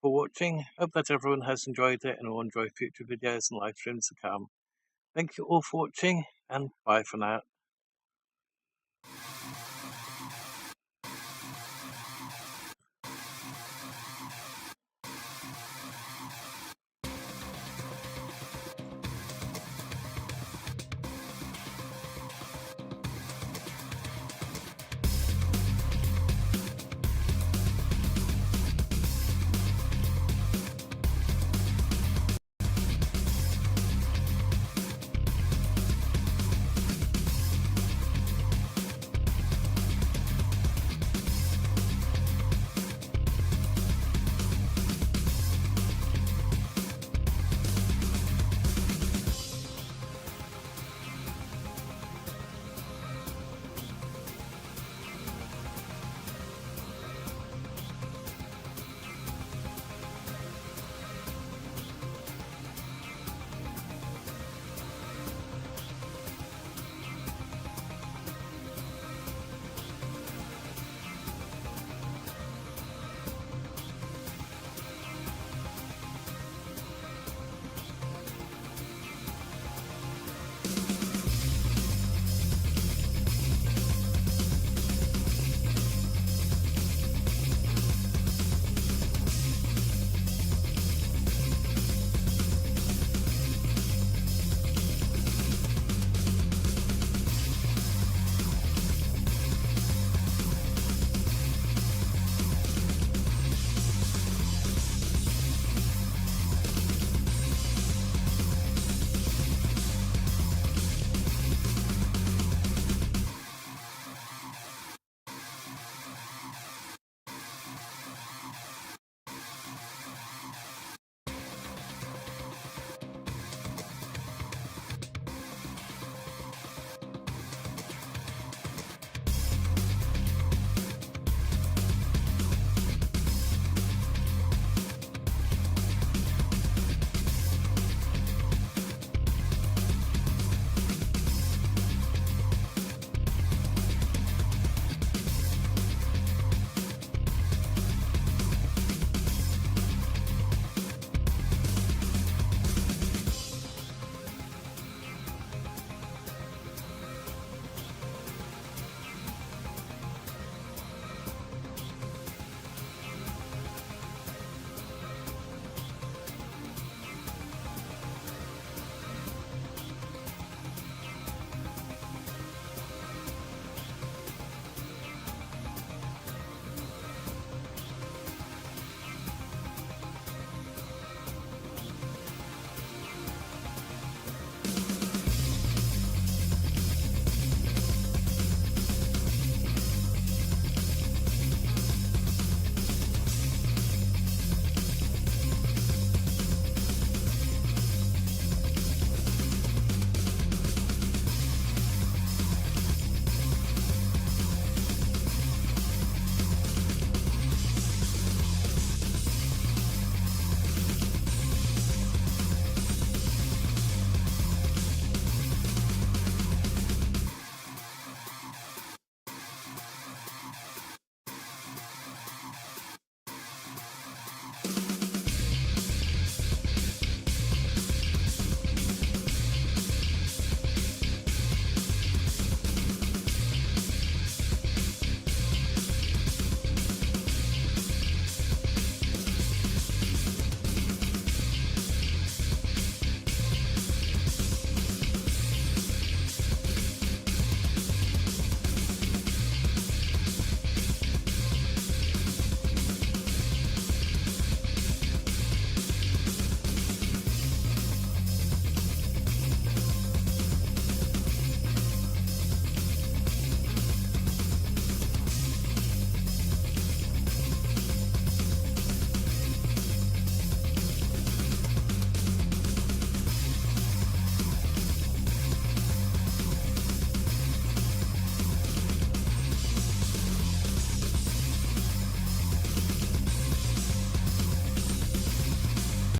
for watching. Hope that everyone has enjoyed it and will enjoy future videos and live streams to come. Thank you all for watching, and bye for now.